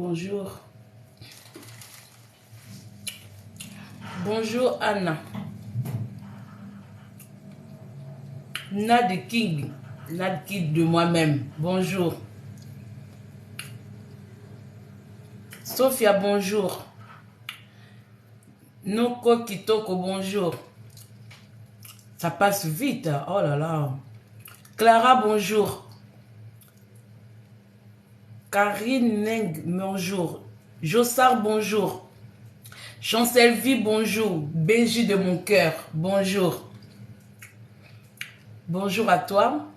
Bonjour. Bonjour Anna. Nad King de moi-même. Bonjour. Sophia, bonjour. Noko Kitoko, bonjour. Ça passe vite. Oh là là. Clara, bonjour. Karine Neng, bonjour. Jossard, bonjour. Chancelvie, bonjour. Benji de mon cœur, bonjour. Bonjour à toi.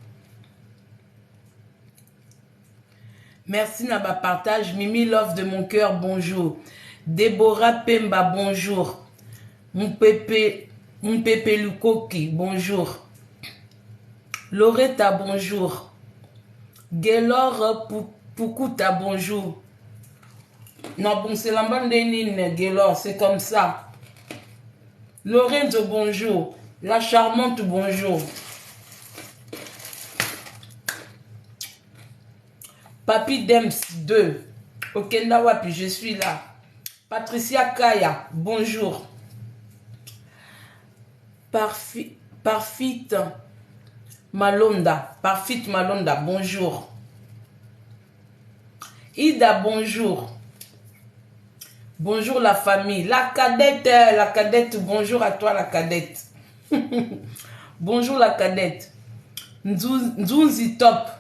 Merci Naba Partage. Mimi Love de mon cœur, bonjour. Déborah Pemba, bonjour. Mon Pépé Lukoki, bonjour. Loretta, bonjour. Gaylor Pukuta, bonjour. Non, bon, c'est la bande de Nine, Gaylor, c'est comme ça. Lorenzo, bonjour. La charmante, bonjour. Papi Dems 2. Okenda Wapi, je suis là. Patricia Kaya, bonjour. Parfit Malonda, bonjour. Ida, bonjour. Bonjour la famille. La cadette, bonjour à toi la cadette. Bonjour la cadette. Nzunzi Top,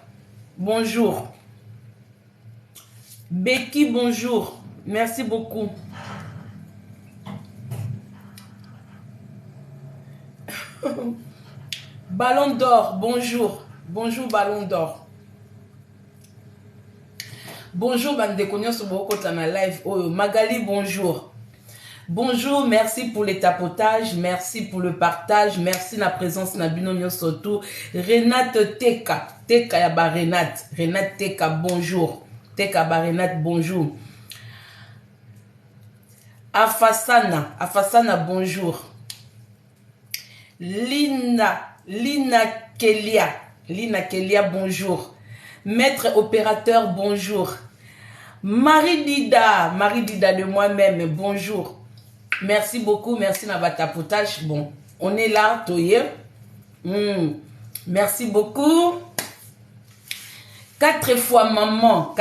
bonjour. Becky, bonjour. Merci beaucoup. Ballon d'or, bonjour. Bonjour Ballon d'or. Bonjour bande de connaissances sur beaucoup de ma live. Oh, Magali, bonjour. Bonjour, merci pour les tapotages, merci pour le partage, merci la présence na binomio surtout. Renate Teka yaba Renate Teka, bonjour. Teka ba Renate, bonjour. Afasana, bonjour. Lina Kelia, bonjour. Maître opérateur, bonjour. Marie Dida de moi-même, bonjour. Merci beaucoup, merci na tapotage. Bon, on est là, Toye. Merci beaucoup. 4 fois maman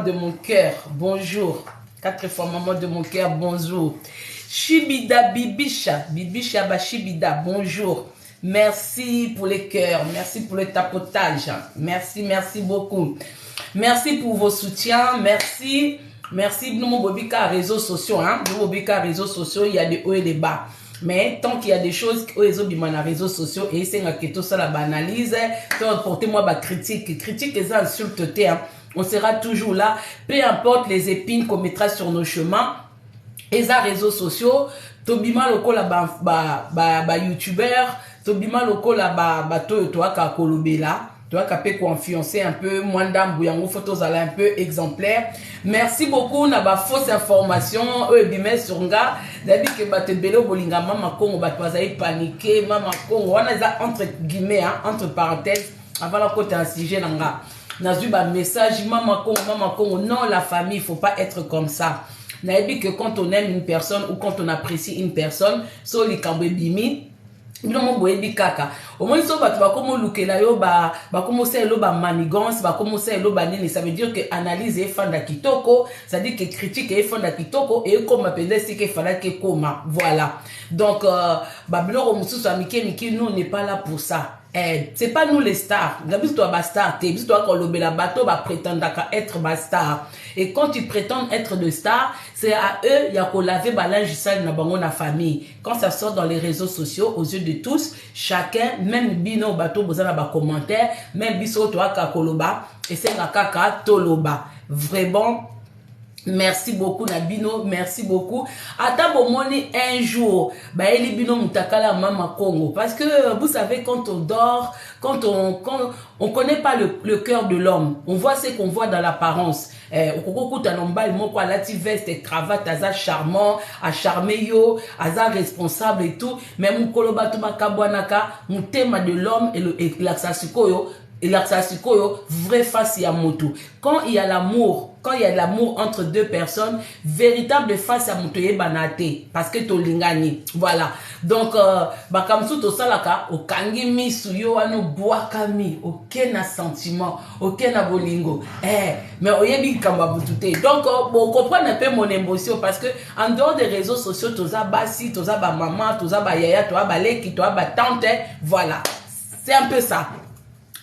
de mon cœur, bonjour. 4 fois maman de mon cœur, bonjour. Shibida Bibisha Shibida, bonjour. Merci pour les cœurs, merci pour le tapotage. Merci beaucoup. Merci pour vos soutiens, merci. Nous mobika réseaux sociaux, réseaux sociaux, il y a des hauts et des bas. Mais tant qu'il y a des choses aux réseaux sociaux et c'est que tout ça la banalise, portez-moi ma critique et ça insulte, on sera toujours là, peu importe les épines qu'on mettra sur nos chemins. Et ça réseaux sociaux, tobima loko la ba youtubeur, tobima loko la ba toi ka kolobela, toi ka peut confiancer un peu moins d'ambouyango photos à un peu exemplaire. Merci beaucoup na ba fausse information bimé sur nga, dabi que ba te belo bolinga mama kongo ba twazayi paniquer mama kongo wana za entre guillemets entre parenthèses avant la côté un sujet nanga. Nazu ba message mama kongo non la famille, il faut pas être comme ça. Naïbi que quand on aime une personne ou quand on apprécie une personne, so li kambe bimi, bilomo boyebi kaka. Au moins so batu ba komo lukela yo ba komo se lo ba manigance, ba komo se lo ba nini, ça veut dire que analyse est fanda kitoko, ça dit que critique est fanda kitoko et comme appelle c'est que fala que koma. Voilà. Donc biloko mususu amike nous n'est pas là pour ça. C'est pas nous les stars. D'abord, toi, bastard. T'es toi, quand le bateau va prétendre être bastard. Et quand ils prétendent être de stars, c'est à eux, il y a qu'on laver balinge sale dans la famille. Quand ça sort dans les réseaux sociaux, aux yeux de tous, chacun, même bino bateau, vous avez un commentaire, même biso, toi, kakoloba, et c'est un kaka toloba. Vraiment. Merci beaucoup Nabino, merci beaucoup. Attends bon moni un jour, eli bino mutakala mama Congo parce que vous savez quand on dort, quand on connaît pas le cœur de l'homme, on voit ce qu'on voit dans l'apparence. Okoko tanomba moko alati veste et cravate aza charmant, a charmer yo, aza responsable et tout, mais mukolo bato makabwanaka mutema de l'homme et l'aksasiko yo et là, ça c'est quoi, vrai face à moto. Quand il y a l'amour, quand il y a l'amour entre deux personnes, véritable face à moto, banate, parce que to lingani. Voilà. Donc, comme tout ça là, au kangi mi suyo ano boakami, aucun sentiment, aucun bolingo. Mais au yebi kamba butute. Donc, bon, comprendre un peu mon émotion parce que en dehors des réseaux sociaux, toza basi, toza ba maman, toza ba yaya, toza ba leki, toza ba tante, voilà. C'est un peu ça.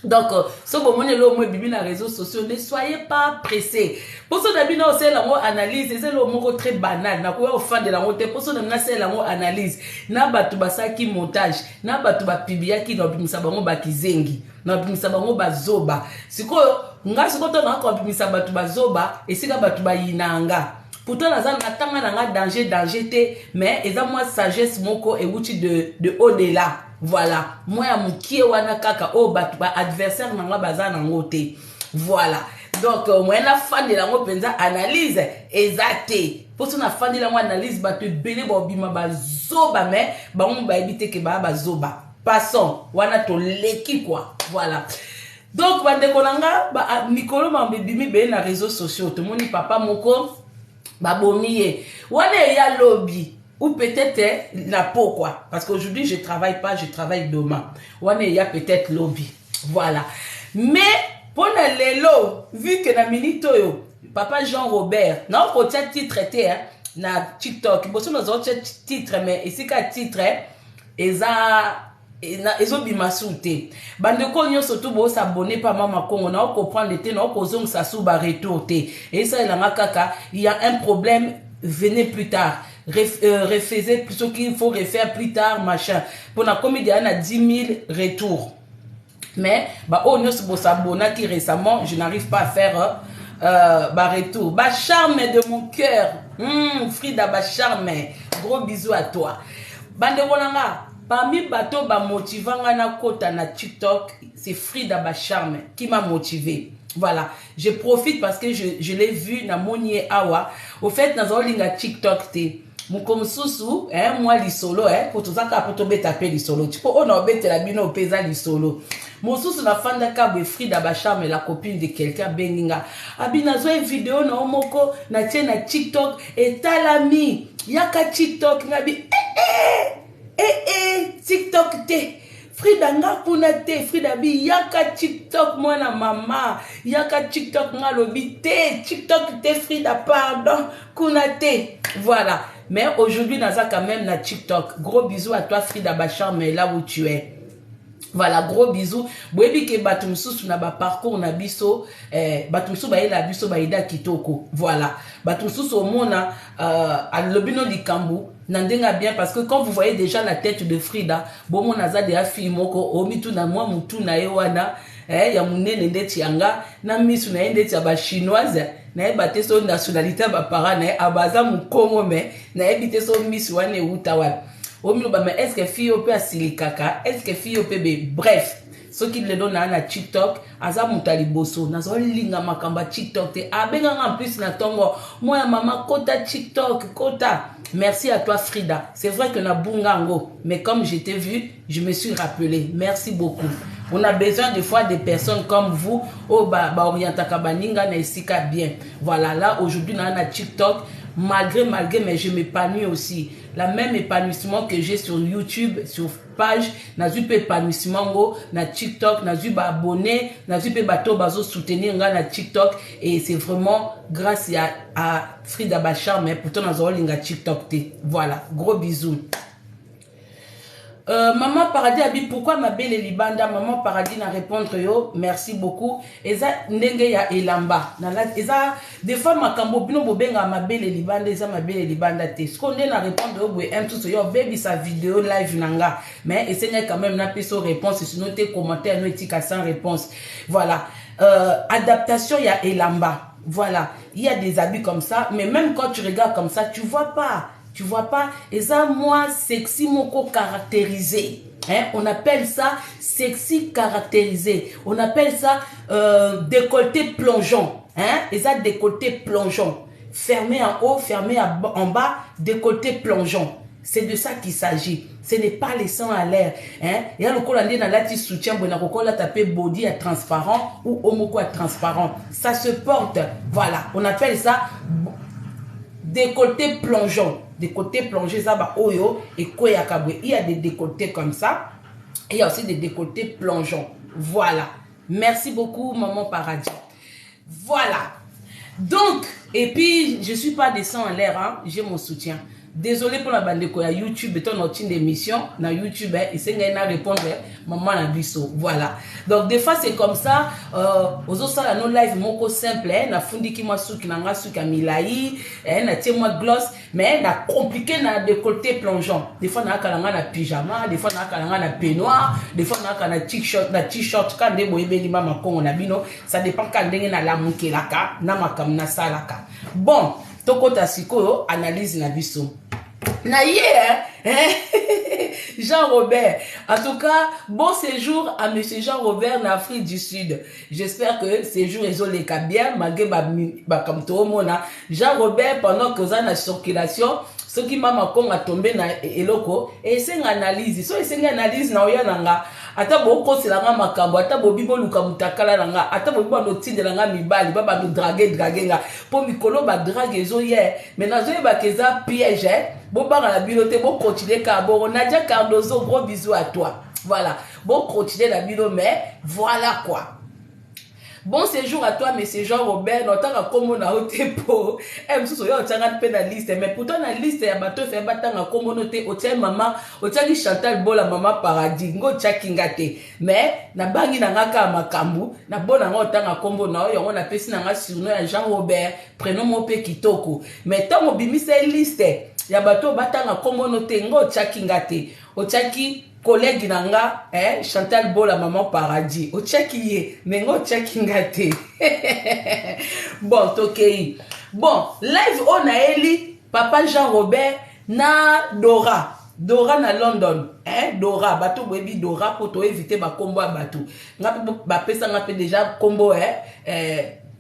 Donc, ce moment là, moi, bibi na réseaux sociaux, ne soyez pas pressés. Pour ce d'habitude, c'est la mot analyse, c'est le mot très banal. Na quoi au fan de la mot, pour ce d'habitude, c'est la mot analyse. Na batuba sa qui montage, na batuba pibia qui na bimisa bango ba kizengi, na bimisa bango ba zoba. Siko nga siko to na ko bimisa batuba zoba, et sika batuba yinanga. Pourtant, la zone n'a pas danger, te, mais ils ont moi sagesse moko et outil de au-delà. Voilà. Moi, ya mukie wana kaka o batuba adversaire nanga bazana ngote. Voilà. Donc, moi, na fan de la ngo penza analyse exacte. Pour ça, na fan de la ngo analyse batu bele bobima bazoba mais ba on ba éviter que ba bazoba. Passons. Wana to leki quoi. Voilà. Donc, bande konanga ba mikolo mambibimi be na réseaux sociaux. Tout le monde papa moko babomiye. Wana ya lobby. Ou peut-être la peau quoi. Parce qu'aujourd'hui, je travaille pas, je travaille demain. Wana ya peut-être lobby. Voilà. Mais, pour les lots, vu que na minute yo, papa Jean-Robert, non, pour tient titre était, hein, na TikTok. Bon, nous avons titre, mais ici, qu'à titre, ils ont bimasouté. Bande konyo surtout bo s'abonner pas maman Congo na comprendre l'été na kozong sa sou ba retour té. Et ça la makaka, il y a un problème, venez plus tard. Refaisez plutôt qu'il faut refaire plus tard machin. Pour la comédie on a 10 000 retours. Mais bah on se bo s'abonner qui récemment, je n'arrive pas à faire bah retour. Bah charme de mon cœur. Frida bah charme. Gros bisous à toi. Bande konanga parmi bateau ba motivanga na kota na TikTok, c'est Frida Bacharme qui m'a motivé. Voilà, je profite parce que je l'ai vu na Monier Awa. Au fait, dans un linga TikTok te mukom susu moi li solo pour tout ça ka poto beta pe li solo. Tu peux on obete la bino pesa li solo. Mon susu na fanda ka be Frida Bacharme la copine de quelqu'un benginga. Abina zo une vidéo na omoko na tie na TikTok et talami yaka TikTok ngabi TikTok te Frida nga kuna te Frida bi yaka TikTok mwana mama yaka TikTok nga lobi te TikTok te Frida pardon kuna te voilà mais aujourd'hui naza quand même na TikTok. Gros bisous à toi Frida Bacharme là où tu es. Voilà, gros bisous. Boyebi ke batumsusu na ba parcours na biso batumsusu ba ila biso ba ida kitoko. Voilà. Batumsusu au mona à lobino likambu nandenga bien parce que quand vous voyez déjà la tête de Frida, bon mon aza de afi moko omitu na moi mutu na ewana ya munene ndeti yanga na misu na ndeti ya ba chinoise na ebate so nationalité ba para na abaza mu Congo mais na ebite so misu wane utawa. Mais est-ce que fille peut asilikaka? Est-ce que fille peut bref? Ce qui le donne à TikTok, aza mutali bosso, nazo linga makamba TikTok te. Abenga en plus na tongo. Moi maman kota TikTok, kota. Merci à toi Frida. C'est vrai que na bungango, mais comme je t'ai vu, je me suis rappelé. Merci beaucoup. On a besoin des fois des personnes comme vous au ba orientaka baninga na isika bien. Voilà, là aujourd'hui na TikTok. Malgré, mais je m'épanouis aussi. La même épanouissement que j'ai sur YouTube, sur page, n'a eu pas épanouissement, na TikTok, n'a eu pas abonné, n'a eu pas bateau, bazo soutenir, na TikTok. Et c'est vraiment grâce à Frida Bacharme, mais pourtant, n'a eu TikTok. Voilà, gros bisous. Maman Paradis a dit pourquoi ma belle libanda. Maman Paradis n'a répondre yo merci beaucoup. Eza ndenge ya elamba na la eza des fois makambo bino bobenga ma belle libanda eza ma belle libanda te. Ce qu'on a répondre yo boy un tout yo baby sa vidéo live nanga mais essayez quand même na peso réponse sinon tes commentaires no etika sans réponse. Voilà, adaptation ya elamba. Voilà, il y a des habits comme ça mais même quand tu regardes comme ça tu vois pas. Tu vois pas, et ça, moi, sexy, moko caractérisé. Hein? On appelle ça sexy caractérisé. On appelle ça décolleté plongeant. Hein? Et ça, décolleté plongeant. Fermé en haut, fermé en bas, décolleté plongeant. C'est de ça qu'il s'agit. Ce n'est pas les sangs à l'air. Hein? Il y a le collandé dans la soutien, bon, la tapé body à transparent ou homoko à transparent. Ça se porte, voilà. On appelle ça décolleté plongeant. Décolleté plongé, ça va oyo et koyakabwe. Il y a des décolletés comme ça. Et il y a aussi des décolletés plongeants. Voilà. Merci beaucoup, Maman Paradis. Voilà. Donc, et puis, je ne suis pas des sangs en l'air, hein, j'ai mon soutien. Désolé pour la bande de YouTube, étant notre émission, dans YouTube, et c'est une répondre, maman na biso. Voilà. Donc, des fois, c'est comme ça, aux autres, ça, nos live, mon simple, na fundi ki moi souki, na nga souki milai, na tie moi gloss, mais na compliqué, na décolleté plongeant. Des fois, na kalanga na pyjama, des fois, na kalanga na peignoir, des fois, na kalanga na t-shirt, quand de boye beli mama kongo na bino, ça dépend quand de na la mouke laka, na makam na salaka. Bon, tokota siko, analyse na biso. Naïe, Jean-Robert. En tout cas, bon séjour à monsieur Jean-Robert en Afrique du Sud. J'espère que séjour est les bien, malgré comme tout le monde. Jean-Robert, pendant que vous avez la circulation, ce qui m'a tombé dans eloko, et c'est une analyse. So, c'est une analyse na oyananga. Ata boko c'est la makambo, ata bobibo luka mutakala nanga, ata bobibo no tinde nanga mibali, baba no draguer nga. Po mikolo ba drague ezo ye. Mais nazo ba keza piège, bon ba la bilote, bon continuer Carbo, Nadia Cardozo, gros bisous à toi. Voilà. Bon continuer la bilo, mais voilà quoi. Bon séjour à toi, monsieur Jean-Robert. Notanga comme na otepo. Msuso yo tanga pénaliste, mais pourtant na liste ya bato fait batanga comme noté otia maman, otia Chantal Bola maman paradis. Ngo chakingate. Mais na bangi na ngaka makambu, na bona ngo tanga kombo na yo na pesi na nga surnom ya Jean-Robert, prénom mo pe kitoko. Mais tant obimisa liste ya bato batanga comme noté ngo chakingate. Otiaki collègue nanga, Chantal Bola maman paradis. O chekiye, mengo chekingate. Bon, tokei. Bon, live on a eli papa Jean-Robert na Dora. Dora na London, Dora, bateau baby Dora pour to éviter ba combo à bateau. Nga ba pesa nga pe déjà combo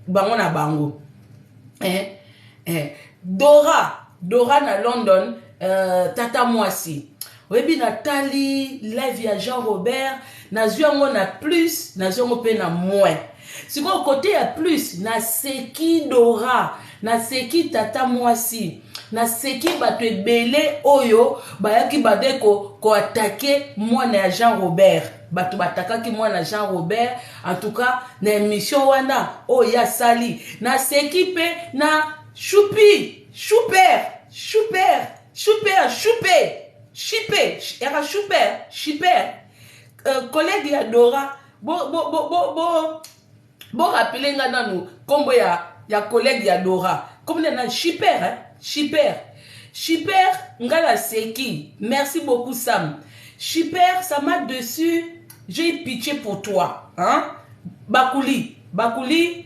bango na bango. Dora na London, tata Mwasi. Webi Nathalie, live ya Jean-Robert, na ziongo na plus, na ziongo pe na moins. Si vous côté ya plus, na seki Dora, na seki tata Mwasi, na seki bato ebele oyo, bayaki bade ko attaquer moi na Jean-Robert. Bato batakaki moi na Jean-Robert, en tout cas, na émission wana, oh ya sali, na seki pe na Choupi, Chipper, collègue ya Dora, bon rappeler nga nanu, kombo ya collègue ya Dora, comme na Chipper, nga la seki, merci beaucoup Sam, Chipper, ça m'a dessus, j'ai pitié pour toi, hein, Bakuli,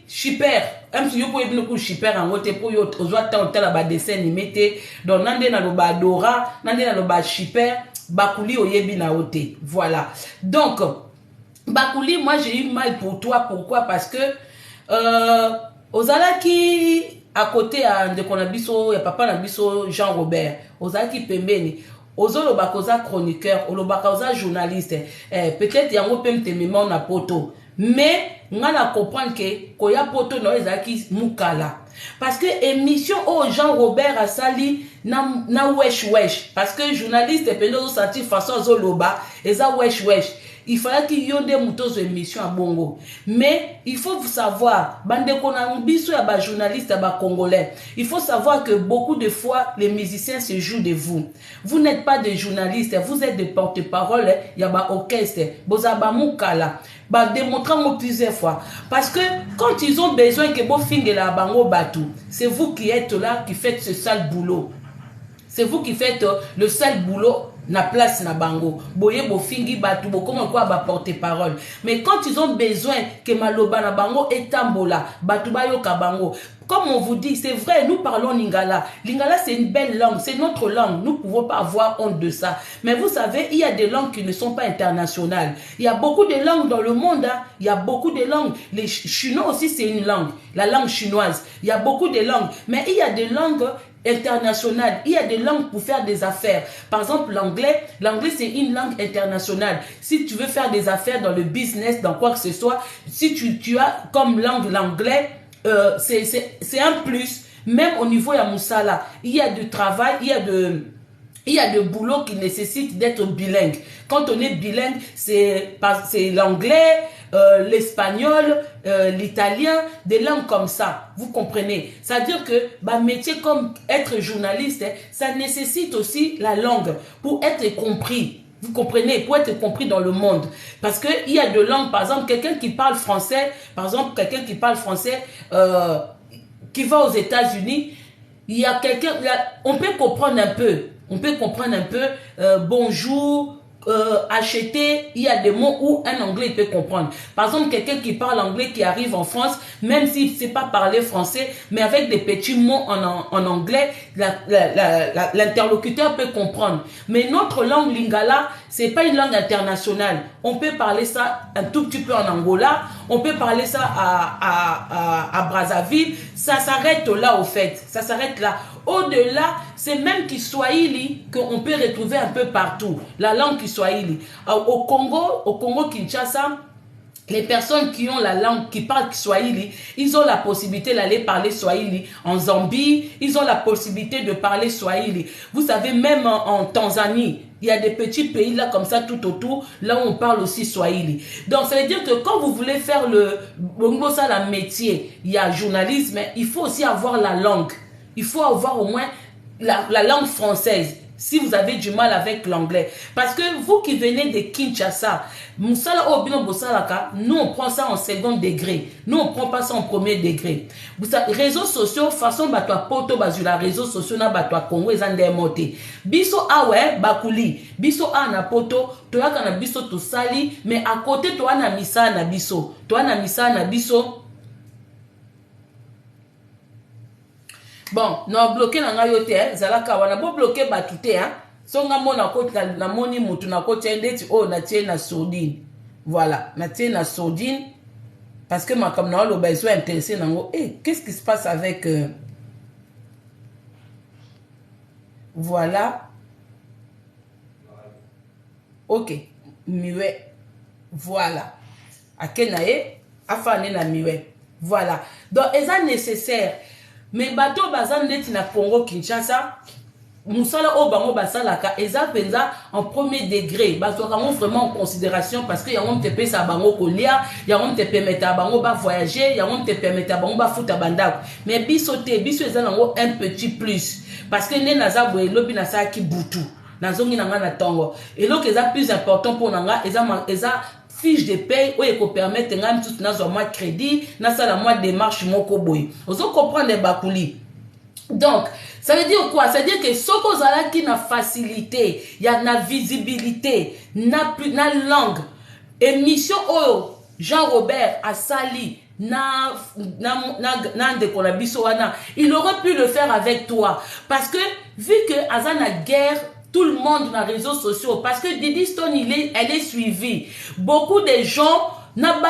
Chipper, même si vous pouvez bien Chipper en haute pour yo, aux autres temps ba dessin animé, donc nande na lo ba Dora, nande na lo ba Chipper, Bakuli oyebi na haute, voilà. Donc Bakuli, moi j'ai eu mal pour toi, pourquoi? Parce que ozalaki à côté de Konabiso, ya papa Nabiso Jean-Robert, ozalaki pembeni. Ozolo bakoza chroniqueur, olobakoza journaliste, peut-être yango pe mtemema na poto. Mais nga na comprendre que koya poto no ezaki mukala parce que émission au Jean-Robert asali na wesh parce que journaliste pendo senti façon zoloba eza wesh il fallait qu'il y ait des moutons émission à Bongo. Mais il faut savoir, bande konambiso ya ba journaliste ya ba congolais. Il faut savoir que beaucoup de fois les musiciens se jouent de vous. Vous n'êtes pas des journalistes, vous êtes des porte-parole ya ba orchestre. Bozaba mukala. Ba démontrant plusieurs fois parce que quand ils ont besoin que bo finge la bango batu, c'est vous qui êtes là qui faites ce sale boulot. C'est vous qui faites le sale boulot na place na bango. Boye bo fingi batu bo comment quoi ba porter parole. Mais quand ils ont besoin que maloba na bango etambola, batu ba yoka bango. Comme on vous dit, c'est vrai, nous parlons lingala. Lingala, c'est une belle langue, c'est notre langue. Nous ne pouvons pas avoir honte de ça. Mais vous savez, il y a des langues qui ne sont pas internationales. Il y a beaucoup de langues dans le monde. Hein. Il y a beaucoup de langues. Les chinois aussi, c'est une langue. La langue chinoise. Il y a beaucoup de langues. Mais il y a des langues internationales. Il y a des langues pour faire des affaires. Par exemple, l'anglais c'est une langue internationale. Si tu veux faire des affaires dans le business, dans quoi que ce soit, si tu as comme langue l'anglais, c'est un plus. Même au niveau de Moussala, il y a du travail, il y a de boulot qui nécessite d'être bilingue. Quand on est bilingue, c'est l'anglais, l'espagnol, l'italien, des langues comme ça. Vous comprenez? C'est-à-dire que métier comme être journaliste, ça nécessite aussi la langue pour être compris. Vous comprenez? Pour être compris dans le monde. Parce qu'il y a de langues, par exemple, quelqu'un qui parle français, qui va aux États-Unis, il y a quelqu'un, on peut comprendre un peu. Bonjour, acheter, il y a des mots où un anglais peut comprendre. Par exemple, quelqu'un qui parle anglais qui arrive en France, même s'il ne sait pas parler français, mais avec des petits mots en anglais, l'interlocuteur peut comprendre. Mais notre langue lingala, c'est pas une langue internationale. On peut parler ça un tout petit peu en Angola, on peut parler ça à Brazzaville, ça s'arrête là au fait, ça s'arrête là. Au-delà, c'est même Kiswahili qu'on peut retrouver un peu partout, la langue Kiswahili. Au Congo Kinshasa, les personnes qui ont la langue, qui parlent Swahili, ils ont la possibilité d'aller parler Swahili. En Zambie, ils ont la possibilité de parler Swahili. Vous savez, même en Tanzanie, il y a des petits pays là comme ça tout autour, là où on parle aussi Swahili. Donc ça veut dire que quand vous voulez faire le métier, il y a journalisme, il faut aussi avoir la langue. Il faut avoir au moins la langue française. Si vous avez du mal avec l'anglais. Parce que vous qui venez de Kinshasa, nous on prend ça en second degré. Nous, on prend pas ça en premier degré. Vous savez, réseaux sociaux, façon batwa poto bazula, réseaux sociaux na batwa Congo ezande moté. Biso awe bakuli. Biso a na poto, toya kana biso to sali, mais à côté toya na misa na biso. Toya na misa na biso. Bon, non bloqué na ngayote, zalaka wana bo bloqué batute hein. Songa mona ko na moni mutu na ko tendeti na tie na sordine. Voilà, na tie na sordine parce que ma comme na lo besoin intéressé nango. Qu'est-ce qui se passe avec voilà. OK, muet. Voilà. Akenae afane na muet. Voilà. Donc, est-ce nécessaire? Mais bateau bazan neti na Congo Kinshasa, musala o bango basalaka eza penza en premier degré, bato kango vraiment en considération parce que yango te pesa bango kolia, yango te permettre bango ba voyager, yango te permettre bango ba futa bandako. Mais biso eza nango un petit plus parce que ne naza boye lobi na sa ki butu. Nazongi nanga na tongo. Et donc eza plus important pour nanga eza fiche de paye ou eko permettre ngam tout na zo moi crédit na sala moi démarche moko boy ozo comprendre bakuli. Donc ça veut dire quoi? Ça veut dire que soko zala ki na facilité ya na visibilité na langue émission oyo Jean-Robert Asali na ndeko na biso wana, il aurait pu le faire avec toi parce que vu que azana guerre tout le monde dans les réseaux sociaux, parce que Didi Stone, elle est suivie. Beaucoup de gens, naba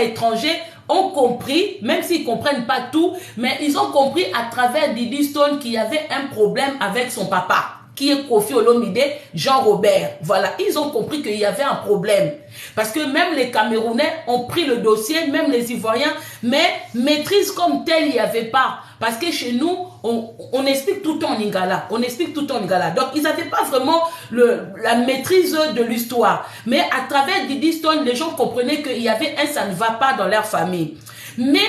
étrangers, ont compris, même s'ils ne comprennent pas tout, mais ils ont compris à travers Didi Stone qu'il y avait un problème avec son papa, qui est Kofi Olomide, Jean-Robert. Voilà, ils ont compris qu'il y avait un problème. Parce que même les Camerounais ont pris le dossier, même les Ivoiriens, mais maîtrise comme telle, il n'y avait pas. Parce que chez nous, on explique tout le temps en Lingala. On explique tout le temps en Lingala. Donc, ils n'avaient pas vraiment la maîtrise de l'histoire. Mais à travers Didi Stone, les gens comprenaient qu'il y avait un ça ne va pas dans leur famille. Mais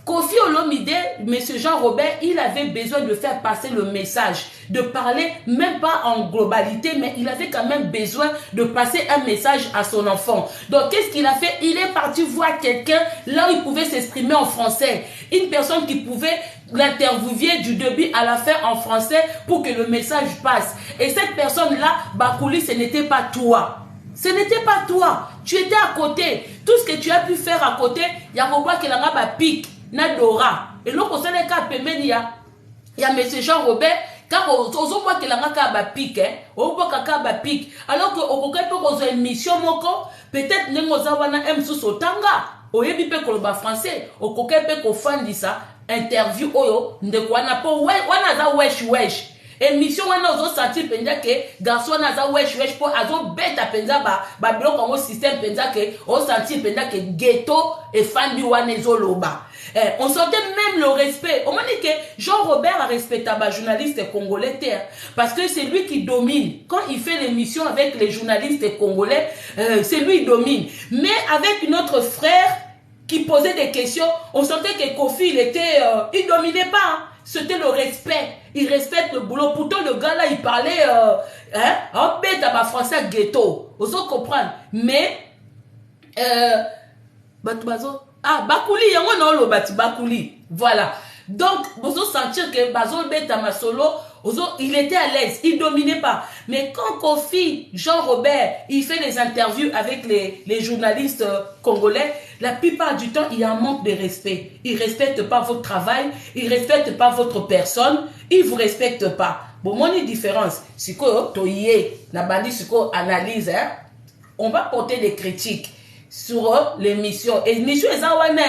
Kofi Olomide, M. Jean-Robert, il avait besoin de faire passer le message, de parler même pas en globalité, mais il avait quand même besoin de passer un message à son enfant. Donc, qu'est-ce qu'il a fait? Il est parti voir quelqu'un là où il pouvait s'exprimer en français. Une personne qui pouvait l'interviewer du début à la fin en français pour que le message passe. Et cette personne-là, Bakouli, ce n'était pas toi. Ce n'était pas toi. Tu étais à côté. Tout ce que tu as pu faire à côté, il y a un qui a pique. Nadora et l'autre on s'en est qu'à il y a monsieur Jean-Robert car aux voit qu'il a un pique au bois pique alors que au coquet pour une émission moko peut-être n'engozawana m sous tanga au yebi pe koloba français au coquet pe ko fandi ça interview oyo ndeko wana po wana za wesh émission wana ozo sentir penza ke garçon wana za wesh po azo beta penza ba biloko ngo système penza ke o sentir penza ke ghetto et fandi wana ezoloba. On sentait même le respect. On m'a dit que Jean-Robert a respecté un journaliste congolais parce que c'est lui qui domine. Quand il fait l'émission avec les journalistes congolais, c'est lui qui domine. Mais avec notre frère qui posait des questions, on sentait que Kofi, il dominait pas. Hein. C'était le respect. Il respecte le boulot. Pourtant, le gars là, il parlait en bête à ma français ghetto. Vous comprendre. Mais, ah, Bakuli, yango na lo bati Bakuli. Voilà. Donc, vous sentir que Bazo Beta Masolo, il était à l'aise, il dominait pas. Mais quand Kofi, Jean-Robert, il fait des interviews avec les journalistes congolais, la plupart du temps, il y a un manque de respect. Ils ne respectent pas votre travail, ils ne respectent pas votre personne, ils ne vous respectent pas. Bon, moi, une différence. Si quoi, toyé, la bandit, si quoi, analyse, hein, on va porter des critiques sur l'émission. Et l'émission est en wane.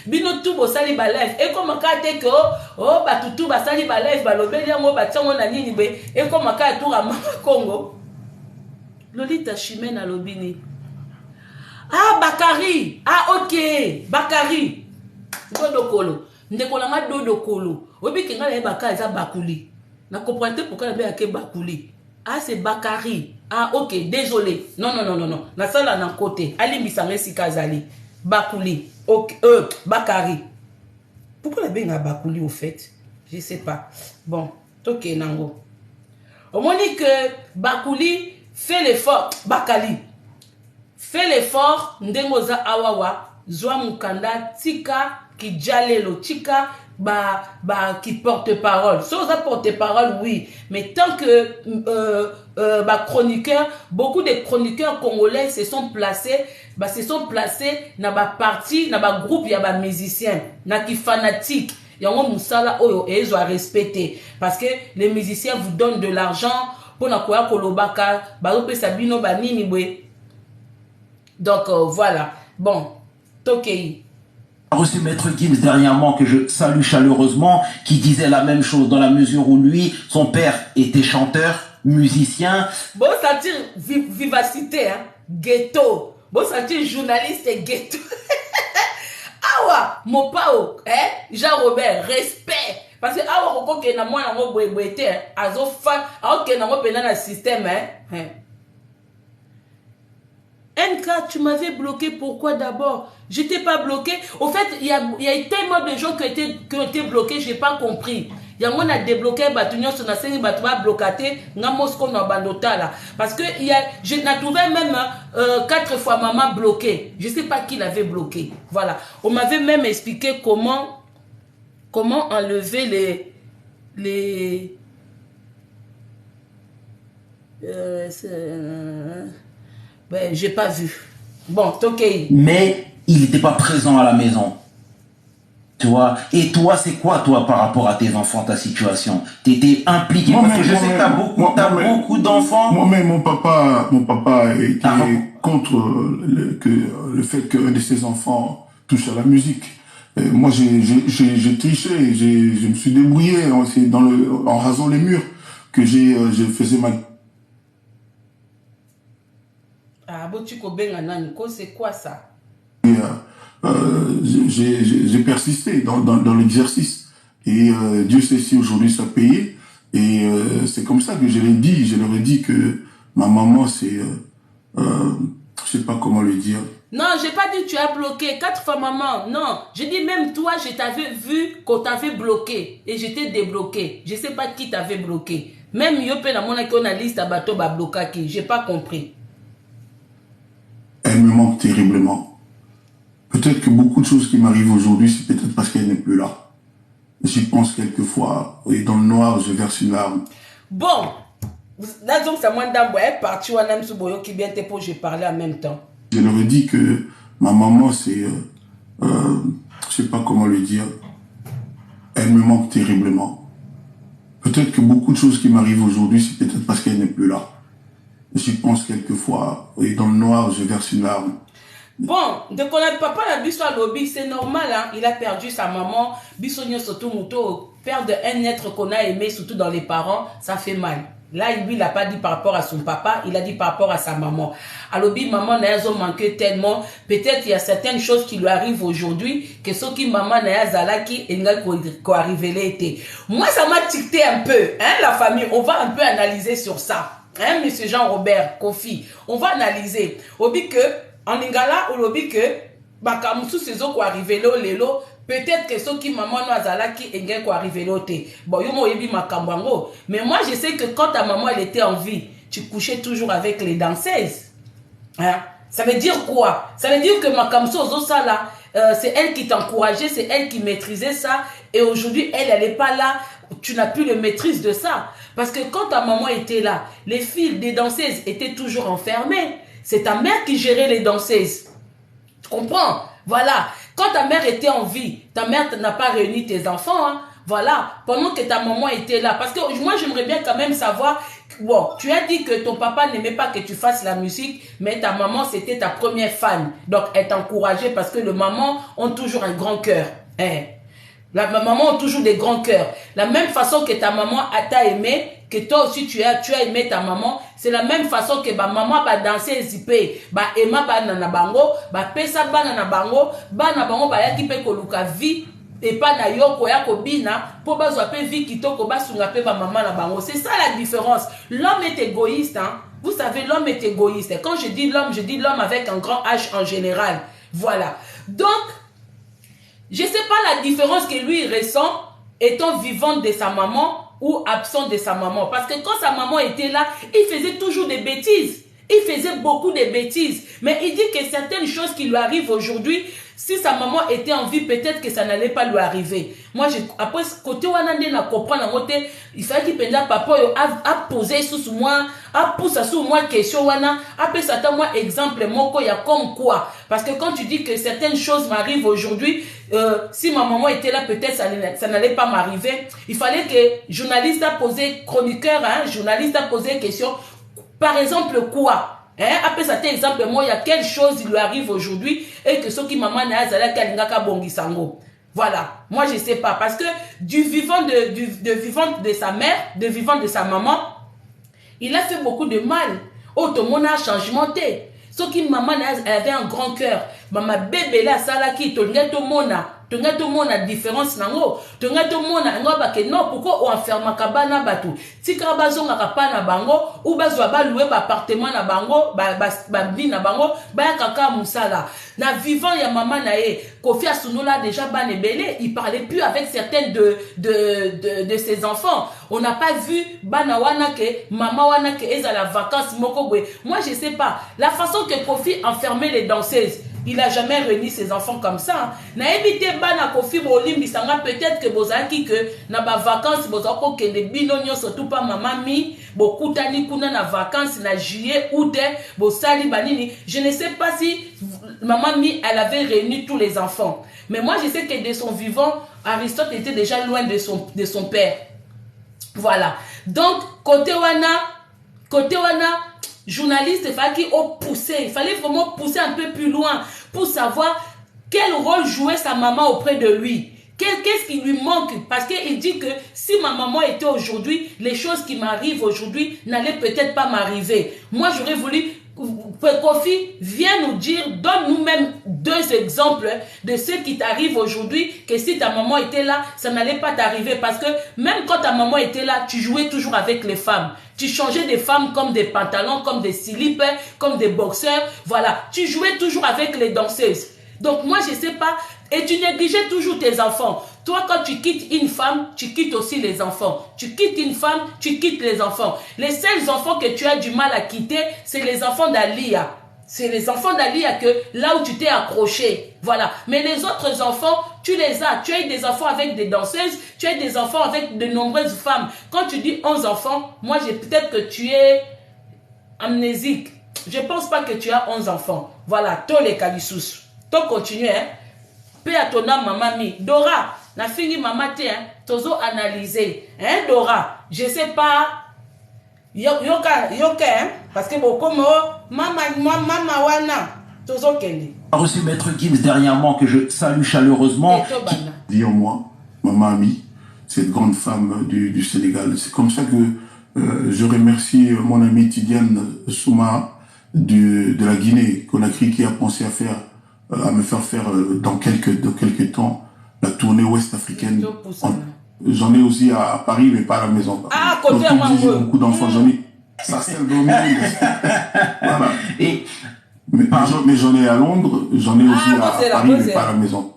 Bino tout bo sali ba live. Et comme ka te que oh ba tout ba sali ba live ba lobeli yango ba tia mona nini be. Et comme ka tour à Congo. Lolita Chimène lobini. Ah Bakari. Ah OK. Bakari. Dodo kolo. Ndeko la nga dodo kolo. Obi kinga la baka za Bakuli. Na comprendre pourquoi la be ake Bakuli. Ah c'est Bakari. Ah ok, désolé. Non. Na sala na côté. Ali Misangé Sikazali. Bakuli. Ok, Bakari. Pourquoi la benga Bakuli au fait? Je sais pas. Bon, ok nango. On m'a dit que Bakuli fait l'effort. Bakali. Fait l'effort. Ndengoza awawa. Zwa mukanda. Tika kijalelo. Tika qui porte parole. Sans porte parole, oui. Mais tant que chroniqueurs, beaucoup de chroniqueurs congolais se sont placés dans ma partie, dans ma groupe, il y a des musiciens, qui fanatiques. Il y a un musala oyo et ils ont respecté parce que les musiciens vous donnent de l'argent pour na koya kolobaka, barope sabino banini bwe. Donc voilà. Bon, Tokei. Reçu Maître Gims dernièrement, que je salue chaleureusement, qui disait la même chose dans la mesure où lui, son père était chanteur, musicien. Bon, ça dit vivacité, hein? Ghetto. Bon, ça dit journaliste et ghetto. Awa, mon pao, hein? Jean-Robert, respect. Parce que awa, on peut que na moi, on peut boiter, azo fan, awa, que na moi, pendant le système, hein? NK, tu m'avais bloqué, pourquoi d'abord? Je t'ai pas bloqué. Au fait, il y a tellement de gens qui ont été bloqués, j'ai pas compris. Il y a un débloqué, sur la scène, bloqué, parce que je n'ai trouvé même 4 fois maman bloquée. Je sais pas qui l'avait bloqué. Voilà. On m'avait même expliqué comment enlever les ben, j'ai pas vu. Bon, ok. Mais il n'était pas présent à la maison. Tu vois. Et toi, c'est quoi, toi, par rapport à tes enfants, ta situation? T'étais impliqué parce que je sais que t'as beaucoup d'enfants. Moi-même, mon papa était contre le fait qu'un de ses enfants touche à la musique. Moi, j'ai triché, je me suis débrouillé en rasant les murs que je faisais ma... Ah, c'est quoi ça? J'ai persisté dans l'exercice. Et Dieu sait si aujourd'hui ça payait. Et c'est comme ça que je leur ai dit que ma maman, c'est... je sais pas comment le dire. Non, j'ai pas dit tu as bloqué 4 fois maman. Non, j'ai dit même toi, je t'avais vu qu'on t'avait bloqué. Et j'étais débloqué. Je sais pas qui t'avait bloqué. Même Yopé, la mona qui a liste à bateau, bah bloqué. J'ai pas compris. Elle me manque terriblement. Peut-être que beaucoup de choses qui m'arrivent aujourd'hui, c'est peut-être parce qu'elle n'est plus là. J'y pense quelquefois, et dans le noir, je verse une larme. Bon, là donc c'est moi d'abord parti ou un souboyo qui vient te pour je parlais en même temps. Je leur ai dit que ma maman, c'est, je sais pas comment le dire, elle me manque terriblement. Peut-être que beaucoup de choses qui m'arrivent aujourd'hui, c'est peut-être parce qu'elle n'est plus là. J'y pense quelquefois, et dans le noir, je verse une larme. Bon, de connaître papa la biso à lobby, c'est normal, hein? Il a perdu sa maman. Bisogno surtout muto, perdre un être qu'on a aimé, surtout dans les parents, ça fait mal. Là, lui, il n'a pas dit par rapport à son papa, il a dit par rapport à sa maman. À lobby, maman n'a manqué tellement. Peut-être il y a certaines choses qui lui arrivent aujourd'hui que ce qui maman n'a zalaki et n'a qu'à arriver l'été. Moi, ça m'a ticté un peu, hein, la famille. On va un peu analyser sur ça. Hein, monsieur Jean-Robert, Kofi. On va analyser. Obi que, en lingala, ou l'obi que, bakamusu sezo ko arrivé lo lelo, peut-être que ceux qui maman no azalaki engel ko arrivé lo te. Bon, yo mo yebi makambango. Mais moi, je sais que quand ta maman, elle était en vie, tu couchais toujours avec les danseuses. Hein? Ça veut dire quoi? Ça veut dire que makamusu ozo ça là, c'est elle qui t'encourageait, c'est elle qui maîtrisait ça. Et aujourd'hui, elle n'est pas là. Tu n'as plus le maîtrise de ça. Parce que quand ta maman était là, les filles des danseuses étaient toujours enfermées. C'est ta mère qui gérait les danseuses. Tu comprends? Voilà. Quand ta mère était en vie, ta mère n'a pas réuni tes enfants. Hein? Voilà. Pendant que ta maman était là. Parce que moi, j'aimerais bien quand même savoir. Bon, tu as dit que ton papa n'aimait pas que tu fasses la musique, mais ta maman, c'était ta première fan. Donc, elle t'encourageait parce que les mamans ont toujours un grand cœur. Hein? La maman a toujours des grands cœurs. La même façon que ta maman t'a aimé, que toi aussi tu as aimé ta maman, c'est la même façon que ba maman va danser zipé, ba ema ba nana bango, ba pesa ba nana bango ba yaki pe koluka vie et pas na yoko ya kobina pour ba zoape vie kitoko ba sunga pe ba maman na bango. C'est ça la différence. L'homme est égoïste, hein. Vous savez, l'homme est égoïste. Et quand je dis l'homme avec un grand H en général. Voilà. Donc, je ne sais pas la différence que lui ressent étant vivant de sa maman ou absent de sa maman. Parce que quand sa maman était là, il faisait toujours des bêtises. Il faisait beaucoup de bêtises. Mais il dit que certaines choses qui lui arrivent aujourd'hui, si sa maman était en vie, peut-être que ça n'allait pas lui arriver. Moi, après, côté Wanande, na comprendre, il fallait qu'il penda papa a posé sous moi, a poussé sous moi question wana, a fait ça moi exemple moko ya comme quoi. Parce que quand tu dis que certaines choses m'arrivent aujourd'hui, si ma maman était là, peut-être ça n'allait pas m'arriver. Il fallait que journaliste a posé, chroniqueur, hein, journaliste a posé question. Par exemple, quoi? Hein? Après cet exemple, moi, il y a quelque chose qui lui arrive aujourd'hui et que ce qui maman n'a pas bongisango. Voilà. Moi, je ne sais pas. Parce que du vivant de sa mère, de vivant de sa maman, il a fait beaucoup de mal. Oh, tout le monde a changement. Ce qui maman avait un grand cœur. Maman bébé là, ça là qui, tout le monde a différence nango. Tout le monde a non, pourquoi on enferme kabana batu? Si kabazon a kapana bango, ou bazwa ba louer ba appartement na bango, ba vie na bango, ba kaka musala. Na vivant ya maman na e, Kofi Asunola déjà ba nebele, il parlait plus avec certaines de ses enfants. On n'a pas vu bana wana ke, maman wana ke eza la vacances mokobwe. Moi je sais pas, la façon que Kofi enfermait les danseuses. Il n'a jamais réuni ses enfants comme ça. Na évité bana Kofi Bolimbi sanga peut-être que bozaki que na ba vacances bozako que les binonyo surtout pas maman mi beaucoup tani kuna na vacances na juillet août bosali banini. Je ne sais pas si maman mi elle avait réuni tous les enfants. Mais moi je sais que de son vivant Aristote était déjà loin de son père. Voilà. Donc côté wana journaliste, il fallait vraiment pousser un peu plus loin pour savoir quel rôle jouait sa maman auprès de lui. Qu'est-ce qui lui manque? Parce qu'il dit que si ma maman était aujourd'hui, les choses qui m'arrivent aujourd'hui n'allaient peut-être pas m'arriver. Moi, j'aurais voulu... Kofi, viens nous dire, donne-nous même 2 exemples de ce qui t'arrive aujourd'hui, que si ta maman était là, ça n'allait pas t'arriver. Parce que même quand ta maman était là, tu jouais toujours avec les femmes. Tu changeais des femmes comme des pantalons, comme des slips, comme des boxeurs. Voilà, tu jouais toujours avec les danseuses. Donc moi, je ne sais pas, et tu négligeais toujours tes enfants. Toi, quand tu quittes une femme, tu quittes aussi les enfants. Tu quittes une femme, tu quittes les enfants. Les seuls enfants que tu as du mal à quitter, c'est les enfants d'Alia. C'est les enfants d'Alia que là où tu t'es accroché. Voilà. Mais les autres enfants, tu les as. Tu as eu des enfants avec des danseuses, tu as eu des enfants avec de nombreuses femmes. Quand tu dis 11 enfants, moi, peut-être que tu es amnésique. Je ne pense pas que tu as 11 enfants. Voilà, tous les calissous. Donc, continue, hein. Paix à ton âme, maman mi. Dora, na fini maman te, hein. Tozo analyser. Hein, Dora? Je sais pas. Yoka, hein. Parce que beaucoup, maman wana. Tozo kendi. a reçu Maître Gims dernièrement, que je salue chaleureusement. Dit en moi, ma mamie, cette grande femme du Sénégal. C'est comme ça que je remercie mon ami Tidiane Souma de la Guinée, Conakry, qui a pensé à me faire faire dans quelques temps la tournée ouest africaine. J'en ai aussi à Paris, mais pas à la maison. Ah, côté à j'ai beaucoup d'enfants, j'en ai. Ça, c'est le domaine. Voilà. Mais j'en ai à Londres, j'en ai aussi à Paris, mais pas à la maison.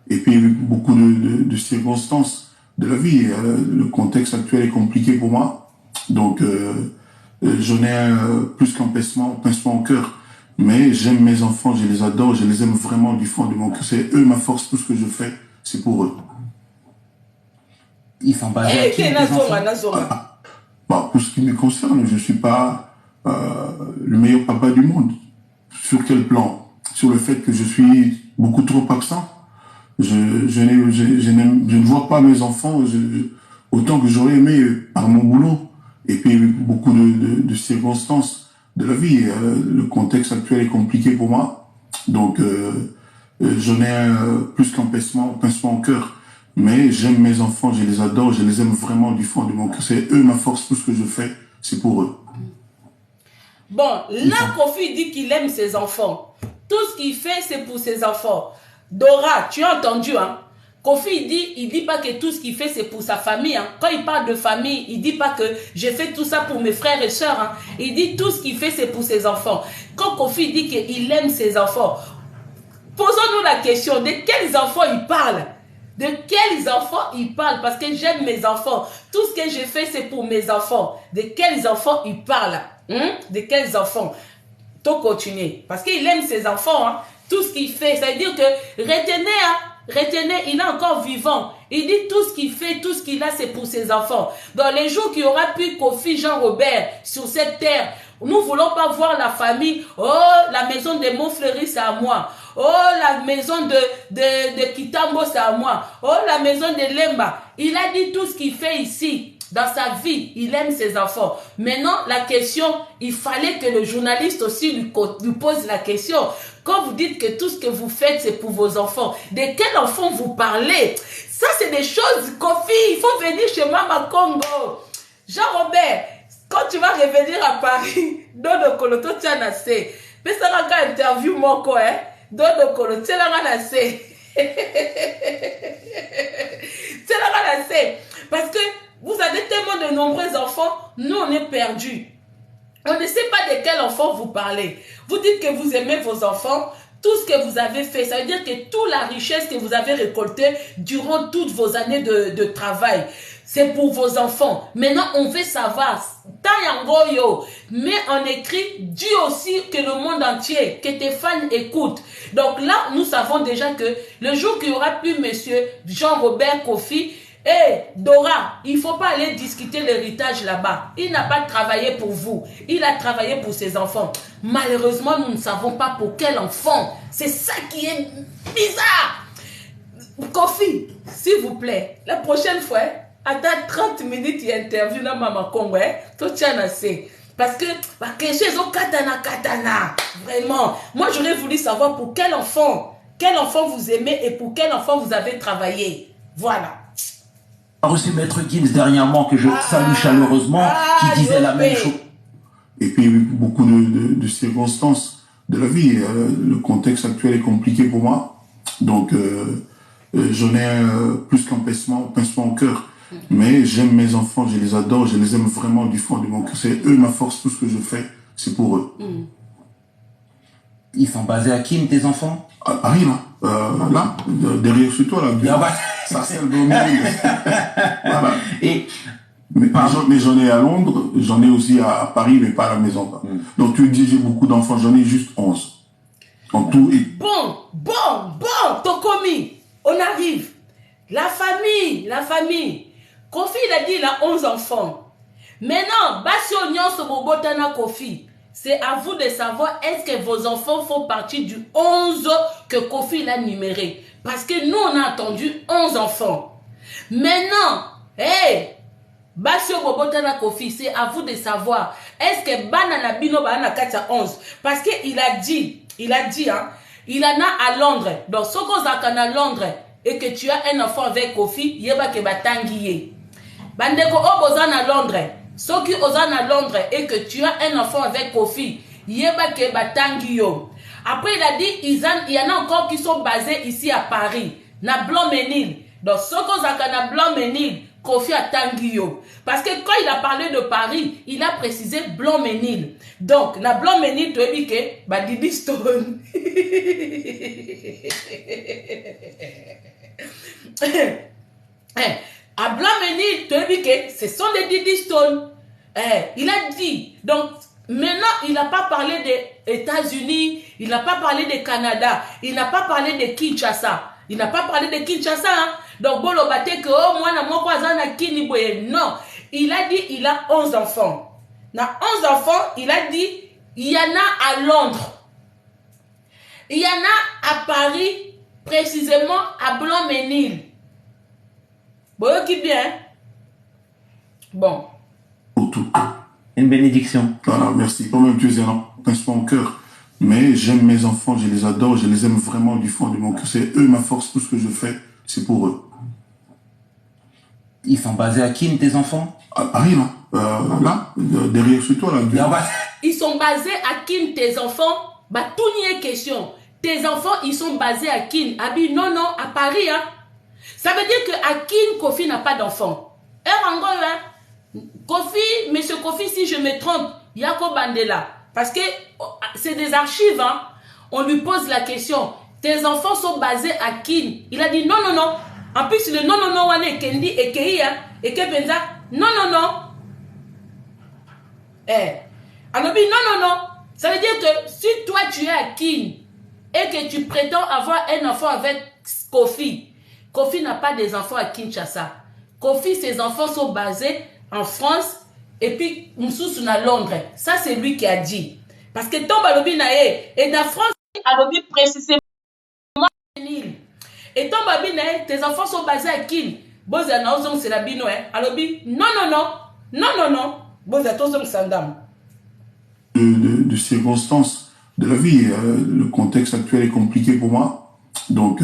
Et puis, beaucoup de circonstances de la vie. Le contexte actuel est compliqué pour moi. Donc, j'en ai plus qu'un pincement au cœur. Mais j'aime mes enfants, je les adore, je les aime vraiment du fond de mon cœur. C'est eux ma force, tout ce que je fais, c'est pour eux. Ils sont basés à qui, pour ce qui me concerne, je ne suis pas le meilleur papa du monde. Sur quel plan? Sur le fait que je suis beaucoup trop absent. Je ne vois pas mes enfants autant que j'aurais aimé par mon boulot. Et puis beaucoup de circonstances de la vie. Le contexte actuel est compliqué pour moi. Donc j'en ai plus qu'un pincement au cœur. Mais j'aime mes enfants, je les adore, je les aime vraiment du fond de mon cœur. C'est eux ma force, tout ce que je fais, c'est pour eux. Bon, là, Kofi dit qu'il aime ses enfants. Tout ce qu'il fait, c'est pour ses enfants. Dora, tu as entendu, hein? Kofi, il dit pas que tout ce qu'il fait, c'est pour sa famille. Hein. Quand il parle de famille, il dit pas que j'ai fait tout ça pour mes frères et sœurs. Hein. Il dit tout ce qu'il fait, c'est pour ses enfants. Quand Kofi dit qu'il aime ses enfants, posons-nous la question, de quels enfants il parle? De quels enfants il parle? Parce que j'aime mes enfants. Tout ce que j'ai fait, c'est pour mes enfants. De quels enfants il parle? De quels enfants? Tout continuer. Parce qu'il aime ses enfants. Hein? Tout ce qu'il fait, ça veut dire que retenez, il est encore vivant. Il dit tout ce qu'il fait, tout ce qu'il a, c'est pour ses enfants. Dans les jours qu'il y aura plus Kofi Jean-Robert sur cette terre, nous ne voulons pas voir la famille. Oh, la maison de Montfleury, c'est à moi. Oh, la maison de Kitambo, c'est à moi. Oh, la maison de Lemba. Il a dit tout ce qu'il fait ici. Dans sa vie, il aime ses enfants. Maintenant, la question, il fallait que le journaliste aussi lui pose la question. Quand vous dites que tout ce que vous faites, c'est pour vos enfants, de quel enfant vous parlez? Ça, c'est des choses, Kofi, il faut venir chez Mama Congo. Jean-Robert, quand tu vas revenir à Paris, Dodo Koloto, tu as nassé. Mais ça n'a qu'à interview mon quoi, hein? Dodo Koloto, tu as nassé. Tu as nassé. Parce que vous avez tellement de nombreux enfants, nous on est perdus. On ne sait pas de quel enfant vous parlez. Vous dites que vous aimez vos enfants, tout ce que vous avez fait, ça veut dire que toute la richesse que vous avez récoltée durant toutes vos années de travail, c'est pour vos enfants. Maintenant, on veut savoir, mais en écrit, Dieu aussi que le monde entier, que tes fans écoutent. Donc là, nous savons déjà que le jour qu'il n'y aura plus monsieur Jean-Robert Kofi, Dora, il ne faut pas aller discuter l'héritage là-bas. Il n'a pas travaillé pour vous. Il a travaillé pour ses enfants. Malheureusement, nous ne savons pas pour quel enfant. C'est ça qui est bizarre. Kofi, s'il vous plaît, la prochaine fois, attends 30 minutes, il interview dans Mama Congo. Tout tient assez. Parce que, chez eux, katana. Vraiment. Moi, j'aurais voulu savoir pour quel enfant vous aimez et pour quel enfant vous avez travaillé. Voilà. A reçu Maître Gims dernièrement, que je salue chaleureusement, qui disait la même chose. Et puis beaucoup de circonstances de la vie. Le contexte actuel est compliqué pour moi. Donc j'en ai plus qu'un pincement au cœur. Mais j'aime mes enfants, je les adore, je les aime vraiment du fond de mon cœur. C'est eux ma force, tout ce que je fais, c'est pour eux. Ils sont basés à qui, tes enfants? À Paris, là, derrière chez toi, là. Ça, c'est le domaine. Voilà. Mais j'en ai à Londres, j'en ai aussi à Paris, mais pas à la maison. Donc tu dis, j'ai beaucoup d'enfants, j'en ai juste 11. En tout et... Bon, Tokomi, on arrive. La famille. Kofi, il a dit, il a 11 enfants. Maintenant, Bassi Onyon Sobobotana Kofi. C'est à vous de savoir, est-ce que vos enfants font partie du 11 que Kofi l'a numéré? Parce que nous, on a attendu 11 enfants. Maintenant, Basio Bobotana Kofi, c'est à vous de savoir, est-ce que Banana Bino Banana Katia 11? Parce qu'il a dit, hein, il en a à Londres. Donc, ce qu'on a à Londres et que tu as un enfant avec Kofi, yeba ke batangiye. Bandeko obozan à Londres. Ce qui ozan à Londres et que tu as un enfant avec Kofi, yeba ke batangiyo. Après, il a dit, il y en a encore qui sont basés ici à Paris. Na Blanc-Ménil. Donc, ce qu'on a na Blanc-Ménil, Kofi a Tanguyo. Parce que quand il a parlé de Paris, il a précisé Blanc-Ménil. Donc, na Blanc-Ménil, tu as dit que, bah, Didi Stone. À Blanc-Ménil, tu as dit que ce sont les Didi Stone. Il a dit. Donc, maintenant, il n'a pas parlé des États-Unis, il n'a pas parlé du Canada, il n'a pas parlé de Kinshasa. Il n'a pas parlé de Kinshasa. Hein? Donc, bon, le bâté que, oh, moi, non. Il a dit, il a 11 enfants. Na 11 enfants, il a dit, il y en a à Londres. Il y en a à Paris, précisément à Blanc-Ménil. Bon, qui bien? Bon. Pour tout. Une bénédiction. Voilà, merci. Toi-même, tu es un pincement au cœur. Mais j'aime mes enfants, je les adore, je les aime vraiment du fond de mon cœur. C'est eux ma force, tout ce que je fais, c'est pour eux. Ils sont basés à Kin, tes enfants? À Paris, là, derrière chez toi, là. Ils sont basés à Kin, tes enfants? Bah, tout n'y est question. Tes enfants, ils sont basés à Kin. Abi, non, à Paris, hein. Ça veut dire qu'à Kin, Kofi n'a pas d'enfant. Kofi, monsieur Kofi, si je me trompe, Yako Bandela. Parce que c'est des archives, hein. On lui pose la question. Tes enfants sont basés à Kin. Il a dit non. En plus, le non, on est Kendi et Keia et Kepenza. Non. Alors, non. Ça veut dire que si toi tu es à Kin et que tu prétends avoir un enfant avec Kofi, Kofi n'a pas des enfants à Kinshasa. Kofi, ses enfants sont basés en France et puis Moussous à Londres. Ça, c'est lui qui a dit. Parce que ton balobi nae et dans France, alobi précisément et ton balobi nae, tes enfants sont basés à Kin. Boza na ozong c'est la bino alobi non. Boza tozong sandam. De circonstances de la vie, le contexte actuel est compliqué pour moi. Donc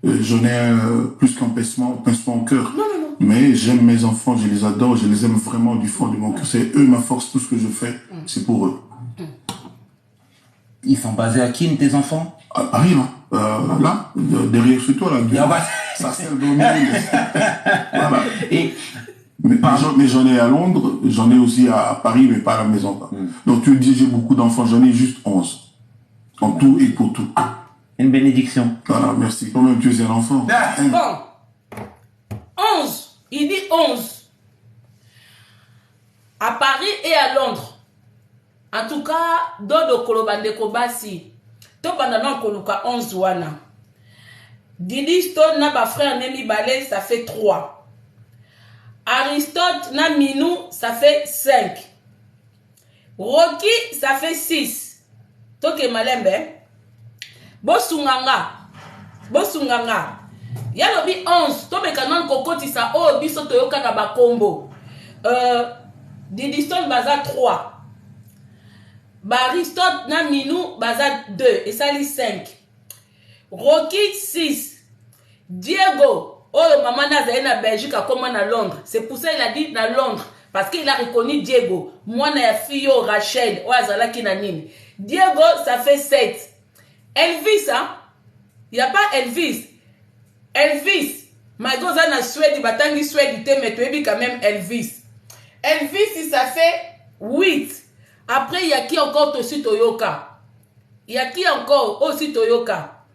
j'en ai plus qu'un pincement au cœur. Non. Mais j'aime mes enfants, je les adore, je les aime vraiment du fond de mon cœur. C'est eux ma force, tout ce que je fais, c'est pour eux. Ils sont basés à Kin, tes enfants? À Paris, là, derrière chez toi, là. Ça c'est le domaine. Voilà. Mais j'en ai à Londres, j'en ai aussi à Paris, mais pas à la maison. Donc tu me dis, j'ai beaucoup d'enfants, j'en ai juste 11. En tout et pour tout. Une bénédiction. Voilà, merci. Toi-même, tu es un enfant. Bon. 11. Il dit 11. À Paris et à Londres. En tout cas, Dodo Kolobande Kobasi. To pendant Koluka 11 wana. Didi Stone na ba frère Nemi Balé, ça fait 3. Aristote na Minou, ça fait 5. Rocky, ça fait 6. Toke Malembe. Bosunganga. Yalobi 11. Tobe kanon kokoti sa o biso toyoka na ba combo. Didi Stone baza 3. Aristote na Minou baza 2. Et ça lit 5. Rocky 6. Diego, oh maman na na Belgique comme na Londres. C'est pour ça il a dit na Londres. Parce qu'il a reconnu Diego. Moi na fille Rachel. Oazala ki na nini. Diego, ça fait 7. Elvis, hein? Il n'y a pas Elvis. Elvis. Magoza na Suède, batangi Suède, mais tu es quand même Elvis. Elvis, ça fait 8. Après, il y a qui encore aussi Toyoka? Il y a qui encore aussi Toyoka?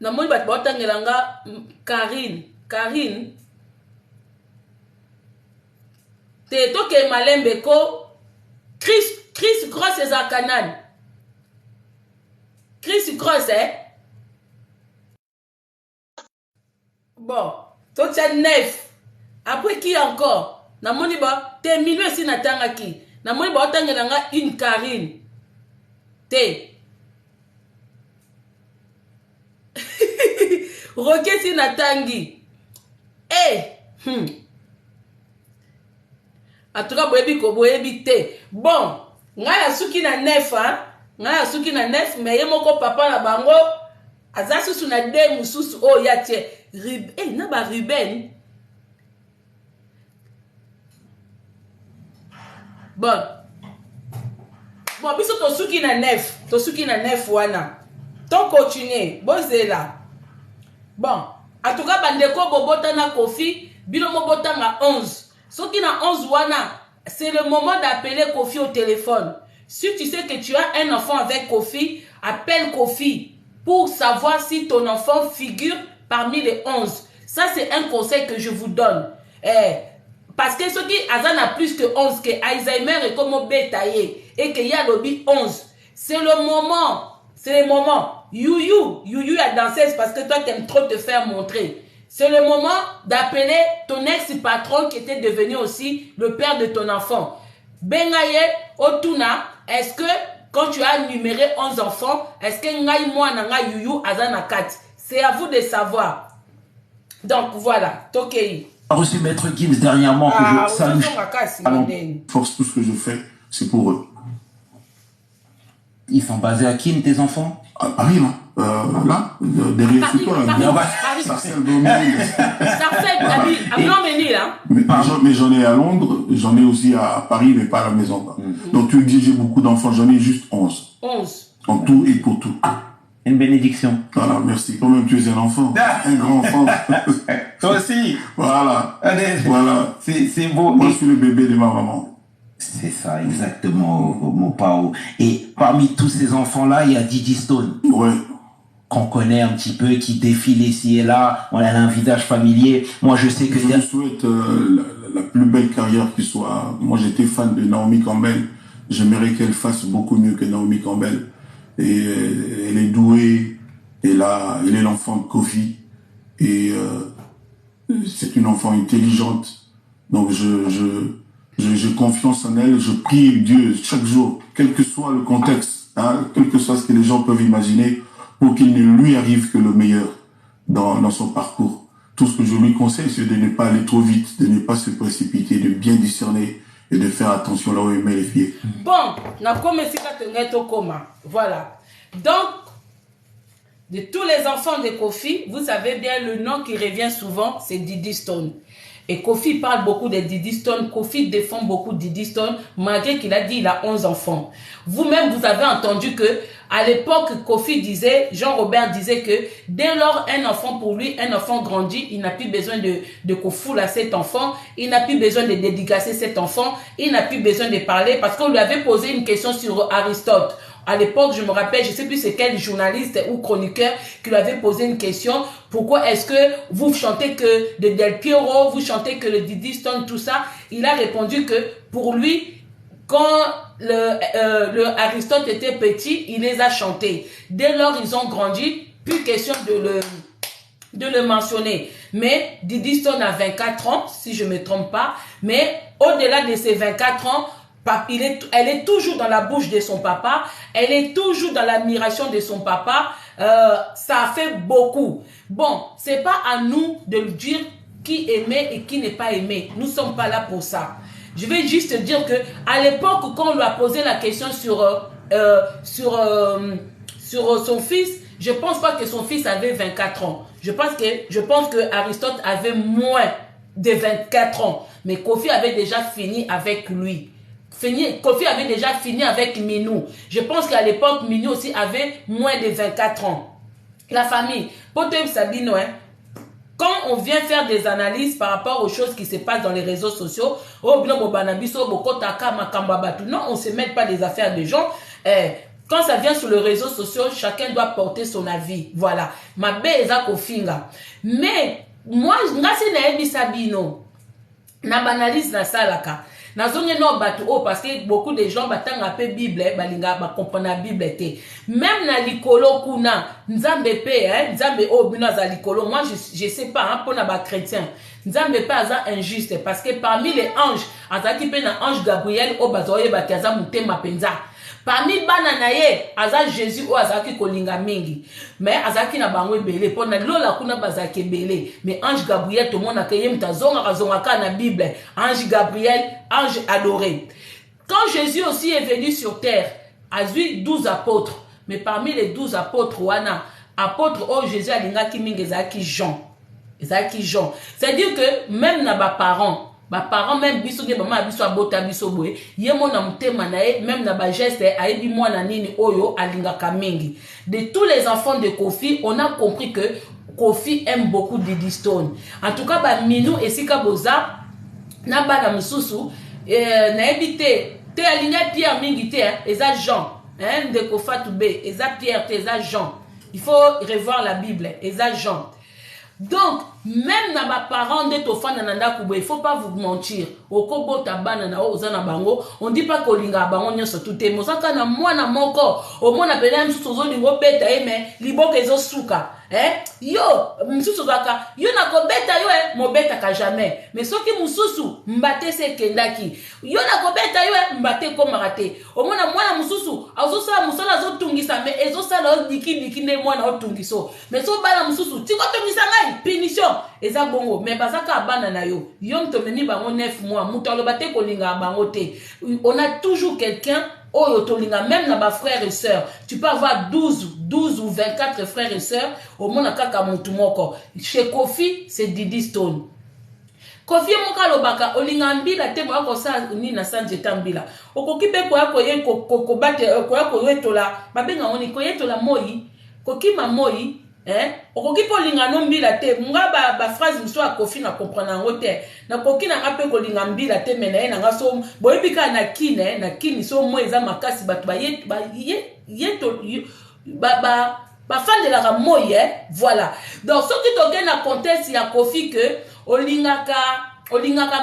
Namoni bat botangelanga Karine. Te toke malembe ko Chris Cross et Zakanan. Chris Cross, Bon, toi tu as 9. Après qui encore? Namoni ba te minuit si natanga ki. Namoni ba otangelanga une Karine. Te Roquet si natangi. En tout cas, boyebi ko boyebi te. Bon, ngaya suki na 9 hein. Ngaya suki na 9 mais ye moko papa na bango aza susu na de mususu oh ya tie. Na ba Ruben. Bon, biso tosuki na 9 wana. Ton continuer, bozela. Bon, en tout cas, bandeko bobota na Kofi, bino mobota na 11. Soki na 11 wana, c'est le moment d'appeler Kofi au téléphone. Si tu sais que tu as un enfant avec Kofi, appelle Kofi pour savoir si ton enfant figure parmi les 11. Ça, c'est un conseil que je vous donne. Parce que ceux qui a plus que 11, que Alzheimer est comme bétaillé et qu'il y a lobby 11, c'est le moment. You a dansé parce que toi t'aimes trop te faire montrer. C'est le moment d'appeler ton ex-patron qui était devenu aussi le père de ton enfant. Bengaye, Otuna, est-ce que quand tu as numéré 11 enfants, est-ce que Ngai moi Nanga Yuyu Azana 4? C'est à vous de savoir. Donc voilà, Tokei. J'ai reçu Maître Gims dernièrement que je salue. Force, tout ce que je fais, c'est pour eux. Ils sont basés à Kim, tes enfants? À Paris, là, derrière ce toit, là. Sarcelles mais j'en ai à Londres, j'en ai aussi à Paris, mais pas à la maison. Donc tu dis j'ai beaucoup d'enfants, j'en ai juste 11. 11. En tout et pour tout. Une bénédiction. Voilà, merci. Quand même, tu es un enfant, un grand enfant. Toi aussi. Voilà. Allez, voilà. C'est beau. Moi, je suis le bébé de ma maman. C'est ça, exactement, mon Pao. Et parmi tous ces enfants-là, il y a Didi Stone. Ouais. Qu'on connaît un petit peu, qui défile ici et là. On a un visage familier. Moi, je sais que... Je lui souhaite la plus belle carrière qui soit. Moi, j'étais fan de Naomi Campbell. J'aimerais qu'elle fasse beaucoup mieux que Naomi Campbell. Et elle est douée. Elle est l'enfant de Kofi. Et c'est une enfant intelligente. Donc, j'ai confiance en elle, je prie Dieu chaque jour, quel que soit le contexte, hein, quel que soit ce que les gens peuvent imaginer, pour qu'il ne lui arrive que le meilleur dans son parcours. Tout ce que je lui conseille, c'est de ne pas aller trop vite, de ne pas se précipiter, de bien discerner et de faire attention là où il met les pieds. Bon, voilà. Donc, de tous les enfants de Kofi, vous savez bien le nom qui revient souvent, c'est Didi Stone. Et Kofi parle beaucoup de Didi Stone. Kofi défend beaucoup Didi Stone, malgré qu'il a dit qu'il a 11 enfants. Vous-même, vous avez entendu que, à l'époque, Kofi disait, Jean-Robert disait que, dès lors, un enfant pour lui, un enfant grandit, il n'a plus besoin de Kofoul à cet enfant, il n'a plus besoin de dédicacer cet enfant, il n'a plus besoin de parler, parce qu'on lui avait posé une question sur Aristote. À l'époque, je me rappelle, je ne sais plus c'est quel journaliste ou chroniqueur qui lui avait posé une question. Pourquoi est-ce que vous chantez que de Del Piero, vous chantez que le Didi Stone, tout ça? Il a répondu que pour lui, quand le Aristote était petit, il les a chantés. Dès lors, ils ont grandi, plus question de le mentionner. Mais Didi Stone a 24 ans, si je ne me trompe pas. Mais au-delà de ces 24 ans, elle est toujours dans la bouche de son papa, elle est toujours dans l'admiration de son papa, ça a fait beaucoup. Bon, c'est pas à nous de le dire qui aimait et qui n'est pas aimé, nous sommes pas là pour ça. Je vais juste dire que à l'époque, quand on lui a posé la question sur son fils, je pense pas que son fils avait 24 ans. Je pense que Aristote avait moins de 24 ans, mais Kofi avait déjà fini avec lui. Kofi avait déjà fini avec Minou. Je pense qu'à l'époque, Minou aussi avait moins de 24 ans. La famille, Potem Sabino, hein, quand on vient faire des analyses par rapport aux choses qui se passent dans les réseaux sociaux, non, on ne se mêle pas des affaires des gens. Quand ça vient sur les réseaux sociaux, chacun doit porter son avis. Voilà. Ma belle Kofinga. Mais, moi, je Sabino. Na banalise na salaka. Nazonge no batu oh parce que beaucoup de gens batanga pe Bible balinga ba comprendre la Bible té. Même na likolo kuna nzambe pe nzambe oh bino za likolo. Moi je sais pas hein pour na ba chrétien. Nzambe pas za injuste parce que parmi les anges azaki pe na ange Gabriel oh bazoye bakaza mutema penza. parmi bana na ye aza Jésus o azaki kolinga mingi mais azaki na bango ebele pona lola kuna bazaki ebele mais ange Gabriel to mona ke yem tazonga ka na Bible ange Gabriel ange adoré. Quand Jésus aussi est venu sur terre a vu 12 apôtres mais parmi les 12 apôtres wana apôtre oh Jésus alingaki mingi ezaki Jean. C'est-à-dire que même na ba parents même biso ke maman biso abota biso boye ye mona mutema na ye même na ba geste ayebi mwana nini oyo alingaka mingi. De tous les enfants de Kofi, on a compris que Kofi aime beaucoup Didi Stone. En tout cas ba minou esika boza na bana mususu na ebité te alinga Pierre mingi te eza Jean de Kofa Toubé eza Pierre te eza Jean. Il faut revoir la Bible eza Jean. Donc, même na ba parents de tofana nanda kubo, il faut pas vous mentir. Okobo tabana na ozana bango, on dit pas kolinga bango nyoso tout est mosaka na mwana moko, o mona pena msusu zo lingo beta mais liboka ezo suka. Yo, msusu zaka, yo na ko beta yo mo beta ka jamais. Mais soki msusu mbate se kendaki. Yo na ko beta yo mbate ko marate. O mona mwana msusu, azo sala musala zo tungisa mais ezo sala diki ne mwana o tungiso. Mais so bana msusu, tiko tungisa ngai punition. Eza bongo mais bazaka bana na yo to meni bango 9 mois mutalo bate kolinga bango te. On a toujours quelqu'un oyo tolinga même na ba frères et sœurs. Tu peux avoir 12 ou 24 frères et sœurs au mona kaka mutu moko. Chez Kofi c'est Didi Stone. Kofi moka lobaka olinga mbila te mo ko sa ni na sanje tambila. Okoki pe ko akoye ko bate ko akoyetola babenga oni koyetola moi kokima moi okoki po linga no mbila te nga ba phrase mso a Kofi na comprendre ngo te na koki na ngape ko linga mbila te mena na nga so boyebika na kini so mo eza makasi batu ba fan de la moye voilà. Donc ce qui toke na contexte ya Kofi que olingaka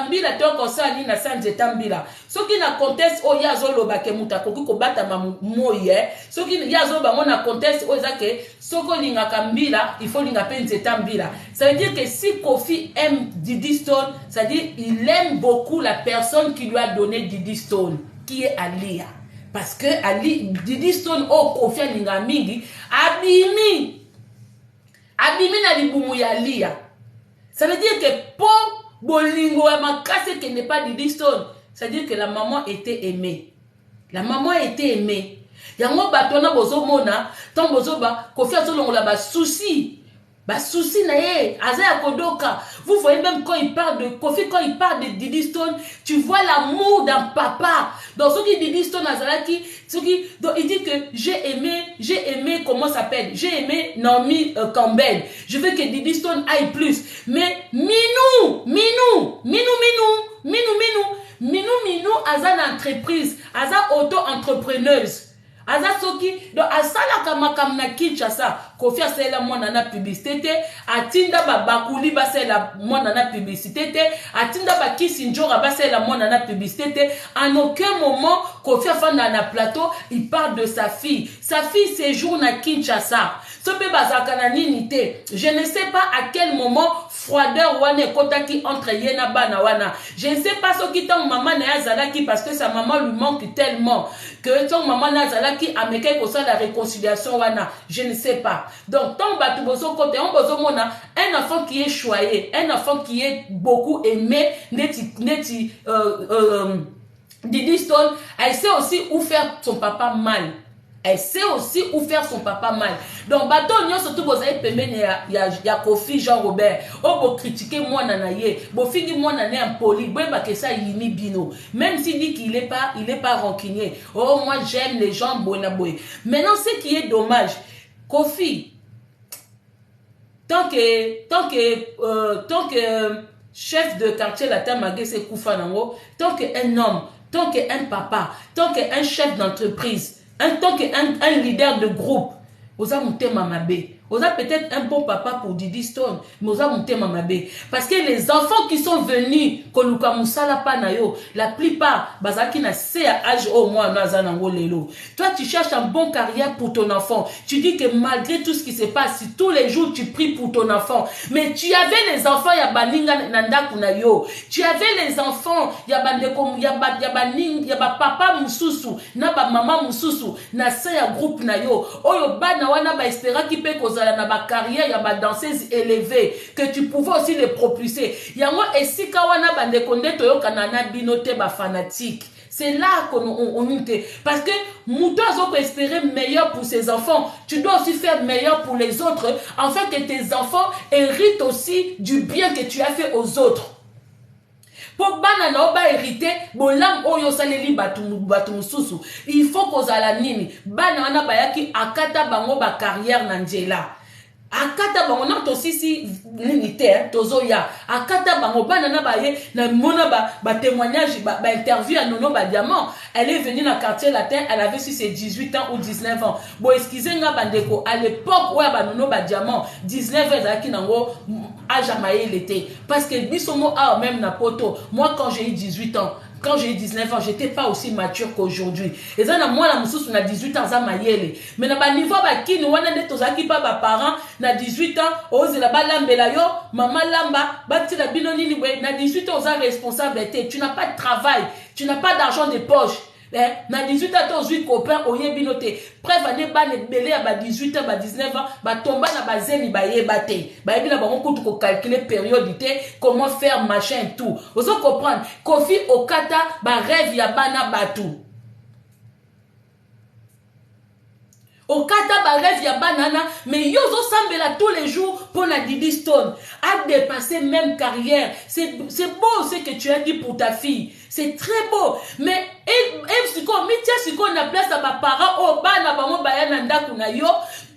mbila te okosa ni na sanje tambila soki na contexte o yazo lobake muta koki ko bata moye soki yazo bango na contexte o ezake soko lingaka mbila il faut linga penze tambila. Ça veut dire que si Kofi aime Didi Stone, ça veut dire il aime beaucoup la personne qui lui a donné Didi Stone qui est Alia. Parce que Didi Stone o Kofi linga mingi abimi na libumu ya Alia. Ça veut dire que pour Bolingo makase que n'est pas Didi Stone, c'est-à-dire que la maman était aimée. La maman était aimée. Yango batona bozo mona, tant bozo ba Kofi azolongo la ba souci na ye, azaya kodoka. Vous voyez même quand il parle de Kofi, quand il parle de Didi Stone, tu vois l'amour d'un papa. Donc ce qui Didi Stone azalaki, donc il dit que j'ai aimé comment ça s'appelle? J'ai aimé Naomi Campbell. Je veux que Didi Stone aille plus. Mais Minou aza entreprise, aza auto-entrepreneuse. Aza soki donc asala kamakam na Kinshasa Kofi asala mwana na publicité te atinda bakuli basela mwana na publicité te atinda bakisi njora basela mwana na publicité te. En aucun moment Kofi afanda na plateau il parle de sa fille séjourne à Kinshasa. Sope bazaka na nini te. Je ne sais pas à quel moment froideur wana kotaki entre yena bana wana. Je ne sais pas ce qui tant maman na yazalaki parce que sa maman lui manque tellement que son maman na yazalaki ameke ko ça la réconciliation wana. Je ne sais pas. Donc tant batu bozo côté on bozo mona un enfant qui est choyé, un enfant qui est beaucoup aimé neti Didi Stone, elle sait aussi où faire son papa mal. Elle sait aussi où faire son papa mal. Donc, bateau, nous surtout, vous avez permis, ya Kofi, Jean-Robert. Oh, vous critiquez moi, nanaye. Vous fini moi, nanaye, en poli. Vous voyez, que ça, il est bino. Même s'il dit qu'il est pas rancunier. Oh, moi, j'aime les gens, bonaboy. Maintenant, ce qui est dommage, Kofi, tant que chef de quartier, la Tamagé, c'est Koufanango, tant qu'un homme, tant qu'un papa, tant qu'un chef d'entreprise, tant qu'un leader de groupe, oza mutema mabe, Vous avez peut-être un bon papa pour Didi Stone, mais vous avez monté Mamabé. Parce que les enfants qui sont venus, Koluka Moussala Panayo, la plupart, Bazaki n'a c'est à âge au moins, Lelo. Toi, tu cherches une bonne carrière pour ton enfant. Tu dis que malgré tout ce qui se passe, si tous les jours tu pries pour ton enfant, mais tu avais les enfants, Yabaninga Nanda Kunayo. Tu avais les enfants, Yabandeko, Yaba papa Moussousou, Naba maman Moussousou, na c'est un groupe Nayo. Oyo Bana Wana ba espéra qui peut causer na ba carrière ya ba danseuse élevée que tu pouvais aussi les propulser. Yango esika wana bande konde toyo kanana binote ba fanatique. C'est là qu'on était. Parce que Mouton peut espérer meilleur pour ses enfants. Tu dois aussi faire meilleur pour les autres, afin que tes enfants héritent aussi du bien que tu as fait aux autres. Pour bana na oba hériter, bolam oyo saleli batu mususu. Il faut qu'on la nini. Bana wana bayaki akata bango ba carrière nanjela. Akata bango na to sisi limité tozo ya. Akata bango bana na baye na mona ba témoignage ba interview à Nono ba Diamant. Elle est venue dans le quartier latin, elle avait sur ses 18 ans ou 19 ans. Bon excusez nga bandeko, à l'époque où ba Nono ba Diamant 19 ans zaki nango a jamais l'été parce que bisomo a même na poto. Moi quand j'ai eu 18 ans, quand j'ai eu 19 ans, j'étais pas aussi mature qu'aujourd'hui. Et ça, moi, la moussous, na 18 ans, ça m'a yélé. Mais na ba niveau, ba ki, nous, wana de tozaki pa ba parents, na 18 ans, ose la ba lambela yo, maman lamba, ba ti la binonini, na 18 ans, osa responsabilité. Tu n'as pas de travail, tu n'as pas d'argent de poche. Na 18 ans, 18 copains, oye binote. Preuve, ane ba ne belé à ba 18 ans, ba 19 ans, ba tomba na ba zeni, ba ye bate. Ba ye bina ba on ko calculer périodité, comment faire machin et tout. Vous allez comprendre. Kofi Okata, ba rêve ya bana batu. Okata ba rêve ya banana, mais yozo sambela tous les jours pour na Didi Stone. A dépasser même carrière. C'est beau ce que tu as dit pour ta fille. C'est très beau. Mais, si on a place à ma parent, oh, bana, bamo, bayana, ndaku na yo,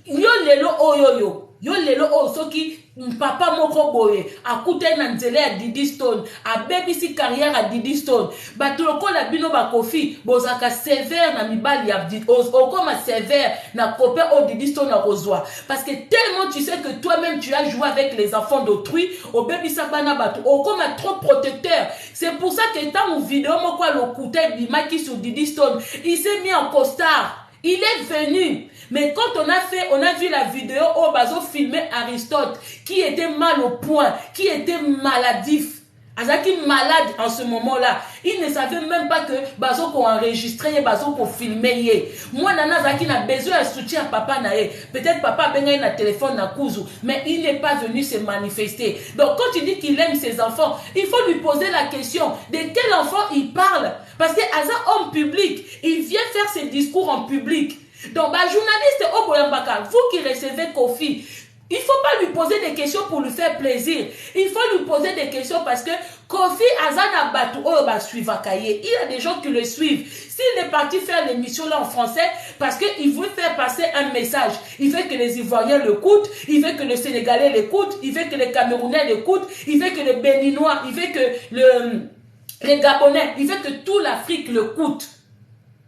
yo lelo, oh, yo. Yo lelo, oh, soki, papa moko boye, a koute na nzele à Didi Stone, a baby si carrière à Didi Stone, batuloko la bino ba Kofi, bozaka sévère na mibali ya Didi, okoma sévère na copain au Didi Stone na rozwa. Parce que tellement tu sais que toi-même tu as joué avec les enfants d'autrui, au baby sabana batu, okoma trop protecteur. C'est pour ça que dans mon vidéo, moi quoi le koute bimaki sur Didi Stone, il s'est mis en costard. Il est venu. Mais quand on a vu la vidéo où Bazo filmait Aristote, qui était mal au point, qui était maladif. Azaki malade en ce moment-là. Il ne savait même pas que Bazo qu'on enregistrait, Bazo qu'on filmait. Moi, Nana Zaki n'a besoin de soutien à papa nae. Peut-être papa benga na téléphone na kuzu, mais il n'est pas venu se manifester. Donc quand tu dis qu'il aime ses enfants, il faut lui poser la question de quel enfant il parle. Parce que Aza homme public, il vient faire ses discours en public. Donc, journaliste Oboyambaka, vous qui recevez Kofi, il ne faut pas lui poser des questions pour lui faire plaisir. Il faut lui poser des questions parce que Kofi Azana Batu Oyoba Suivakaye, il y a des gens qui le suivent. S'il est parti faire l'émission là en français, parce qu'il veut faire passer un message. Il veut que les Ivoiriens l'écoutent, il veut que les Sénégalais l'écoutent, il veut que les Camerounais l'écoutent, il veut que les Béninois, il veut que les Gabonais, il veut que toute l'Afrique l'écoute.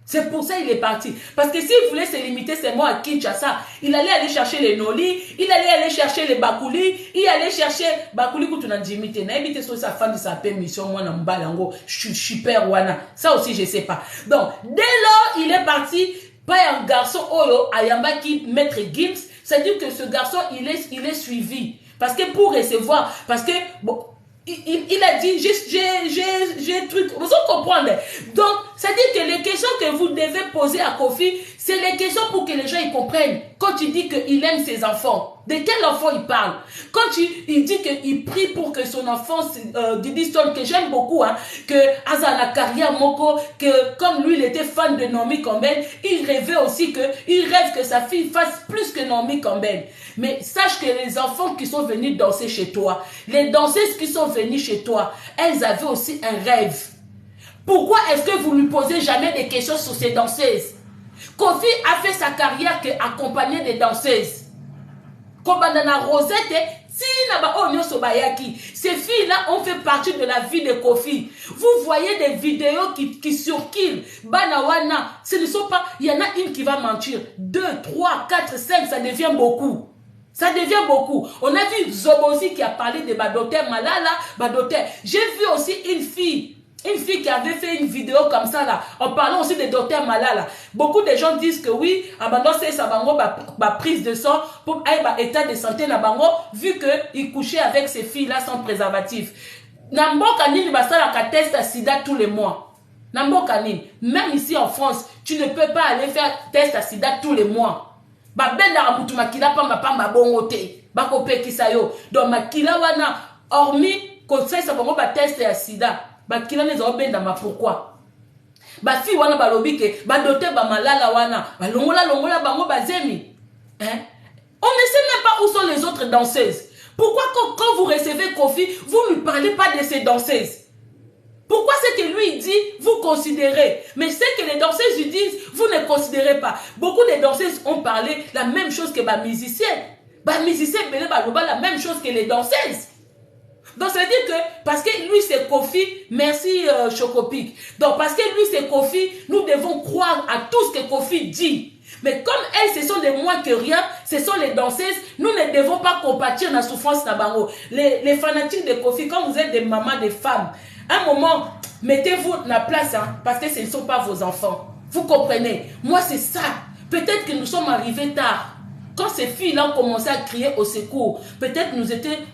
C'est pour ça qu'il est parti. Parce que s'il voulait se limiter seulement à Kinshasa, il allait aller chercher les Noli, il allait aller chercher les Bakouli, il allait chercher Bakouli quand on a dit mité. N'a évité sur sa femme de sa permission, moi, nan balango, super wana. Ça aussi, je sais pas. Donc, dès lors, il est parti, pas un garçon, Oyo, Ayamba qui maître Gims, c'est-à-dire que ce garçon, il est suivi. Parce que pour recevoir, parce que, bon, il a dit, j'ai truc, vous comprenez. Donc, c'est-à-dire que les questions que vous devez poser à Kofi, c'est les questions pour que les gens ils comprennent. Quand tu dis qu'il aime ses enfants, de quel enfant il parle? Quand il dit qu'il prie pour que son enfant, Didi Stone, que j'aime beaucoup, hein, que Azana carrière Moko, que comme lui il était fan de Naomi Campbell, il rêvait aussi il rêve que sa fille fasse plus que Naomi Campbell. Mais sache que les enfants qui sont venus danser chez toi, les danseuses qui sont venues chez toi, elles avaient aussi un rêve. Pourquoi est-ce que vous ne lui posez jamais des questions sur ces danseuses? Kofi a fait sa carrière accompagné des danseuses. Kobandana Rosette, ces filles-là ont fait partie de la vie de Kofi. Vous voyez des vidéos qui circulent. Banawana, ce ne sont pas, il y en a une qui va mentir. 2, 3, 4, 5, ça devient beaucoup. Ça devient beaucoup. On a vu Zobozi qui a parlé de Badoter Malala, Badoter. J'ai vu aussi une fille qui avait fait une vidéo comme ça là, en parlant aussi de Dr Malala. Beaucoup de gens disent que oui, c'est ça bango prise de sang pour un état de santé na bango, vu que il couchait avec ces filles là sans préservatif. Namboka nini basala ka test à sida tous les mois. Namboka nini, même ici en France, tu ne peux pas aller faire test à sida tous les mois. Ba benda mutu makila pamba bongote. Ba kopé kisayo. Donc makila wana hormis qu'on sait ça bango ba test à sida. Ba kila les obenda ma pourquoi? Ba fi wana ba lobike, ba doté ba malala wana, ba longola bango ba zemi. Hein? On ne sait même pas où sont les autres danseuses. Pourquoi quand vous recevez Kofi, vous ne parlez pas de ces danseuses? Pourquoi c'est que lui il dit, vous considérez? Mais c'est que les danseuses lui disent, vous ne considérez pas. Beaucoup de danseuses ont parlé la même chose que les musiciens. Les musiciens la même chose que les danseuses. Donc ça veut dire que, parce que lui c'est Kofi, merci Chocopic. Donc parce que lui c'est Kofi, nous devons croire à tout ce que Kofi dit. Mais comme elles, ce sont des moins que rien, ce sont les danseuses, nous ne devons pas compatir la souffrance Nabango. Les fanatiques de Kofi, quand vous êtes des mamans, des femmes, à un moment, mettez-vous la place, hein, parce que ce ne sont pas vos enfants. Vous comprenez? Moi, c'est ça. Peut-être que nous sommes arrivés tard. Quand ces filles-là ont commencé à crier au secours, peut-être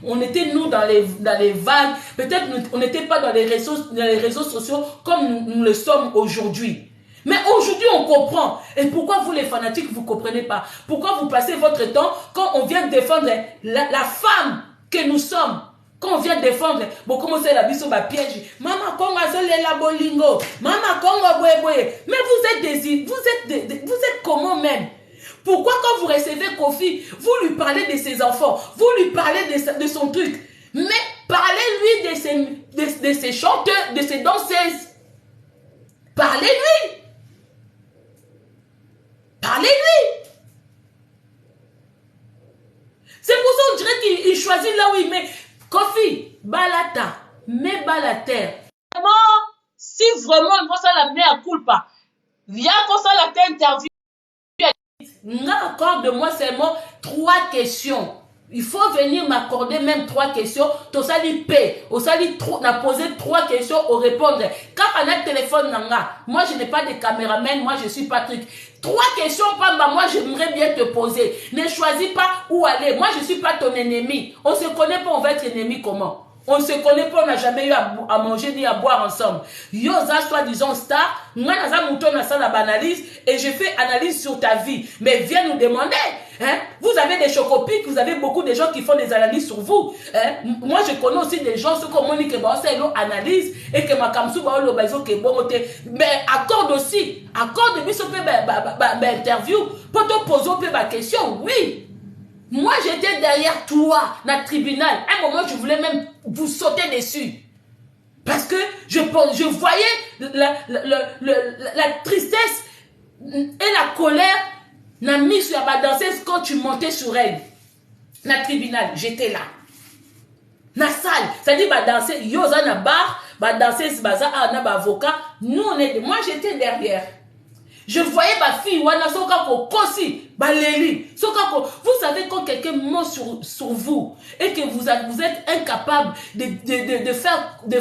on était nous dans les vagues, peut-être on n'était pas dans les réseaux sociaux comme nous le sommes aujourd'hui. Mais aujourd'hui, on comprend. Et pourquoi vous, les fanatiques, vous ne comprenez pas? Pourquoi vous passez votre temps quand on vient défendre la femme que nous sommes? Quand on vient défendre, bon, comment c'est la biso ba piège? Maman Kongo la bolingo. Maman Kongo boye. Mais vous êtes comment même? Pourquoi quand vous recevez Kofi, vous lui parlez de ses enfants, vous lui parlez de son truc, mais parlez-lui de ses chanteurs, de ses danseuses. Parlez-lui. Parlez-lui. C'est pour ça qu'on dirait qu'il choisit là où il met. Kofi, balata, mais balater. Vraiment, si vraiment il faut ça la mettre à culpa, viens qu'on ça la terre interview. Accorde-moi seulement 3 questions. Il faut venir m'accorder même 3 questions. Tu sali paix. On sali n'a posé 3 questions au répondre. Quand on a le téléphone, moi je n'ai pas de caméraman, moi je suis Patrick. 3 questions, Pamba, moi j'aimerais bien te poser. Ne choisis pas où aller. Moi je ne suis pas ton ennemi. On ne se connaît pas, on va être ennemi comment? On ne se connaît pas, on n'a jamais eu à manger ni à boire ensemble. Yoza, soi-disant star, moi, analyse et je fais analyse sur ta vie. Mais viens nous demander, hein? Vous avez des chocopics, vous avez beaucoup de gens qui font des analyses sur vous. Hein? Moi, je connais aussi des gens, ceux comme Monique Baoselo analyse et que ma kamsou baolo bazo ke bongote. Mais accorde aussi, accorde biso pe interview, pour te poser ma question, oui. Moi, j'étais derrière toi, dans le tribunal. À un moment, je voulais même vous sauter dessus. Parce que je voyais la tristesse et la colère n'a mis sur la danseuse quand tu montais sur elle. Dans le tribunal, j'étais là. Dans la salle, c'est-à-dire, danser, yoza na bar, danseuse, baza, na avocat. Nous, moi, j'étais derrière. Je voyais ma fille, wana soka ko kosi, baléli, soka ko. Vous savez quand quelqu'un ment sur vous et que vous êtes incapable de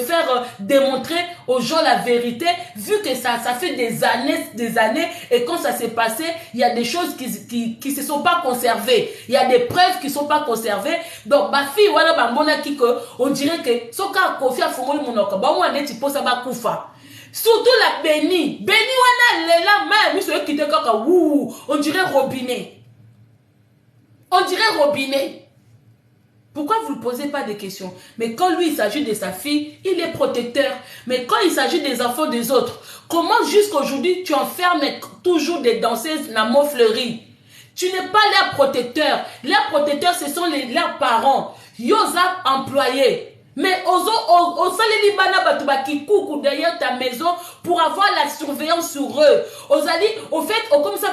faire démontrer aux gens la vérité, vu que ça fait des années et quand ça s'est passé, il y a des choses qui se sont pas conservées, il y a des preuves qui sont pas conservées. Donc ma fille wana bambona kiko, on dirait que soka kofi a fumoli monoko, ba wana ti posa ba kufa. Surtout la Béni. Béni wana lela même ceux qui te kaka wou, on dirait robinet. On dirait robinet. Pourquoi vous ne posez pas de questions? Mais quand lui il s'agit de sa fille, il est protecteur. Mais quand il s'agit des enfants des autres, comment jusqu'aujourd'hui tu enfermes toujours des danseuses na Montfleury? Tu n'es pas leur protecteur. Leurs protecteurs ce sont leurs parents. Yosa employés. Mais au salé libana batuba qui coucou derrière ta maison pour avoir la surveillance sur eux. Au fait, comme ça,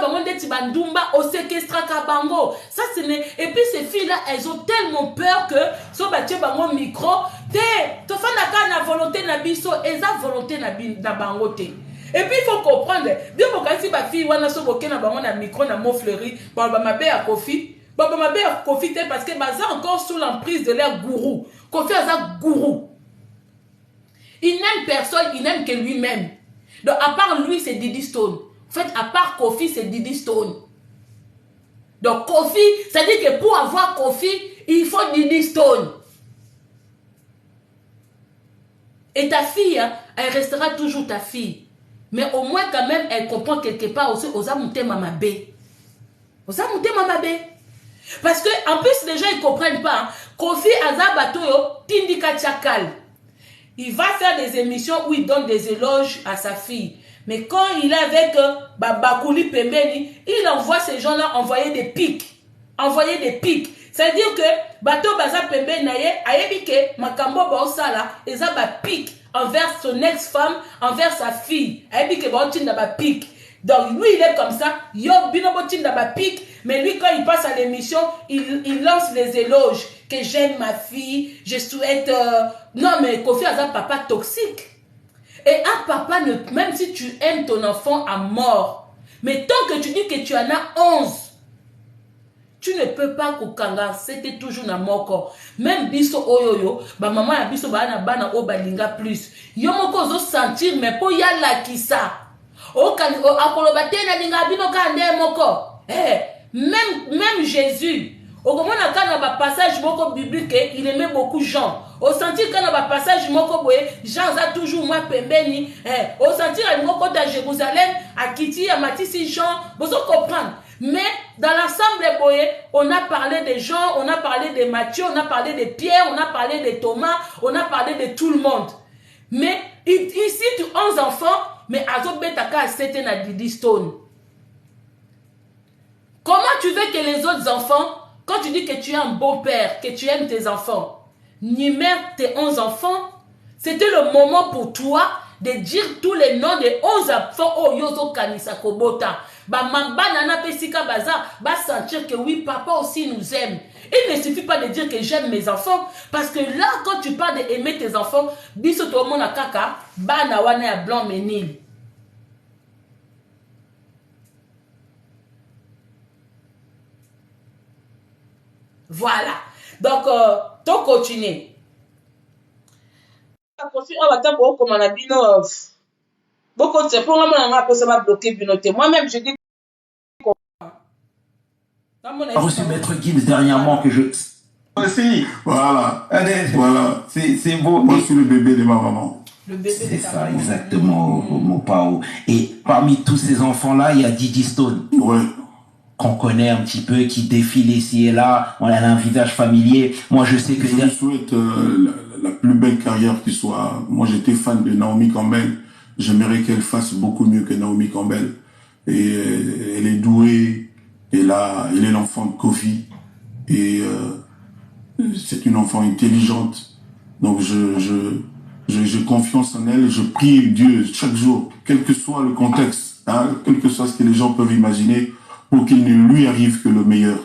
au séquestra kabango. Ça, ce n'est. Et puis ces filles-là, elles ont tellement peur que, so batie bango micro, te fa na volonté na biso, elles ont volonté na bango te. Et puis il faut comprendre, bien pour que si ma fille wana so boké na bango na micro na Montfleury, pour ba mabe à Kofi. Baba Mabe a profité parce que baza encore sous l'emprise de leur gourou. Kofi Aza gourou. Il n'aime personne, il n'aime que lui-même. Donc à part lui, c'est Didi Stone. En fait, à part Kofi, c'est Didi Stone. Donc Kofi, ça dit que pour avoir Kofi, il faut Didi Stone. Et ta fille, hein, elle restera toujours ta fille. Mais au moins quand même, elle comprend quelque part aussi aux amoutées Mamabé. Aux amoutées Mamabé. Parce que en plus, les gens ils ne comprennent pas. Hein. Kofi Azabatoyo, Tindika Tchakal. Il va faire des émissions où il donne des éloges à sa fille. Mais quand il est avec Bakouli Pembeni, il envoie ces gens-là envoyer des pics. Envoyer des pics. C'est-à-dire que Bato Baza Pembeni naye ayebike makambo baosala eza ba pic envers son ex-femme, envers sa fille. Ayebike baotinda ba pic. Donc lui il est comme ça, yo bino botinda ba pic, mais lui quand il passe à l'émission, il lance les éloges que j'aime ma fille, je souhaite non mais Kofi Aza papa toxique. Et un papa, même si tu aimes ton enfant à mort, mais tant que tu dis que tu en as 11, tu ne peux pas kokanga, c'était toujours na moko. Même biso oyoyo, ba maman ya biso ba na bana o balinga plus. Yo moko zo sentir mais po ya la kisa. O kan akoloba te na linga bino ka nde moko. Même Jésus, au moment où ba passage moko biblique, il aimait beaucoup Jean. Au sentir quand on va passage moko boye, Jean a toujours moi pembeni. Au sentir à moko de Jérusalem, à Kiti, à Matisse Jean, vous comprendre. Mais dans l'ensemble boye, on a parlé de Jean, on a parlé de Matthieu, on a parlé de Pierre, on a parlé de Thomas, on a parlé de tout le monde. Mais ici tu 11 enfants, mais Azo Betaka c'était na Didi Stone. Comment tu veux que les autres enfants, quand tu dis que tu es un beau père, que tu aimes tes enfants, numère tes 11 enfants, c'était le moment pour toi de dire tous les noms des 11 enfants oh yozo kanisa kobota. Ba mamba nana pesika baza, ba sentir que oui, papa aussi nous aime. Il ne suffit pas de dire que j'aime mes enfants, parce que là, quand tu parles d'aimer tes enfants, biso to mona kaka, ba na wane ya blanc menil. Voilà. Donc, to continuer. Moi-même, je dis. J'ai reçu Maître Gims dernièrement que je. Aussi. Voilà. Voilà. C'est beau. Moi, je suis le bébé de ma maman. C'est ça, exactement, mon Pao. Et parmi tous ces enfants-là, il y a Didi Stone. Ouais. Qu'on connaît un petit peu, qui défile ici et là. On a un visage familier. Moi, je sais que... Je lui souhaite la plus belle carrière qui soit. Moi, j'étais fan de Naomi Campbell. J'aimerais qu'elle fasse beaucoup mieux que Naomi Campbell. Et elle est douée. Elle est l'enfant de Kofi. Et c'est une enfant intelligente. Donc, j'ai confiance en elle. Je prie Dieu chaque jour, quel que soit le contexte, hein, quel que soit ce que les gens peuvent imaginer, pour qu'il ne lui arrive que le meilleur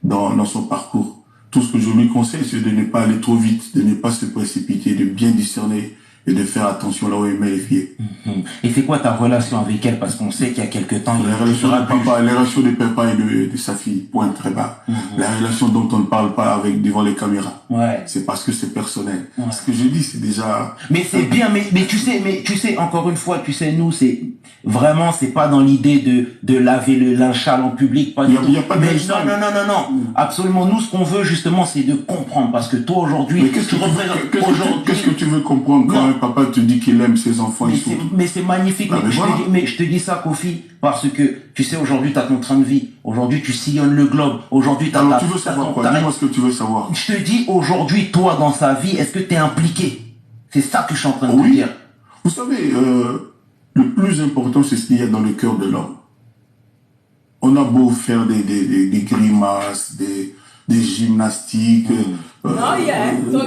dans son parcours. Tout ce que je lui conseille, c'est de ne pas aller trop vite, de ne pas se précipiter, de bien discerner et de faire attention là où elle met les pieds. Et c'est quoi ta relation avec elle? Parce qu'on sait qu'il y a quelque temps... La relation de papa et de sa fille, point très bas. La relation dont on ne parle pas devant les caméras. Ouais. C'est parce que c'est personnel. Ouais. Ce que je dis, c'est déjà... Mais c'est bien, mais tu sais, encore une fois, tu sais, nous, c'est... Vraiment, c'est pas dans l'idée de laver le linge sale en public, pas du tout. Il n'y a pas de non. Absolument, nous, ce qu'on veut, justement, c'est de comprendre. Parce que toi, aujourd'hui... Qu'est-ce que tu veux comprendre quand un papa te dit qu'il aime ses enfants? Mais c'est magnifique. Mais je te dis ça, Kofi, parce que, tu sais, aujourd'hui, tu as ton train de vie. Aujourd'hui, tu sillonnes le globe. Aujourd'hui, Alors, tu veux savoir quoi? Dis-moi ce que tu veux savoir. Je te dis, aujourd'hui, toi, dans sa vie, est-ce que tu es impliqué? C'est ça que je suis en train de te dire. Vous savez, le plus important, c'est ce qu'il y a dans le cœur de l'homme. On a beau faire des grimaces, des gymnastiques,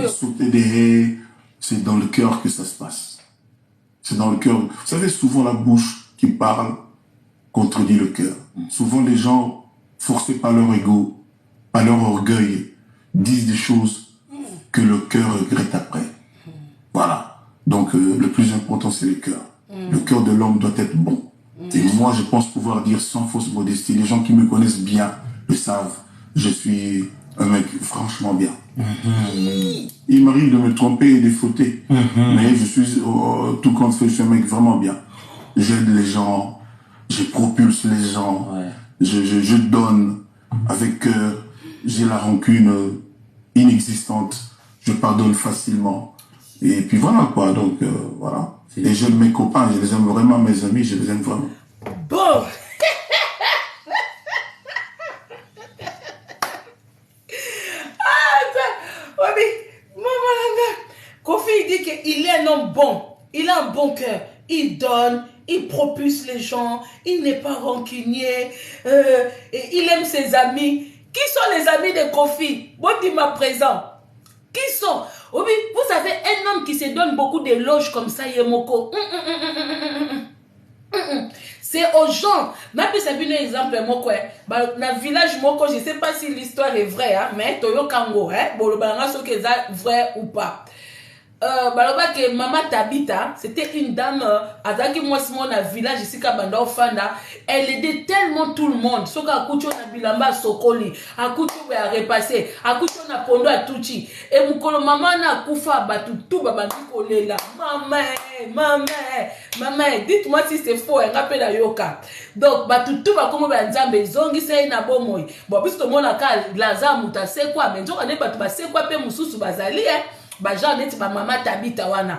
sauter des haies, c'est dans le cœur que ça se passe. C'est dans le cœur. Vous savez, souvent la bouche qui parle contredit le cœur. Souvent les gens, forcés par leur ego, par leur orgueil, disent des choses que le cœur regrette après. Voilà. Donc le plus important, c'est le cœur. Le cœur de l'homme doit être bon. Et moi, je pense pouvoir dire sans fausse modestie, les gens qui me connaissent bien le savent. je suis un mec franchement bien. Il m'arrive de me tromper et de fauter, mais je suis, tout compte fait, je suis un mec vraiment bien. J'aide les gens, je propulse les gens, je donne avec cœur, j'ai la rancune inexistante, je pardonne facilement. Et puis voilà quoi, donc voilà. Et j'aime mes copains, je les aime vraiment, mes amis, je les aime vraiment. Bon. Kofi dit qu'il est un homme bon, il a un bon cœur, il donne, il propulse les gens, il n'est pas rancunier, il aime ses amis. Qui sont les amis de Kofi? Bon, dis-moi présent. Qui sont? Oui, vous savez, un homme qui se donne beaucoup d'éloges comme ça, Yemoko. C'est aux gens. Même si c'est un exemple, dans le village Moko, je ne sais pas si l'histoire est vraie, hein, mais Toyo Kango, bon, le balance est vrai ou pas. Que Maman Tabita, c'était une dame, Azaki Mwasimo na village ici Kabanda Ofanda, elle aidait tellement tout le monde. Soka Akucho na Bilamba Sokoli, Akucho a repassé, Akucho na Pondo a Tuchi. Et Mukolo Maman na Kufa Batutu Babandi Kolela. Maman, dites-moi si c'est faux, un rappel à Yoka. Donc, Batutu Bakomo Banzambe, Zongi Sei na Bomoy. Bon, puisque mon aka, Laza Muta, c'est quoi? Mais Zonga ne Batuba, c'est quoi? Pe Mususu Bazali, genre neti ba Maman Tabita wana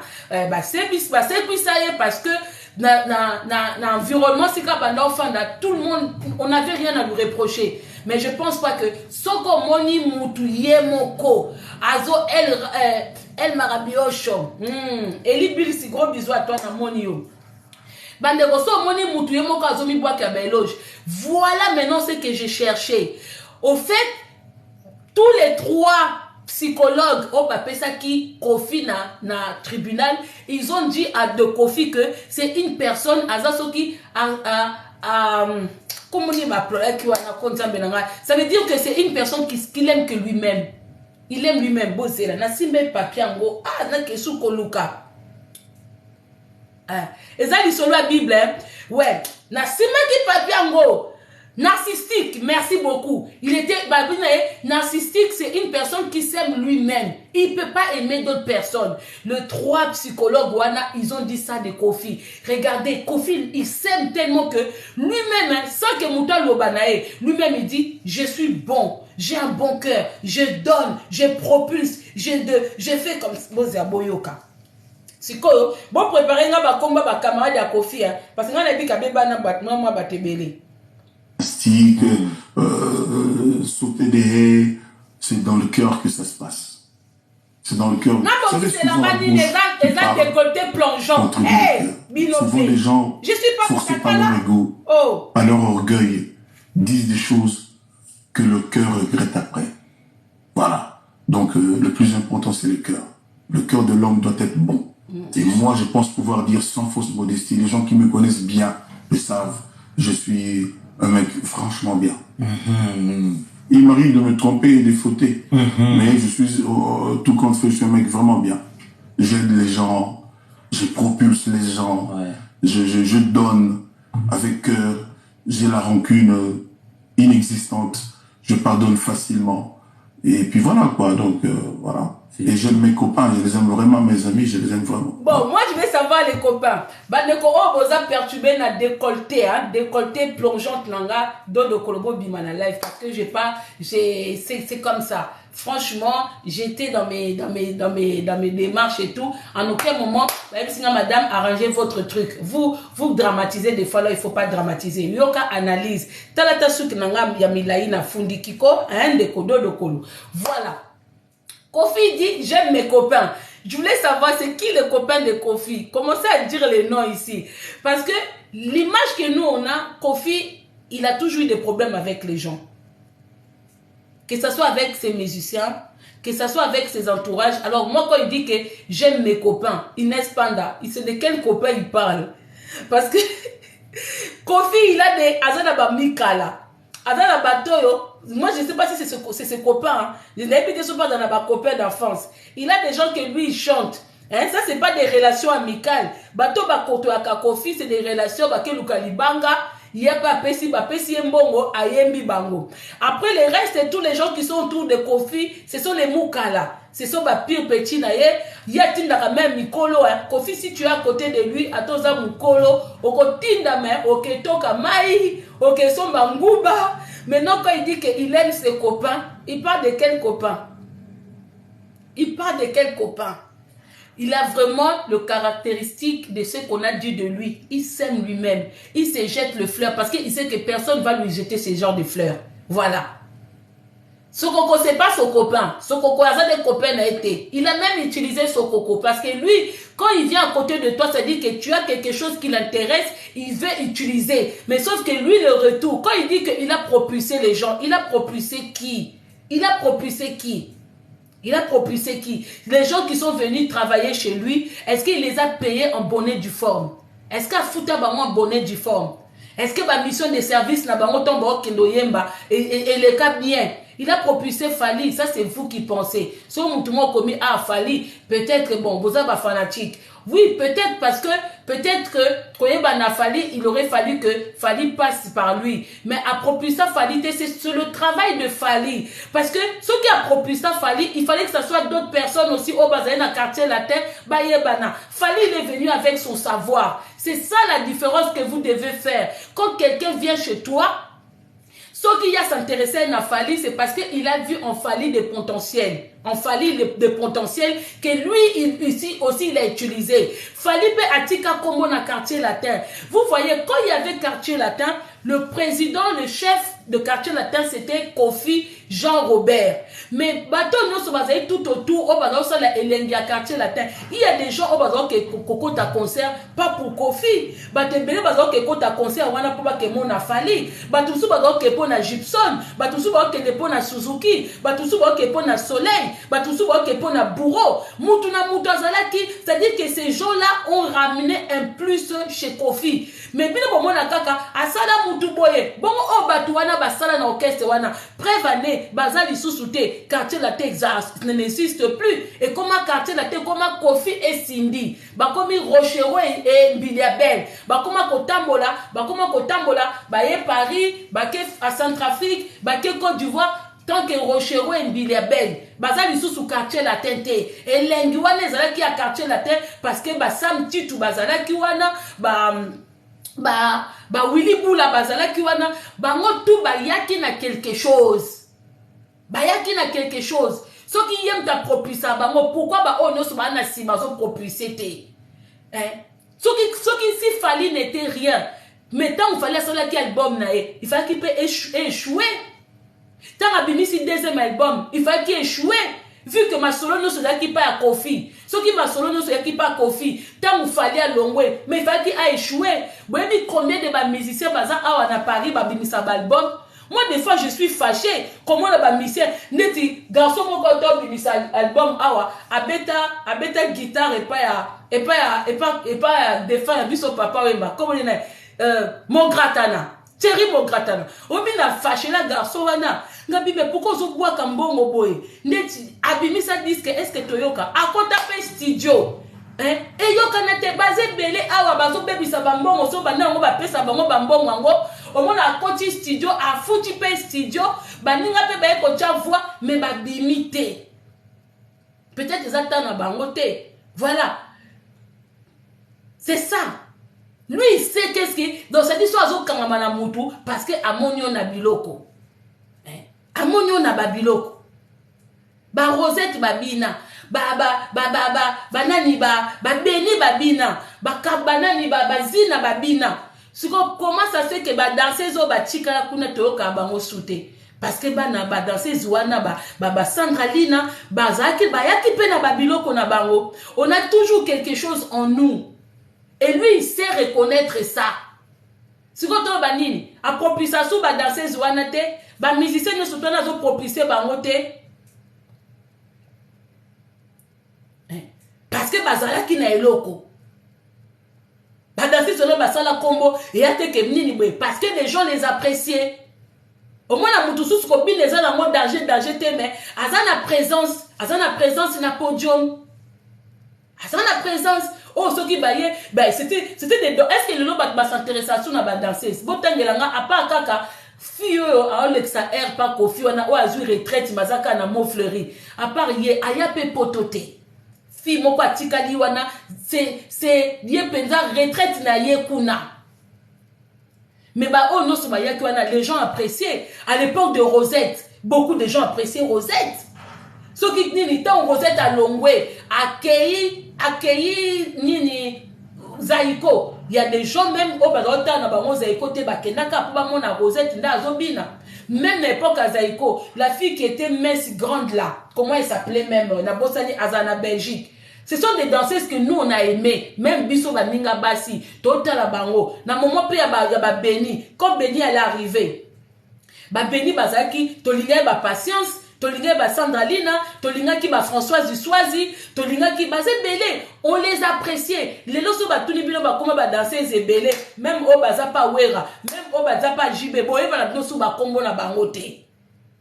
c'est parce que dans environnement c'est quand pendant tout le monde on n'avait rien à lui reprocher, mais je pense pas que soko moni mutu yemoko azo el marabiosho Eli Bill, si gros bisous à toi na moni yo bande so moni mutu yemoko azo mi bois ka beloge. Voilà maintenant ce que j'ai cherché. Au fait, tous les trois psychologues au Papesa qui Kofi na tribunal, ils ont dit à de Kofi que c'est une personne azasoki comment on dit ça veut dire que c'est une personne qui aime que lui-même. Il aime lui-même. Bozela na simbe papiango na kesu koluka. Et ça sur la Bible ouais na simbe ki papiango. Narcissique, merci beaucoup. Il était narcissique, c'est une personne qui s'aime lui-même. Il ne peut pas aimer d'autres personnes. Les trois psychologues, ils ont dit ça de Kofi. Regardez, Kofi, il s'aime tellement que lui-même, sans que Mouta Lobanae, lui-même, il dit, je suis bon, j'ai un bon cœur, je donne, je propulse, je fais comme Bozia Boyoka. C'est quoi? Bon, préparez un combat avec camarade à Kofi, parce que nous avons dit qu'il y a un battement, moi, batébélé. Sauter des haies, c'est dans le cœur que ça se passe. C'est dans le cœur. Non, mais c'est la manie des décolletés plongeants. Souvent les gens, forcés par leur ego, par leur orgueil, disent des choses que le cœur regrette après. Voilà. Donc le plus important, c'est le cœur. Le cœur de l'homme doit être bon. Et moi, je pense pouvoir dire sans fausse modestie, les gens qui me connaissent bien le savent, je suis un mec franchement bien. Il m'arrive de me tromper et de fauter, mais je suis, tout compte fait, je suis un mec vraiment bien. J'aide les gens, je propulse les gens, je donne avec cœur, j'ai la rancune inexistante, je pardonne facilement. Et puis voilà quoi, donc voilà. Et j'aime mes copains, je les aime vraiment, mes amis, je les aime vraiment. Bon, moi je vais savoir les copains. Bandeko o boza perturbé na décolleté, hein, décolleté plongeante langa do de Kolobo Bimana live parce que c'est comme ça. Franchement, j'étais dans mes démarches et tout. En aucun moment, même si madame, arrangez votre truc. Vous dramatisez des fois là, il faut pas dramatiser. Yoka analyse. Talata souk nanga yamilaï na fundi kiko, hein, de kodo de kolo. Voilà. Kofi dit, j'aime mes copains. Je voulais savoir c'est qui les copains de Kofi. Commencez à dire les noms ici. Parce que l'image que nous on a, Kofi, il a toujours eu des problèmes avec les gens. Que ce soit avec ses musiciens, que ce soit avec ses entourages. Alors moi quand il dit que j'aime mes copains, Inès Panda, il sait de quel copain il parle. Parce que Kofi, il a des Azanaba Mikala. Azanaba Batoyo. Moi, je ne sais pas si c'est ses copains. Hein. Je n'ai pas dit pas dans ma copain d'enfance. Il a des gens que lui, il chante. Hein? Ça, ce n'est pas des relations amicales. Bato Bakoto Akakofi, c'est des relations Bakeluka Libanga. il n'y a pas Pessi Mbongo, Ayembi Bango. Après, le reste, tous les gens qui sont autour de Kofi, ce sont les Moukala. Ce sont les pires petits. Il y a Tinda même Mikolo. Kofi, si tu es à côté de lui, à ton Mukolo, au Tinda même, au Ketoka Maï, au Kesson Bangouba. Maintenant, quand il dit qu'il aime ses copains, il parle de quel copain? Il parle de quel copain? Il a vraiment le caractéristique de ce qu'on a dit de lui. Il s'aime lui-même. Il se jette le fleur parce qu'il sait que personne ne va lui jeter ce genre de fleurs. Voilà. Sokoko, ce n'est pas son copain. Sokoko, il des copains a été. Il a même utilisé Sokoko parce que lui, quand il vient à côté de toi, ça dit que tu as quelque chose qui l'intéresse, il veut utiliser. Mais sauf que lui, le retour, quand il dit qu'il a propulsé les gens, il a propulsé qui? Il a propulsé qui? Il a propulsé qui? Les gens qui sont venus travailler chez lui, est-ce qu'il les a payés en bonnet du forme? Est-ce qu'il a foutu en bonnet du forme? Est-ce que ma mission de service n'a pas et le cas bien? Il a propulsé Fali, ça c'est vous qui pensez. Si on m'a commis Fali, peut-être bon, vous êtes fanatique. Oui, peut-être parce que, peut-être que, Fali, il aurait fallu que Fali passe par lui. Mais à propulser Fali, c'est le travail de Fali. Parce que ceux qui a propulsé Fali, il fallait que ce soit d'autres personnes aussi au Bazaï, dans le quartier latin, Fali, il est venu avec son savoir. C'est ça la différence que vous devez faire. Quand quelqu'un vient chez toi, ce qui a s'intéressé à Fali, c'est parce qu'il a vu en Fali des potentiels. En Fali des potentiels que lui, ici aussi, il a utilisé. Fali peut Atika comme dans le quartier latin. Vous voyez, quand il y avait quartier latin, le président, le chef de quartier latin, c'était Kofi Jean-Robert. Mais bateau nous sommes tout autour au bazar ça la Elengia quartier latin. Il y a des gens au bazar qui Koko ta concert pas pour Kofi. Bateau belé bazar qui Koko ta concert wana pour que mon a Fali. Bateau sou bazar qui pour na Gibson. Bateau sou bazar qui pour na Suzuki. Bateau sou bazar qui pour na Soleil. Bateau sou bazar qui pour na Bourreau. Mutuna Mutazalaki, c'est-à-dire que ces gens-là ont ramené un plus chez Kofi. Mais bien bon na kaka asala mutu boye. Bon o bateau wana basala na orchestre wana. Prévané bazali sous-souté quartier la Texas n'existe plus. Et comment quartier la Texas, comment Kofi et Cindy, bah comme Rochero et Mbiliabel, bah comment Kotambola, bah y Paris, bah à Centrafrique, bah Côte d'Ivoire, tant que Rochero et Mbiliabel, bah ça lui sous quartier la tête. Et l'enguane zala qui a quartier la tête parce que bah Sam Titu bazala qui wana bah Willy Boula bazala qui wana bah tout bah yaki na quelque chose. Bayaki na quelque chose. Ce qui aime ta propulser, pourquoi on ne se pas si propulser te? Ce qui si Fali n'était rien. Mais tant qu'il fallait cela qui album nae, il fallait qu'il peut échouer. Tant abimi si deuxième album, il fallait qu'il échouer. Vu que ma solo ne soit qui pas à Kofi. Ce qui ma solo ne soit qui pas à Kofi. Tant qu'il fallait à Longwe, mais il fallait qu'il a échoué. Vous voyez combien de musiciens bazar à Paris babimi sa album? Moi, des fois, je suis fâché. Comment la musicien, neti, garçon, mon canton, bimisa album, awa, abeta guitare, et pas défendre, biso papa, wemba, comment il est, mon gratana, Thierry mon gratana. Obina fâché, la garçon, wana. Ngabi, mais pourquoi vous bois comme bon, mon boy? Neti, abimisa disque, est-ce que Toyoka, à quoi t'as fait studio? Et yo kanate basé belé awa bazo bebi sa bambongo so bana ngo ba pesa bango bambongo ngo omona koti studio a fouti pe studio baninga pe ba ko tia voix mais ba bimité peut-être ils attendent na bango té voilà c'est ça lui il sait qu'est-ce qui dans cette histoire zo kangama na mutu parce que amonio na biloko amonio na babiloko ba Rosette babina banani beni babina banani bazina babina. Comment ça se fait que danseuse au batika kuna toka bango souté parce que bana danseuse wana Sandralina bazaki bayaki pe na babiloko na bango. On a toujours quelque chose en nous et lui il sait reconnaître ça. Siko to banini a propulser sou danseuse wana te musicien ne souto na zo propulser bango te. Parce que bazala qui na eloko. Badansi solo basala combo et ate ke mnini boy parce que les gens les appréciaient. Au moins la mutusu ko bin les gens en danger te mais azana présence na podium. Azana présence oh ceux qui baillent ben c'était des est-ce que le lot va s'intéresser à ça na ba danseuse botangelanga à part kaka fille a Alexa R pas Kofi on a oazu retraite mazaka na mo fleuri à part ye aya pe pototé fille moko atikali wana c'est ye penza retraite na ye kuna mais bah oh non c'est yaki wana les gens appréciaient à l'époque de Rosette beaucoup de gens appréciaient Rosette ce qui nini tant Rosette à Longwe accueilli nini Zaïko il y a des gens même au Badota na bango Zaïko te bakenaka pour ba mona Rosette nda azobina même l'époque à Zaïko la fille qui était mince grande là comment elle s'appelait même na bosani azana Belgique. Ce sont des danseuses que nous on a aimé, même Biso Baninga Bassi, Tota la Bango, na moment pe ya ba Beni, quand Beni elle est arrivée. Ba Beni bazaki, tolinga ba patience, tolinga ba Sandalina, tolinga ki ba Françoise du Swazi, tolinga ki ba Zebele, on les appréciait. Les loso ba tuni bino ba koma ba danser Zebele, même o baza pa Wera, même o baza pa Jibe, boye ba na so ba kombo na bangote.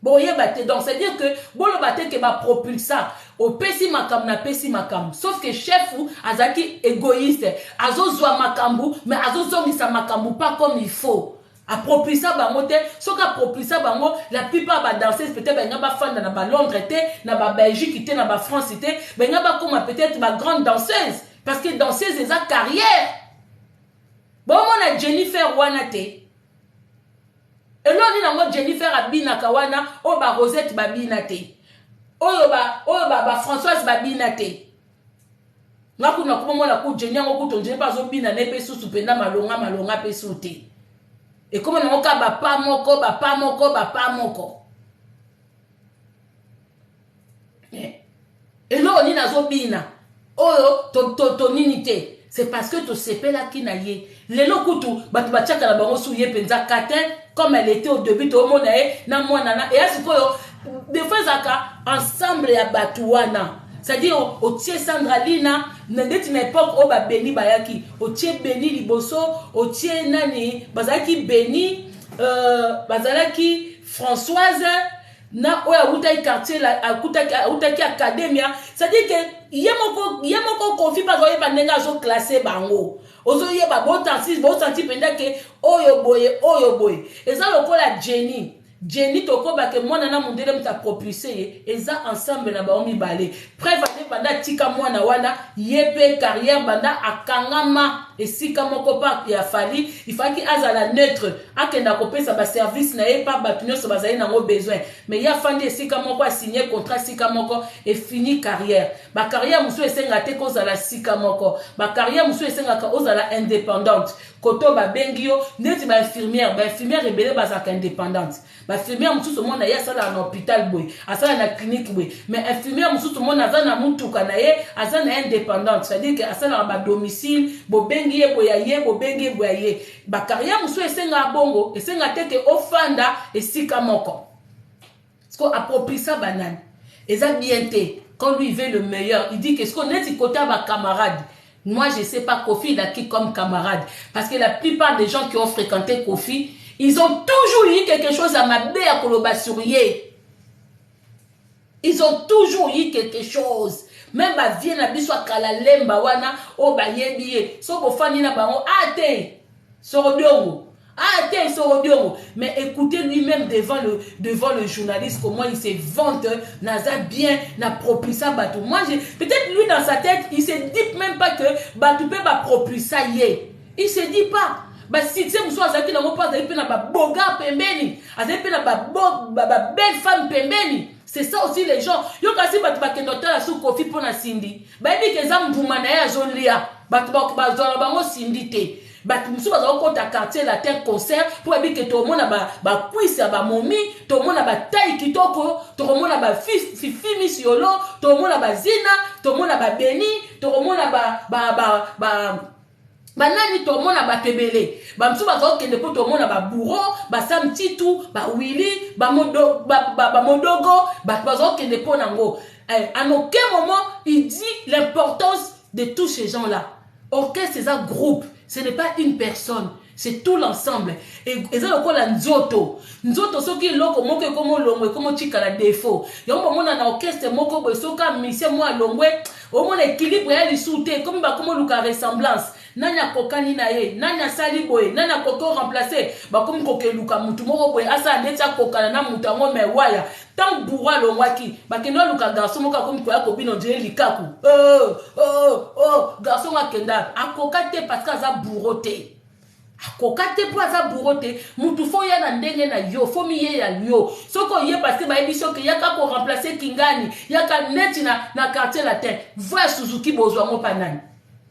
Boye bate donc c'est dire que bolo bate ke ba propulsa au pesi makam na pesi makam sauf que chef ou azaki égoïste azozwa makambu mais azozongisa makambu pas comme il faut a propulsa bango te soka propulsa bango la plupart ba danseuses peut-être benga ba fan na ba Londres te na ba Belgique te na ba France te benga ba comme peut-être ba grande danseuse parce que danseuse eza carrière bon mon Jennifer wana te et là on dit Jennifer abina kawana o ba Rosette babina te oyo ba Françoise babina te ngaku na kuma mona ku Jenny ngo kutonje pa zo bina ne pe susu penda malonga pe soute et comme on ka ba pa moko et là on dit na zo bina oyo to ninite c'est parce que to sepela kinaye lelo kutu batu bachaka na bango souye penza katin comme elle était au début to mona na mwana et asikoyo des fois zaka ensemble ya batuana c'est-à-dire au tie Sandralina ndeti na époque o ba Beni bayaki au tie Beni liboso au tie nani bazaki Beni bazalaki Françoise na oya utai quartier la utaki academia c'est-à-dire que yemoko Kofi pas oye bandenga zo classer bango ozo yeba bo tanti penda ke oyo boye eza lokola Jenny toko ba ke mwana na mundele mta propulser eza ensemble na ba omi balé preuve ande banda tika mwana wana yepe carrière banda akangama esika moko pa ya fali il faut ki azala neutre akenda kopesa ba service na ye pa batunyo so bazali na ngo besoin mais ya fandi esika moko a signer contrat sika moko et fini carrière ba carrière musu esenga te ko zala sika moko ba carrière musu esenga ka ozala indépendante koto ba bengio neti ba infirmière rebelle bazaka indépendante ba infirmière musu monde na ya sala na hôpital boy asala na clinique boy mais infirmière musu monde azana mutuka na ye azana indépendante c'est-à-dire que asala ba domicile bo bengie boyaye bo bengie boyaye ba carrière musu esenga bongo esenga te ke ofanda esika moko ce qu'on approprie ça banane et ça bien te quand lui veut le meilleur il dit que ce qu'on est du côté à ma camarade. Moi, je ne sais pas Kofi, il a qui comme camarade. Parce que la plupart des gens qui ont fréquenté Kofi, ils ont toujours eu quelque chose à m'abder à Kolobasourier. Ils ont toujours eu quelque chose. Même ma vie n'a pas kalalemba wana o ba yebiye. So bo fani na ba on ate. Sorodiongo. Ate sorodiongo. Mais écoutez lui-même devant le journaliste comment il se vante naza bien na propulsa batou. Moi peut-être lui dans sa tête, il se dit même pas que batou peut ba propulsa yé. Il se dit pas. Bah si c'est muso azaki na mo pas azaki na ba boga pembeni. Azaki na ba belle femme pembeni. C'est ça aussi les gens. Yo kasi batu bakendota la sou Kofi pona Cindy. Ba bi ke za mbuma na ya zolia. Batu ba zola bango Cindy te. Batu musu ba zo kota quartier la terre concert pour bi ke to mona ba cuisse ba momi, to mona ba taille kitoko, to mona ba fifi misiolo, to mona ba zina, to mona ba beni, to mona ba banani to mona ba tebele ba msu ba zo kende po to mona ba bourreau ba sam titu ba willy ba modogo ba zo kende po nango en aucun moment il dit l'importance de tous ces gens là. Orchestre c'est un groupe, ce n'est pas une personne. c'est tout l'ensemble. Et ça le la nzoto. Nzoto soki loko moko komo longwe komo chika la défaut. Yombo mona na orchestre moko bo soka mise moi longwe. Au moins l'équilibre ya li soute comme ba komo luka ressemblance. Nanya kokani na ye, nanya sali boye, nanya koko remplacer, ba comme koke luka mutu moko boye asa ndetsa kokana na mutu ngo me waya. Tant bourra lo waki, ba kendo luka garçon moka comme ko ya kobino je likaku. Garçon wa kenda, akokate parce que za bourroté. Akokate po za bourroté, mutu fo ya na ndenge na yo, fo mi ye ya yo. Soko ye parce que ba émission que yaka ko remplacer Kingani, yaka neti na quartier latin. Voix Suzuki bozwa mo panani.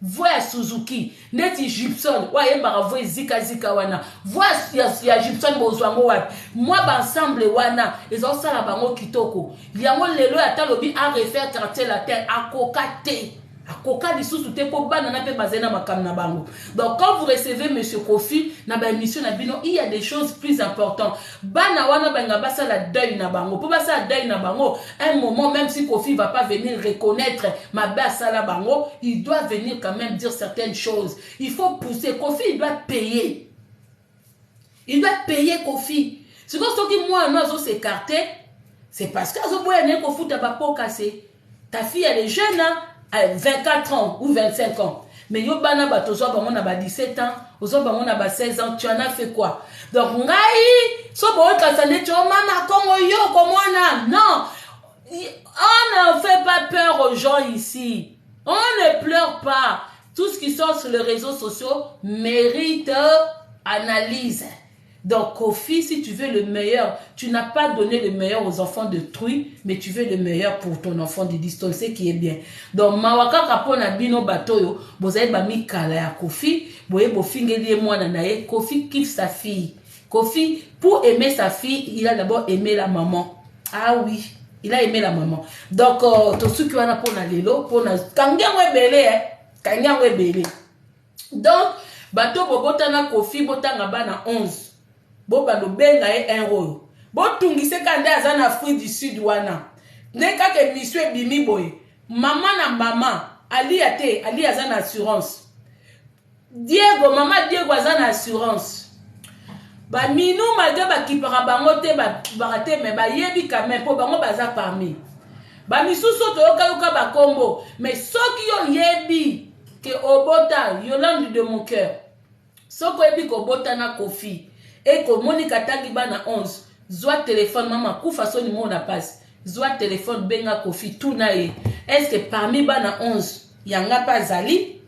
Voix Suzuki, neti Gibson, ouais mbara voix zika wana. Voix ya Gibson bozwango wapi. Moi ba ensemble wana, ils ont ça la bango kitoko. Yango lelo ata lobi a refaire quartier latin akokate. Akoka lisusu te po bana na pe bazena makam na bango. Donc quand vous recevez monsieur Kofi na ba émission na bino, il y a des choses plus importantes. Bana wana banga basa la deuil na bango. Po basa la deuil na bango, un moment même si Kofi va pas venir reconnaître ma basa la bango, il doit venir quand même dire certaines choses. Il faut pousser Kofi, il doit payer. Il doit payer Kofi. C'est comme ça que moi nous on s'écarter, c'est parce que azo boya ne ko futa ba po casser. Ta fille elle est jeune hein? 24 ans ou 25 ans. Mais yo bana bato zo bango na ba 17 ans, ozo bango na ba 16 ans, tu en as fait quoi? Donc ngai so bo ka sane tu mama kongo yo komona. Non. On ne fait pas peur aux gens ici. On ne pleure pas. Tout ce qui sort sur les réseaux sociaux mérite analyse. Donc, Kofi, si tu veux le meilleur, tu n'as pas donné le meilleur aux enfants de Trui, mais tu veux le meilleur pour ton enfant de Diston, ce qui est bien. Donc, Mawaka Kapona Bino Batoyo, Bozaï Bami Kala ya Kofi, Boye Bofingeli moi Nanaye, Kofi kiffe sa fille. Kofi, pour aimer sa fille, il a d'abord aimé la maman. Ah oui, il a aimé la maman. Donc, tout ce qui va pour Nalelo, pour na Kangiamwe Belé, Kangiamwe Belé. Donc, Bato Bobotana Kofi, Botanga Bana 11. Bo ba lo benga e un rôle. Bo tungise kande aza na Afrique du Sud wana. Neka ke miswe bimi boy. Maman na maman ali ate, ali aza na assurance. Diego maman Diego aza na assurance. Ba minu malgré ba kipara bango te ba barate mais ba yebi quand même po bango baza parmi. Ba misusu to yoka ba kombo mais soki yo yebi ke obota Yolande de mon cœur. Soko yebi ko obota na Kofi. Et que Monica Tagiba na 11, zoa téléphone, maman, kou façon numéro na passe, zoa téléphone, benga Kofi, tout nae. Est-ce que parmi ba na 11, yanga pas Zali?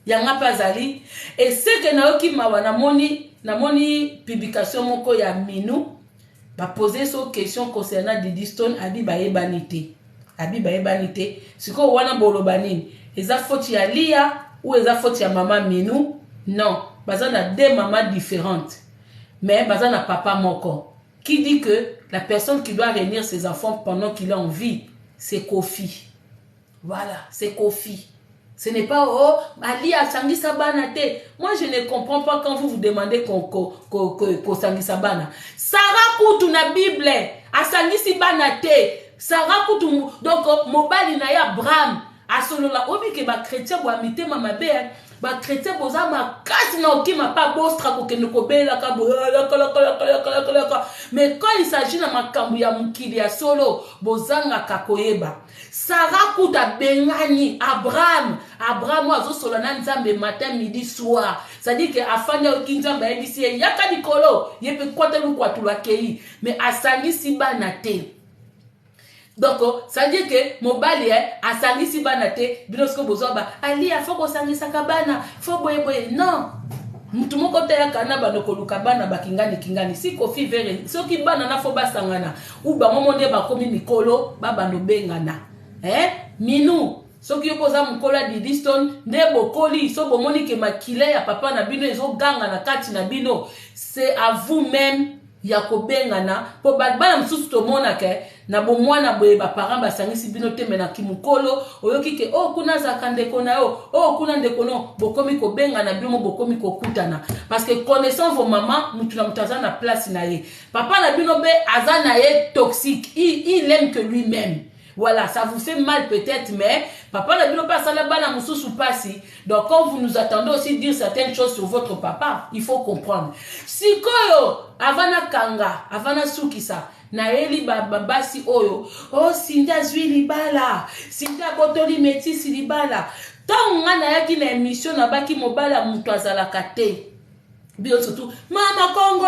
Yanga pas Zali? Et c'est que naoki mawa na moni publication moko ya Minou, ba poser son question concernant Didi Stone, abi ba ebanité. Abi ba ebanité. C'est quoi wana bolobani? Eza faute ya Lia ou eza faute ya maman Minou? Non. Bazan a deux mamans différentes. Mais Bazan a papa moko. Qui dit que la personne qui doit réunir ses enfants pendant qu'il est en vie, c'est Kofi. Voilà, c'est Kofi. Ce n'est pas, oh, Ali a Sangi Sabana te. Moi, je ne comprends pas quand vous vous demandez qu'on Sangi Sabana. Sarah Koutou na Bible, a Sangi Sabana te. Sarah Koutou, donc, Mobali na ya Bram. A solo la, obi ke ba chrétien bo amité mama be. Ba chrétien boza ma kasi na okima pa bostra ko ke noko bela ka bo mais quand il s'agit na makambu ya mukili ya solo bozanga kakoyeba Sarah kuta bengani Abraham azo solo na nzambe matin midi soir ça dit que afanya okinzamba ebisi yaka dikolo yepe kwata lukwatula kei mais asangi sibana te. Donc, ça dit que mobali a sangi si banate, bilosko bozoba, ali a foko sangi sakabana, fo boye non. Mutu moko te ya kana banoko lukabana bakingani si Kofi vere, soki bana na fo basangana, ou ba momonde ba komi mikolo, ba bando bengana. Minou, soki yopoza mukola di Diston, ne bokoli, so bomoni ke makile ya papa na bino ezo ganga na kati na bino, c'est à vous-même yakobengana po bana msusu to monake na bomwana boye ba parents basangisi bino te mena kimukolo oyoki ke oh kuna za kandeko na yo oh kuna ndeko no bokomi ko bengana bino bokomi ko kutana parce que connaissant vos mamans mutu na mutaza na place na ye papa na bino be azana ye toxique il aime que lui-même Voilà, ça vous fait mal peut-être, mais papa n'a pas ça la bana mususu pasi. Donc quand vous nous attendez aussi dire certaines choses sur votre papa, il faut comprendre. Sikoyo, avana kanga, avana sukisa, na eli babasi oyo, oh sinda zwi libala, sinda botoli metisi libala. Tant on a yaki na émission na baki mobala mutu azalaka te. Bien surtout, Mama Congo,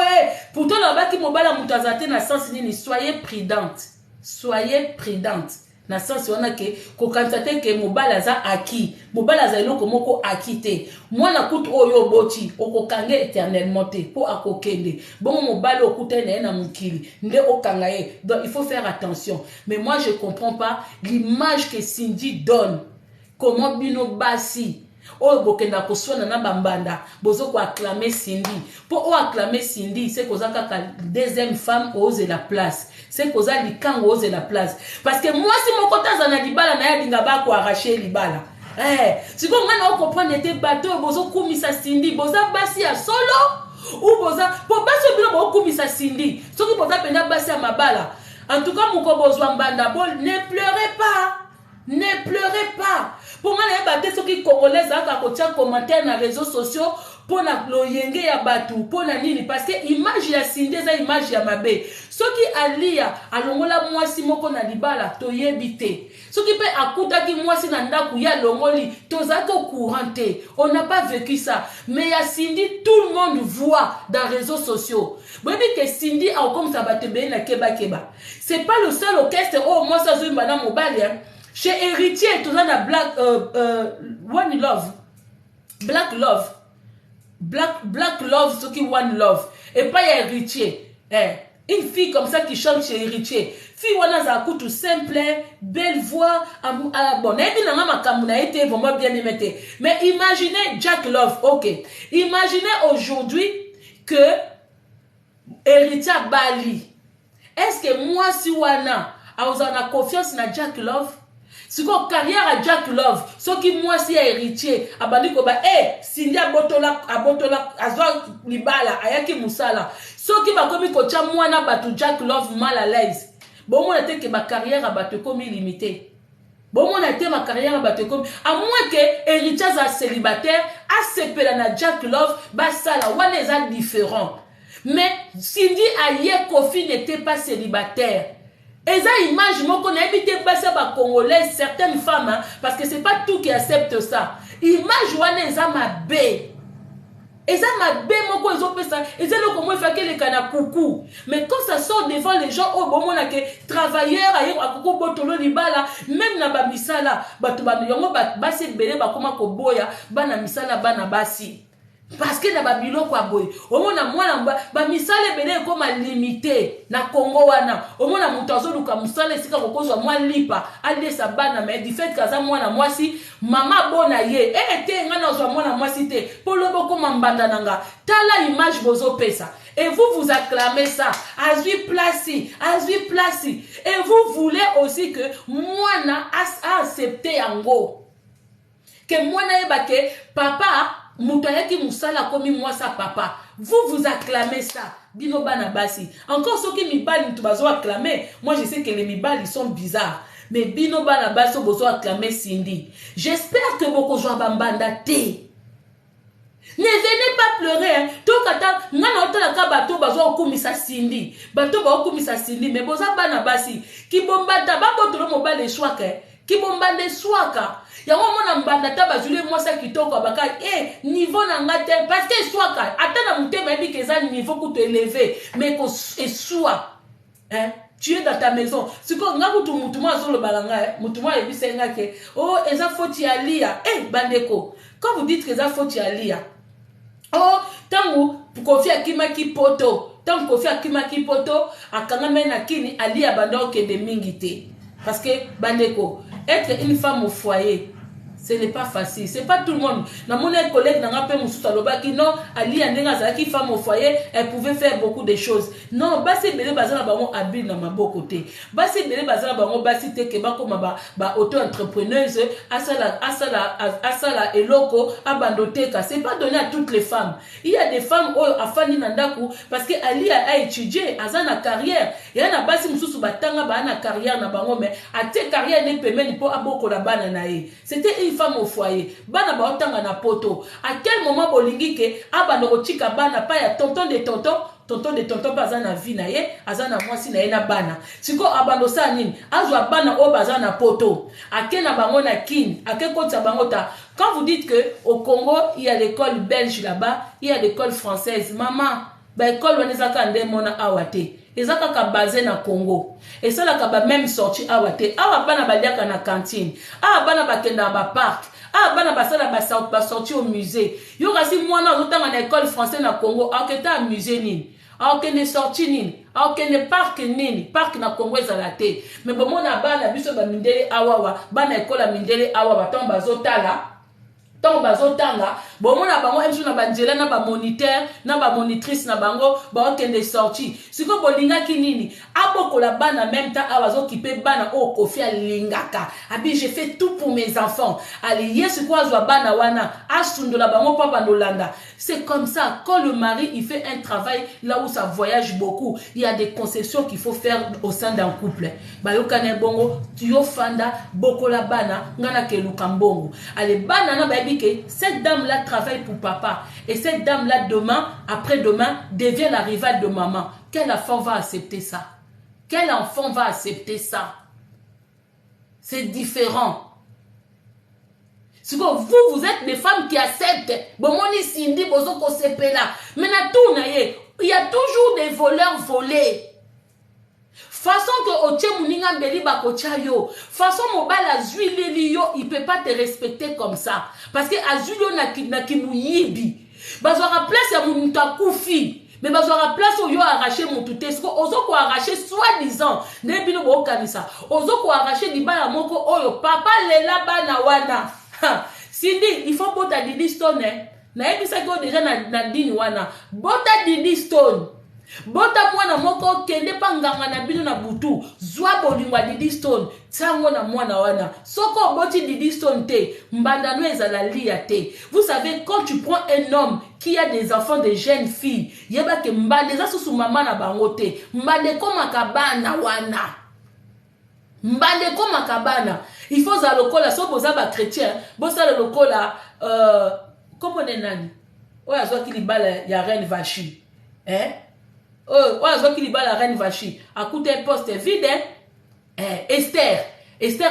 pourtant la baki mobala mutu azate na sens nini, soyez prudente. Soyez prudente. Na sens wana ke ko kansate ke mobala za aki. Mobala za eloko moko akite. Mwana kutu oyo boti okokange éternellement te po akokende. Bon mobala okute na mukili. Nde okanga ye. Donc il faut faire attention. Mais moi je comprends pas l'image que Cindy donne. Comment bino basi oyo bokenda koswana na bambanda bozo ko acclamer Cindy. Pour acclamer Cindy, c'est koza kaka deuxième femme ose la place. C'est koza likango ose la place. Parce que moi si mon kota zana libala na ya dinga ba ko arracher libala. Si ko ngana o comprendre ete bateau bozo kumisa Cindy, boza basi ya solo ou boza po basi bino bo kumisa Cindy. Soki boza penda basi ya mabala. En tout cas moko bozwa mbanda bol, ne pleurez pas. Ne pleurez pas. Pour moi, les bateaux sont qui congolais, ça, quand on commentaire dans les réseaux sociaux, pour la loyenge ya batu, pour la nini, parce que image ya Cindy, ça image ya mabe. Ce qui alia, alongola moi si moko na libala, to yebite. Ce qui peut akuta ki moi si nanda kuya longoli, tozako couranté. On n'a pas vécu ça. Mais ya Cindy, tout le monde voit dans les réseaux sociaux. Vous voyez que Cindy a comme ça bate be na keba keba. C'est pas le seul orchestre, oh, moi ça zoui madame mobile, hein. Chez Héritier, tout ça na Black One Love. Black Love. Black Love, ce qui One Love. Et pas Héritier. Une fille comme ça qui chante chez Héritier. Fille wana za tout simple, belle voix, bon, n'a été vraiment bien aimé. Mais imaginez Jack Love, ok. Imaginez aujourd'hui que Héritier Bali. Est-ce que moi si wana a confiance na Jack Love? Si ko carrière à Jack Love, ce qui moi si héritier, abandi ko ba Cindy abotola azwa libala ayaki musala. Ce qui va komi ko cha mwana batu Jack Love mal à l'aise. Bon mon était que ma carrière a battu comme illimité. Bon mon était ma carrière a battu comme à moins que héritier a célibataire, a sepela na Jack Love, ba sala wana est différent. Mais Cindy Aye Kofi n'était pas célibataire. Et ça, image, moi, qu'on a évité de passer par Congolais, certaines femmes, hein, parce que c'est pas tout qui accepte ça. Image, on ça ma bé. Et ça ma bé, moi, quand ils ont fait ça, et c'est là comment il fait que les canards coucou. Mais quand ça sort devant les gens, oh, bon, on a que travailleurs, ailleurs, à coucou, botolo, libala, même na ba misala, batu ba yongo, ba se bele, ba koma ko boya, ba na misala, ba na basi. Parce que na babilo kwa boy omona mwana ba misale bele comme limité na Congo wana omona mutu azoluka musale sika kokozwa mwa lipa ande sa bana mais du fait kaza mwana mwasi mama bona ye te ngana ozwa mwana mwasi te polobo koma mbanda nanga tala image bozo pesa et vous acclamez ça azui plasi et vous voulez aussi que mwana accepter yango que mwana yebake papa Moutayaki Moussala comme moi sa papa. Vous acclamez ça. Bino bana basi. Encore ceux qui mibali tu bazo acclamer. Moi je sais que les mibali ils sont bizarres. Mais bino bana basi bozo acclamer Cindy. J'espère que beaucoup jouent bambanda te. Ne venez pas pleurer. Hein. Tokata ngana otala ka bato bazo okumisa Cindy. Bato ba okumisa Cindy mais boza bana basi. Ki bombata ba botolo mobile swaka. Ki bombande swaka. Yango mona mbanda taba zule mwasa kitoko baka niveau na ngate parce que swaka atana mutema ebi keza niveau ku te élever mais ko soit hein tu es dans ta maison siko ngaku tu mutuma zolo balanga mutuma ebi senga ke oh eza foti alia bandeko quand vous dites que eza foti alia oh tangu kofi akima kipoto tangu kofi akima kipoto akanga mena kini alia banda okende mingi te parce que bandeko être une femme au foyer Ce n'est pas facile. C'est pas tout le monde. Dans mon collègue, dans un peu qui non, Ali Andenga, qui femme au foyer, elle pouvait faire beaucoup de choses. Non, basi bele bazana bango habile dans ma beau côté. Basi bele bazana bango basi te ke ba comme ba auto-entrepreneuse, asala eloko, abandoteka. C'est pas donné à toutes les femmes. Il y a des femmes à Fanny Nandaku parce que Ali a étudié, azana carrière. Il y a na basi mususu batanga ba na carrière na bango mais a te carrière ne pemeni po aboko la bana na ye. C'était une femme au foyer. Bana ba otanga na poto. À quel moment bolingi ke abandoko tika bana pa ya tonton de tonton bazana vie na ye, azana mwasi na ye na bana. Siko abando sa nini? Azwa bana o bazana poto. Ake na bango na kin, ake kota bango ta. Quand vous dites que au Congo, il y a l'école belge là-bas, il y a l'école française. Maman, ba école wanezaka ndemona awate. Ezaka ka basé na Congo. Et ça la ka ba même sorti awate. Awa bana baliaka na cantine. Awa bana bakenda ba parc. Ah, bana basala ba sorti au musée. Yo kasi mwana ozotanga na école française na Congo, aketa musée nini. Akene sorti nini. Akene parc nini. Parc na Congo ezalate. Mais bon mona bana biso ba mindele awawa, bana école mindele awawa ton bazotala. Tant bazotanga bomona bango emsu na banjela na ba moniteur na ba monitrice na bango ba okende sorti siko bolinga kinini aboko la bana même temps abazo kipe bana o kofi alingaka abi j'ai fait tout pour mes enfants ali yesu kwa zwa bana wana asundola bango papa ndolanda. C'est comme ça quand le mari il fait un travail là où ça voyage beaucoup, il y a des concessions qu'il faut faire au sein d'un couple. Ba yokane bongo tuyo fanda boko la bana ngana ke lukambongo ale bana na ba cette dame-là travaille pour papa. Et cette dame-là, demain, après-demain, devient la rivale de maman. Quel enfant va accepter ça? Quel enfant va accepter ça? C'est différent. C'est que vous êtes des femmes qui acceptent. Bon, mon Cindy, bozo ko sepela. Mais na tout il y a toujours des voleurs volés. Façon que otie muninga mbeli bakocha yo. Façon mobala azui yo, il peut pas te respecter comme ça. Parce que azui yo na kimuyibi. Bazora place ya munuta kufi. Mais bazora place yo arracher mon touté. Ozo ko arracher soi-disant. Ne bino bo kanisa. Ozo ko arracher libala moko oyo. Papa lela bana wana. Cindy, il faut bota Didi Stone. Na ebisa ko déjà na dini wana. Bota Didi Stone. Bota mwana moko kende panganga na bino na butu zwa bolingwa Didi Stone tango na mwana wana soko boti Didi Stone te mbandano ezala lia te. Vous savez quand tu prends un homme qui a des enfants, des jeunes filles yeba ke mbande za susu mama na bango te mbande koma kabana wana mbande koma kabana il faut za lokola so boza ba chrétien boza le lokola comment on est nani oya zo ki libala ya reine Vachi oh, la reine Vachi a coûté un poste vide. Esther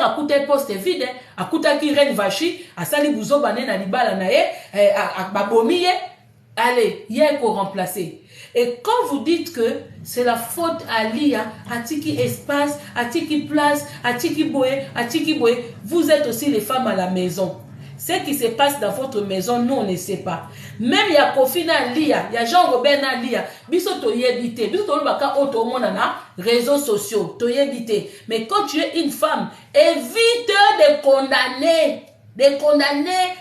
a coûté un poste vide. A coûté qui reine Vachi a sali bouzo bané na libala na ye a babomiye. Allez, hier qu'on remplacer. Et quand vous dites que c'est la faute à Lia, à Tiki espace, à Tiki place, à Tiki boé, vous êtes aussi les femmes à la maison. Ce qui se passe dans votre maison, nous on ne sait pas. Même il y a Kofi na Lia, il y a Jean-Robert na Lia, biso toyebite, biso tolobaka auto monde na réseaux sociaux, toyebite. Mais quand tu es une femme, évite de condamner.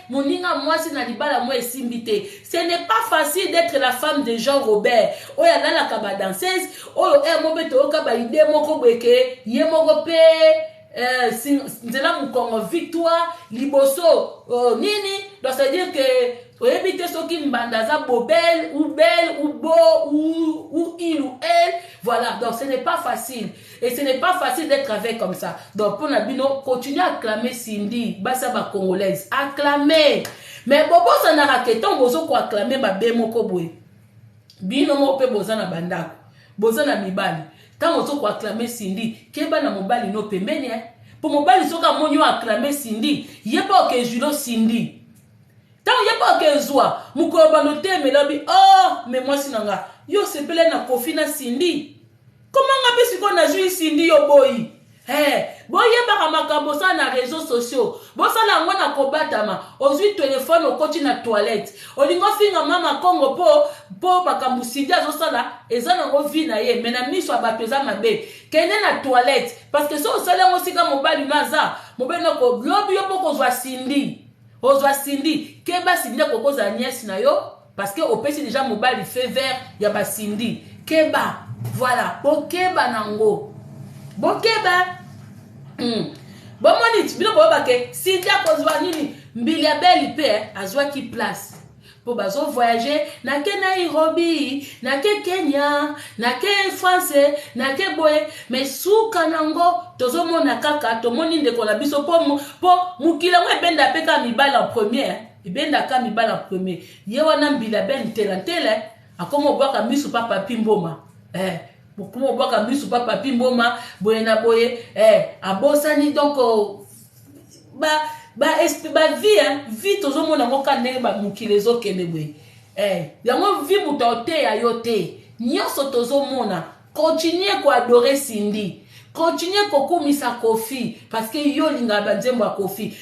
Moninga mwasi na libala mwa esimbite. Ce n'est pas facile d'être la femme de Jean-Robert. Oya la kaba danseuse, oyo mobeto okaba ide moko bweke, ye moko pe nzela mukongo victoire liboso nini. Donc ça veut dire que éviter ceux qui mbandaza bobel ou belle ou beau ou il ou elle. Voilà, donc ce n'est pas facile. Et ce n'est pas facile d'être avec comme ça. Donc pour Nabino, continuez à acclamer Cindy, basa ba congolaise, acclamer. Mais bobo ça n'a raqueton bozo ko acclamer ba bemo ko boy. Bino mo pe boza na bandako. Boza na mibali. Tant bozo ko acclamer Cindy, keba na mobali no pembeni pour mobali soka monyo acclamer Cindy, yeba ke julo Cindy. Tant yeba ke zwa, muko ba no te melobi, oh, mais moi sinanga, yo sepele na Kofi na Cindy. Comment on appelle ce qu'on a joué Cindy yo boy? Boye baka makambo sa na réseaux sociaux. Bosa la ngona kobatama. Ozui téléphone au côté na toilette. Olingo finga mama Congo po makambo Cindy azosala ezana ngo vi na ye. Mena miso abapeza mabe. Kene na toilette parce que so osala ngo sika mobali naza. Mobali noko globi yo poko zwa Cindy. ozwa Cindy keba Cindy kokoza nièce na yo parce que opesi déjà mobile fait vert ya ba Cindy keba voilà bokeba nango bokeba bomoni bino boba ke Cindy akozwa nini mbili ya belle pe azwa ki place po bazo voyager na ke Nairobi na ke Kenya na ke France na ke boye mais suka nango tozomona kaka tomoni ndeko na biso po mukila mwe benda peka mibala en première ibenda ka mibala en premier ye wana mbila ben telantele akomo bwaka misu papa pimboma bokumo bwaka misu papa pimboma boye na boye abosani donc ba vie tozomona ngoka ndenge ba mukilezo kende boye yango vie mutote ya yote nyonso tozomona continuer ko adorer Cindy continuer kokumisa Kofi parce que yo linga banzembo ya Kofi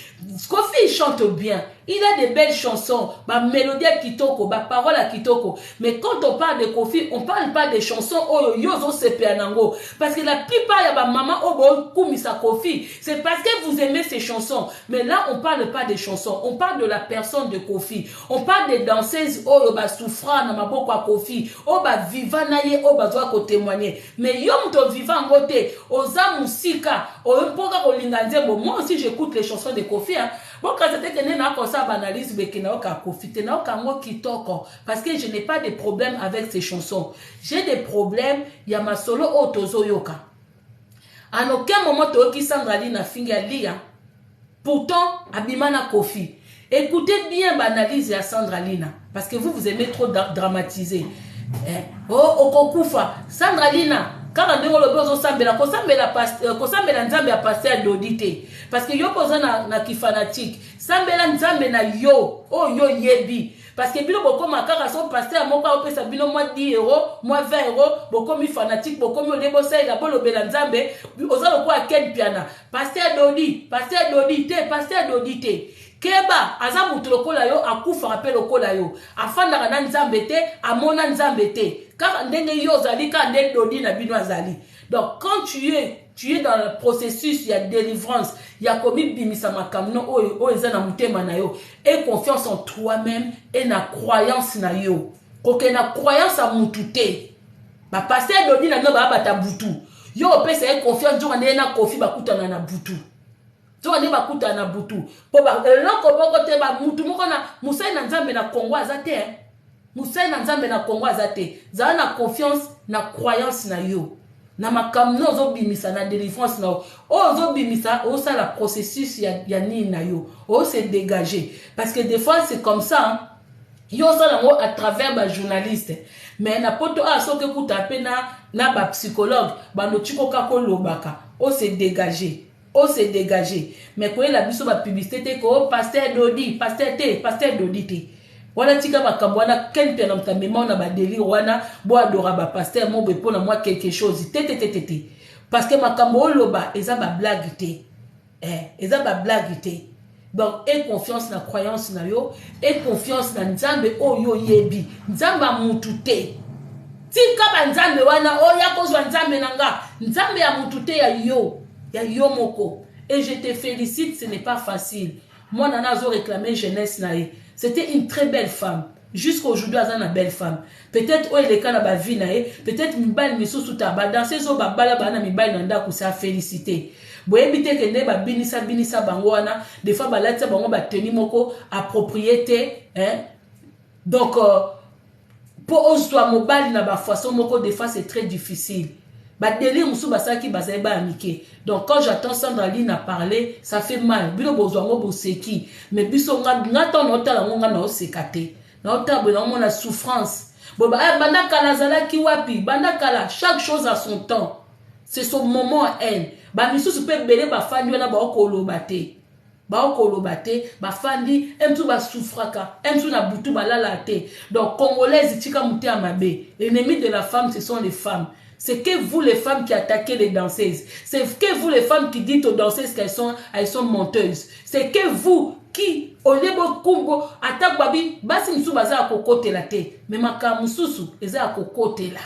il chante bien il a de belles chansons ba mélodie kitoko ba parole à kitoko mais quand on parle de Kofi on parle pas des chansons oyo yozo sepe nango parce que la plupart ya ba maman obo kumisa Kofi c'est parce que vous aimez ces chansons mais là on parle pas des chansons on parle de la personne de Kofi on parle des danseuses oyo ba souffra na maboko ya Kofi o ba vivant na ye o ba doit ko témoigner mais yo mto vivant ngote oza musika o mpoka ko linga nzembo moi aussi j'écoute les chansons de Kofi hein. Bon, quand c'était que nous avons ça analyse, mais que nous avons profité, nous avons kitoko parce que je n'ai pas de problème avec ces chansons. J'ai des problèmes. Il y a ma solo otozo yoka. En aucun moment tu as Sandraline a fini à lire. Pourtant, Abimana Kofi. Écoutez bien l'analyse à Sandraline parce que vous aimez trop dramatiser. Okokufa Sandraline. Quand on dit que le sambela nzambe a passé à l'audité parce que yo posa na kifanatique sambela nzambe na yo oh yo yebi parce que bino boko makaka so passer à moka opesa bino moi 10 €, moi 20 €, boko mi fanatique boko mi olebo sai la bolo bela nzambe oza loko a ken piana passer à l'audité keba aza mutu lokola yo akufa rappel lokola yo afanda na nzambe te amona nzambe te car ndenge yo zali ka ndenge dodi na bino azali donc quand tu es dans le processus il y a délivrance il y a commis bimisa makamno o eza na mutema na yo et confiance en toi-même et na croyance na yo koke na croyance a mutu te ba passer dodi na no ba bata butu yo opesa e confiance jo na Kofi bakutana na butu to ne bakuta na butu po ba eloko boko te ba mutu moko na musai na nzambe na Kongo azate musai na nzambe na Kongo azate za na confiance na croyance na yo na makamno zo bimisa na délivrance na o zo bimisa o ça la processus ya ni na yo o se dégager parce que des fois c'est comme ça hein? Yo ça nango à travers ba journaliste mais na poto a soke kuta pe na ba psychologue ba no chiko kako lobaka o se dégager o se dégager mais quoi la biso ba publicité ko pasteur Dodi te wala tika makambo wana ken pe na mtamema na ba délire wana bo adora ba pasteur mo be pona moi quelque chose te parce que makambo loba eza ba blague te eza ba blague te donc et confiance na croyance na yo et confiance na nzambe oyo yebi nzamba mutu te tika ba nzambe wana oya kozwa nzambe nanga nzambe ya mutu te ya yo moko et je te félicite ce n'est pas facile moi nana zo réclamer jeunesse nae c'était une très belle femme jusqu'aujourd'hui elle est une belle femme peut-être o ele kana ba vie nae peut-être mibali misusu ta ba danser zo ba bala bana mibali nanda ku sa féliciter boyebi te ke ne ba binisa bango wana des fois ba lati bango ba tenir moko approprié hein donc pour oswa mobali na ba façon moko des fois c'est très difficile. Délire musu basaki bazeba amike. Donc quand j'attends Sandraline à parler, ça fait mal. Bino bozwango boseki, mais biso ngata nota la ngonga na osekate. Na ota bona mona souffrance. Boba banda kala zalaki wapi, banda kala chaque chose a son temps. C'est son moment à elle. Ba misusu pe belé ba fandi wana ba okolobate. Ba okolobate, ba fandi emtu ba souffraka, emtu na butu balala te. Donc congolaise tika muté amabe. L'ennemi de la femme ce sont les femmes. C'est que vous les femmes qui attaquez les danseuses. C'est que vous les femmes qui dites aux danseuses qu'elles sont menteuses. C'est que vous qui au lebo kumbo attaque babi basi musu baza kokote la te. Mais makamususu eza kokote la.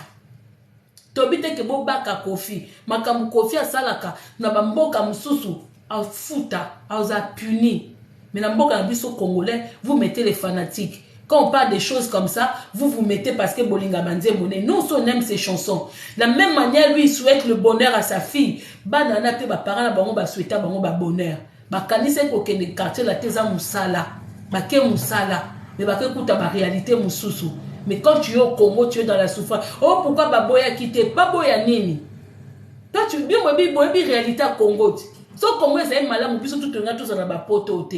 Tobite ke bo baka Kofi. Makamu Kofi asalaka na bamboka mususu a futa a puni. Mais dans mboka biso congolais, vous mettez les fanatiques. Quand on parle des choses comme ça, vous vous mettez parce que Bolinga Manze Moné. Nous, on aime ces chansons. De la même manière, lui, il souhaite le bonheur à sa fille. Banana te ba parents bango ba souhaiter bango ba bonheur. Ba kanise ko kende quartier la teza musala. Ba ke musala. Mais ba ke kuta ba réalité mususu. Mais quand tu es au Congo, tu es dans la souffrance. Oh, pourquoi ba boya quitter? Pas boya nini. Toi, tu bien moi bi réalité à Congo. So Congo c'est malade, mu biso tout nga tous na ba poto te.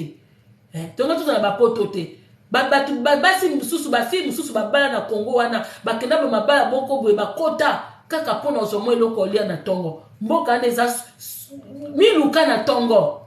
Tout nga tous na ba poto te. Basi mususu ba fi mususu ba bala na Congo wana bakenda ba mabala boko boye bakota kaka pona ozomo eloko lia na tongo mboka neza miluka na tongo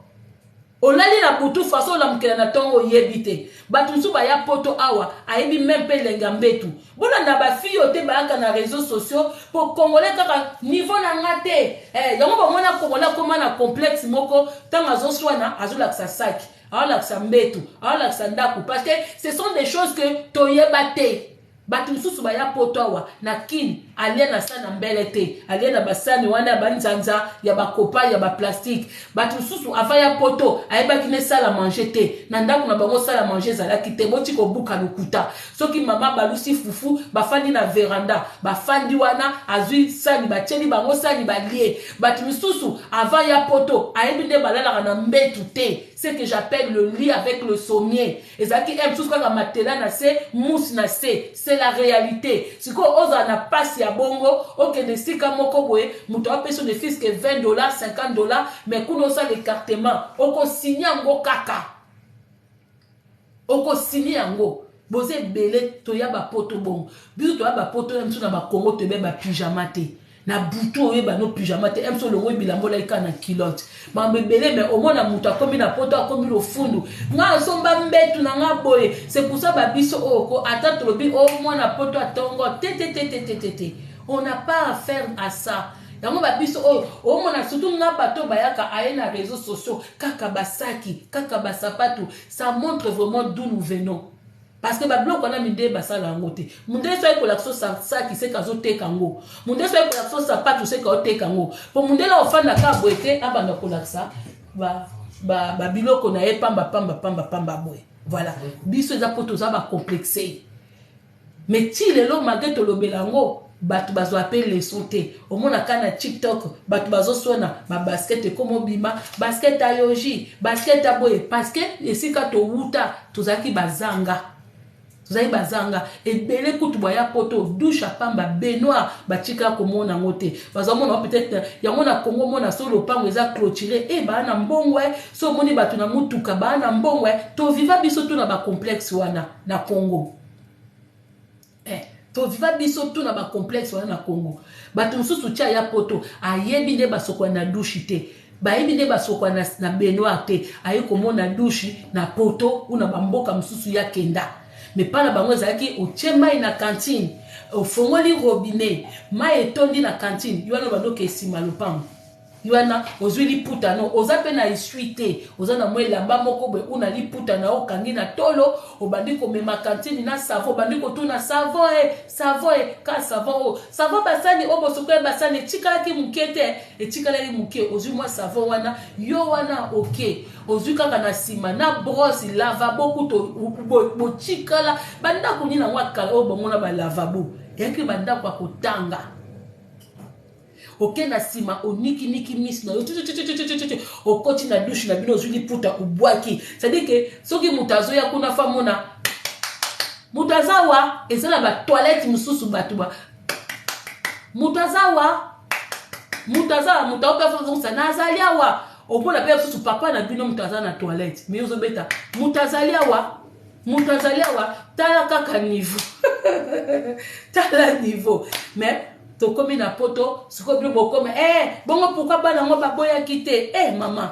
olali na butu faso la mukela na tongo yebite batu mususu ba ya poto awa ayebi même pe lenga mbetu bona na ba fi yote ba aka na réseaux sociaux pour congolais kaka niveau na ngate yango ba mona congolais koma na complexe moko tanga zo swana azola sa saki alors que ça mbetu, alors que ça ndaku, parce que ce sont des choses que toyebate. Batu mususu ba ya potowa na kin aliena sana mbelete aliena basani wana banzanza ya bakopa ya ba plastique batu mususu ava ya poto ayeba kine sala manger te na ndaku na bango sala manger zala kite boti ko buka lukuta soki mama balusi fufu bafandi na veranda bafandi wana azui sani bacheli bango sani balie batu mususu ava ya poto ayebi nde balala na mbetu te ce que j'appelle le lit avec le sommier ezaki aime tout ka matela na se mousse na se c'est la réalité. Si on a passé à bongo, ok, de sika moko boye, muto apeso de fils que $20, $50, mais kuno sa l'écartement, oko signé ango kaka. Oko signé ango. Bose belé toya ba poto bongo. Biso toya ba poto même na ba Congo te be ba pyjama te. Na buto oye ba no pyjama te em so longo bilambo la ika na kilote ba bebele mais au moins na muta komi na poto akomi lo fundu nga somba mbetu na nga boye c'est pour ça ba biso oko attendre lobi au moins na poto atongo te on n'a pas à faire à ça yango ba biso au moins na surtout nga bato bayaka aye na réseaux sociaux kaka basaki kaka basapatu ça montre vraiment d'où nous venons. Parce que bablo kona minde basala ngote. Munde so eko la sa ki se kazo te kango. Munde so eko la sa patu se ka te kango. Pour munde la ofanda ka boete abanda ko la sa ba biloko na e pamba boy. Voilà. Biso za poto za ba complexé. Mais ti lelo mageto lobelango batu bazo appelle les sauter. Au mona kana TikTok batu bazo sona ba basket comme bima, basket ayoji, basket aboye parce que esika to wuta tozaki bazanga. Tozai bazanga ebele kutu boya poto douche pamba Benoît batika komona ngote bazomona peut-être yango na Congo mona solo pango eza clôturer e ba na mbongwe so moni batu na mutuka ba na mbongwe to viva biso to na ba complexe wana na Congo to viva biso to na ba complexe wana na Congo batu mususu tia ya poto ayebi nde basoko na douche te bayebi nde basoko na Benoît te ayi komona douche na poto una bamboka mususu ya kenda. Mais pas la bango zaki o tchema na cantine o fongoli robinet mai etondi na cantine ywana bando ke sima lopam ywana ozwili puta no ozape na isuite ozana mwela mba moko be una li puta na okangi na tolo obandi ko mema cantine na savon bandi ko tuna savon ka savon basani obosoko basani tikala ki mukete e tikala ki muke ozwi mwa savon wana yo wana okay ozwi kaka na sima na brosse lavabo kuto bo tikala banda kunina mwa kala obomona ba lavabo yaki banda kwa kotanga. Ok na sima oniki miss na okoti na douche na bino zuli puta ubwaki c'est-à-dire que soki mutazo ya kuna famona mutazawa ezala ba toilette mususu batu ba mutazawa mutaoka fonza nazaliawa opona pe mususu papa na bino mutaza na toilette mais ozo beta mutazaliawa tala kaka niveau tala niveau mais to komi na poto siko bi bokome bongo pourquoi bana ngo baboya kite maman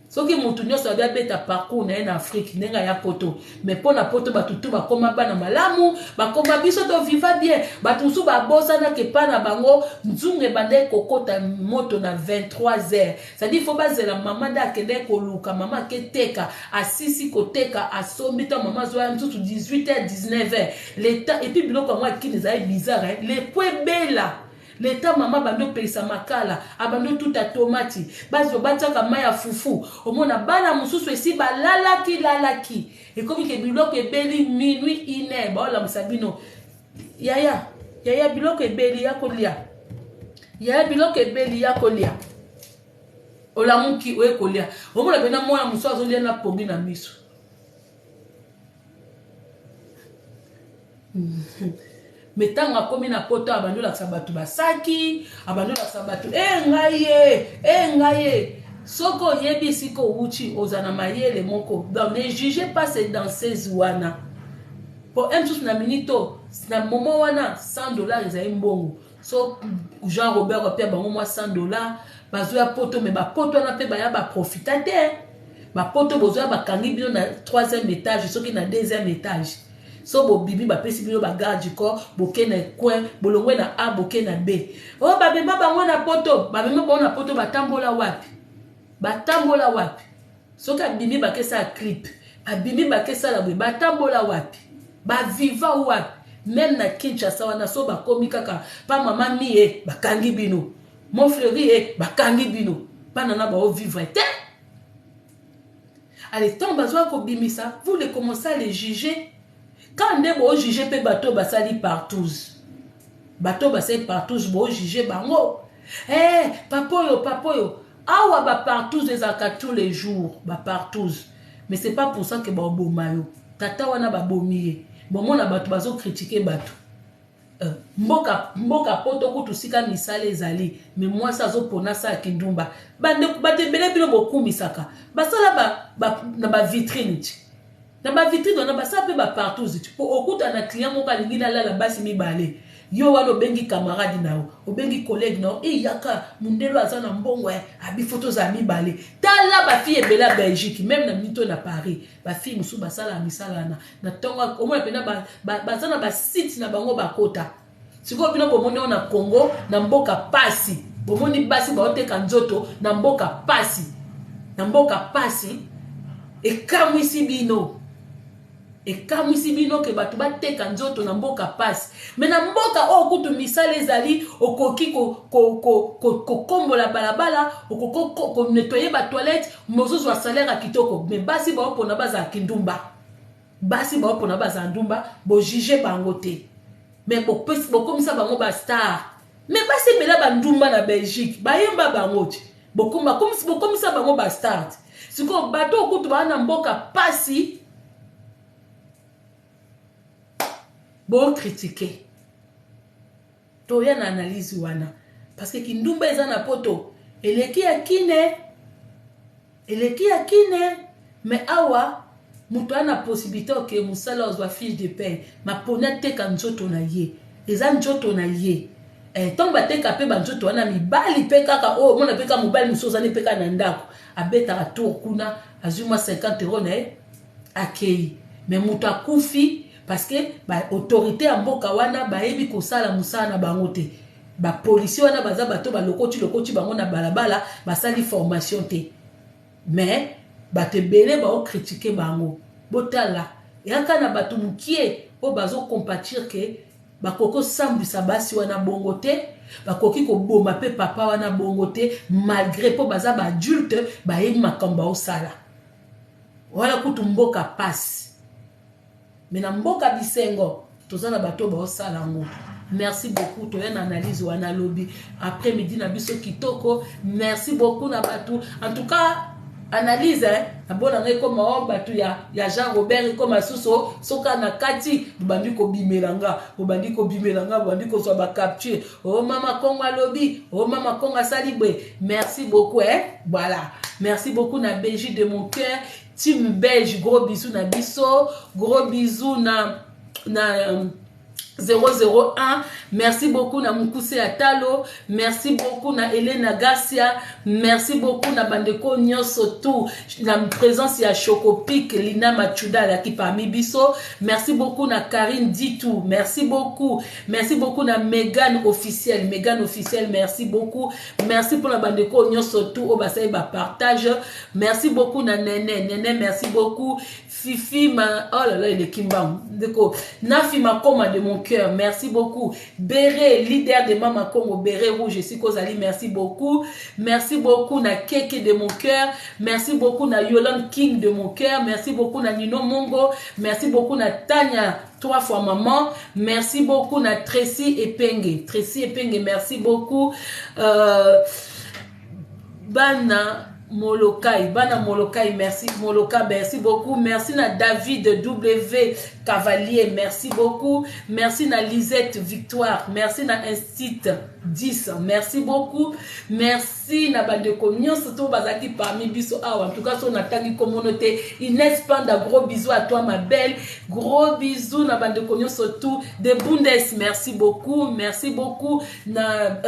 soki mutu nyoso abia beta parcours na Afrique nenga ya poto mais pona poto batutu bakoma bana malamu bakoma biso to viva bien batusu babosa na ke pana bango nzunge bande kokota moto na 23h ça dit faut bazela maman da kende ko luka maman ke teka asisi ko teka asombi ta maman zo ya mtutu 18h 19h l'état et puis biloko moi qui les a bizarre les points bella L'état maman bando pesa makala, abando tout à tomati, bazo bataka maya fufu, au mona bana mususu esi ba lalaki. Et comme que biloko ebeli minuit ine, ba la musabino. Yaya biloko ebeli ya kolia. Yaya biloko ebeli ya kolia. Olamuki oe kolia. Au mona bena mwana musu azolia na pomi na miso. Metanga komi na poto abando la sabatu basaki, abando la sabatu ngaye. Soko yebi siko uchi ozana mayele moko. Donc ne jugez pas ces danseuses wana. Pour un tous na minito, na moment wana $100 ezali mbongo. So Jean Robert opé bango moi $100, bazoya poto mais ba poto na pe ba ya ba profitateur. Ba poto bozoya ba kangi bino na 3e étage, soki na 2e étage. So bo bibi ba pesi bino ba garde du corps, boke na coin, bolongwe na A, boke na B. Oh ba bema bango na poto, ba bema bango na poto batambola wapi? Batambola wapi? Soka bibi ba kesa clip, ba bibi ba kesa la batambola wapi? Ba viva wapi? Même na Kinshasa wana so ba komi kaka pa mama mi ba kangi bino. Mon frère ba kangi bino. Pa nana ba o vivre te. Allez, tant besoin ko bimisa, vous les commencez à les juger. Quand on vous juger pe bateau basali partout. Bateau basali partout, vous juger bango. Papoyo. Awa ba partout les aka tous les jours, ba partout. Mais c'est pas pour ça que ba bomayo. Tata wana ba bomiye. Bon mona bato bazo critiquer bato. Mboka poto kutu sika misale ezali. Mais moi ça zo pona sa kindumba. Bate bele bilo boku misaka. Basala na ba vitrine. Na ba vitrine na ba sa pe ba partout. Pour okuta na client moka lingina la basi mibale. Yo walo bengi camarade nao, obengi collègue nao, yaka mundelo azana mbongo abi photos za mibale. Tala ba fille bela Belgique, même na mito na Paris, ba fille musu basala misala na tonga omo pena bazana ba site na bango bakota. Siko bino bomoni na Congo na mboka pasi. Bomoni basi ba oteka nzoto na mboka pasi. Na mboka pasi e kamwisi bino. Et comme ici bino ke batu bateka nzoto na mboka passe. Mais na mboka o kutu misale ezali okoki ko kombola balabala, ko nettoyer ba toilette, mozozo wa salaire kitoko. Mais basi ba opona baza kindumba. Basi ba opona baza ndumba, bo juger bango te. Mais bo comme ça bango ba star. Mais basi bela ba ndumba na Belgique, ba yemba bango te. Bo comme ça bango ba star. Siko bato kutu ba na mboka pasi. Bon critiquer. To ya na analyse wana. Parce que kindumba eza na poto. Eleki ya kine. Mais awa. Mutu ana possibilité que musala ozwa fiche de paie. Ma pona teka nzoto na ye. Eza nzoto na ye. Tant bateka pe ba nzoto wana mibali pe kaka. Oh, mona pe kaka mobali musoza ne pe kaka na ndako. Abeta ka tour kuna. Azuma 50 € na akei. Mais mutu akufi. Parce que l'autorité en mboka wana baebi kosala musala na bango te. Ba policier wana baza bato ba lokoti bango na balabala basali formation te. Mais bato belé ba o critiquer bango. Botala yaka na bato mukie o bazo compatir que bakoko sambisa basi wana bongo te, bakoki ko boma pe papa wana bongo te malgré po baza ba adulte baebi makamba o sala. Wala kutu mboka passe. Mais na mboka bisengo tozana bato ba osala ngo. Merci beaucoup to une analyse wana lobby après midi na biso kitoko. Merci beaucoup na bato. En tout cas analyse na bona ngai comme bato ya Jean Robert comme asuso soka na kati bandi ko bimelanga bandi ko so ba capture. Oh mama Konga lobby, oh mama Konga salibwe. Merci beaucoup voilà. Merci beaucoup na BJ de mon cœur. Team Belge, gros bisous na biso, gros bisous na 001. Merci beaucoup na Mukuse Atalo, merci beaucoup na Elena Garcia, merci beaucoup na Bandeko Nyonso tout, la présence ya Chocopic, Lina Machuda la qui parmi biso, merci beaucoup na Karine Ditou, merci beaucoup na Megan officiel, merci beaucoup, merci pour la Bandeko Nyonso tout, au basay ba partage, merci beaucoup na Nene, merci beaucoup, Fifi ma, oh là là il est kimbang, Nafi ma coma de mon cœur, merci beaucoup. Béré, leader de Mama Congo, Béré Rouge, Sikozali, merci beaucoup. Merci beaucoup na Keke de mon cœur, merci beaucoup na Yolande King de mon cœur, merci beaucoup na Nino Mongo, merci beaucoup na Tanya, 3 fois maman, merci beaucoup na Tracy Epenge, merci beaucoup. Bana Molokai, merci Moloka, merci beaucoup. Merci na David W Cavalier, merci beaucoup. Merci na Lisette Victoire, merci na Instit 10, merci beaucoup. Merci na Bandeko Nyonso to bazaki parmi biso awa. En tout cas, on a tangi communauté. Inès Panda, gros bisous à toi ma belle. Gros bisous na Bandeko Nyonso tout de Bundes, merci beaucoup. Merci beaucoup na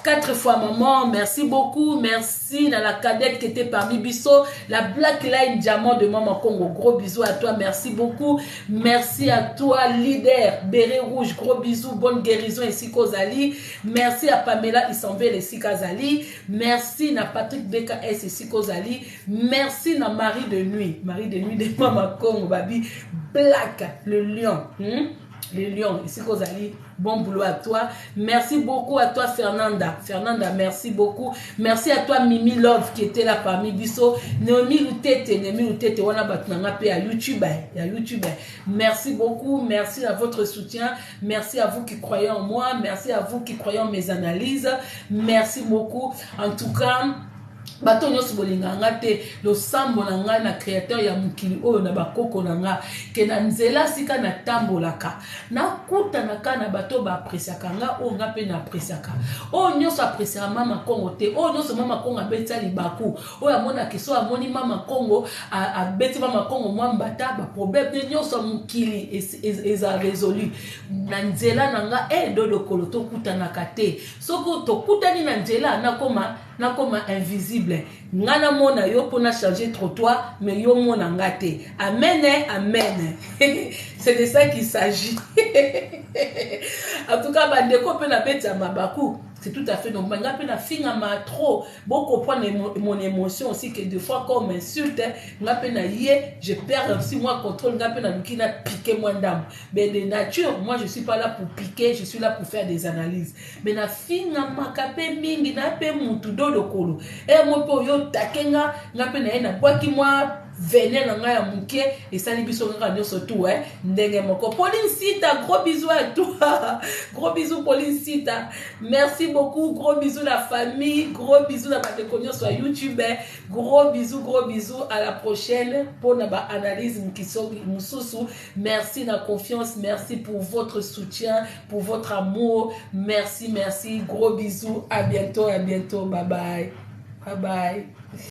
4 fois maman, merci beaucoup. Merci na la cadette qui était parmi biso, la Black Line Diamant de Maman Congo, gros bisous à toi, merci beaucoup. Merci à toi leader Béret Rouge, gros bisous, bonne guérison ici Kozali. Merci à Pamela Isambel ici Kazali. Merci à Patrick BKS ici Kozali. Merci à Marie de Nuit de Maman Congo, babi Black le lion. Les lions, ici Kozali, bon boulot à toi. Merci beaucoup à toi Fernanda, merci beaucoup. Merci à toi Mimi Love qui était là parmi Bisso. Naomi Lutete, on a battu à YouTube. Merci beaucoup, merci à votre soutien. Merci à vous qui croyez en moi, merci à vous qui croyez en mes analyses. Merci beaucoup. En tout cas, bato nyonso bolinganga te lo sambo na ngai na créateur ya mukili oyo na bakoko na nga ke na nzela sika na tambolaka na kuta na kana bato ba apresiaka nga o nga pe na apresiaka o nyonso apresiaka Mama Congo te o nyonso Mama Congo abeti libaku o ya mona kiso amoni Mama Congo abeti Mama Congo mwambata ba problème nyonso mukili eza résolu na nzela na nga dodo kolo to kuta na kate soko to kutani na nzela na koma invisible ngana mona yo pona changer trottoir mais yo mona ngate amen amen. C'est de ça qu'il s'agit. En tout cas bandeko pe na beti ya mabaku c'est tout à fait normal. Trop. Bon comprendre mon émotion aussi que des fois quand on m'insulte, je perds aussi moi contrôle. Je piquer moi d'âme. Mais de nature, moi je suis pas là pour piquer, je suis là pour faire des analyses. Mais na finga makape mingi na pe mutu do kolo. Et moi pour yo takenga na pe na boaki moi venez na nga ya muke et ça libiso nga nyonso tout ndenge moko. Pauline Sita, gros bisous à toi. Gros bisous Pauline Sita. Merci beaucoup, gros bisous la famille, gros bisous na bandeko nyonso sur YouTube. Gros bisous, à la prochaine pour na ba analyse mususu. Merci na confiance, merci pour votre soutien, pour votre amour. Merci, gros bisous, à bientôt, bye bye.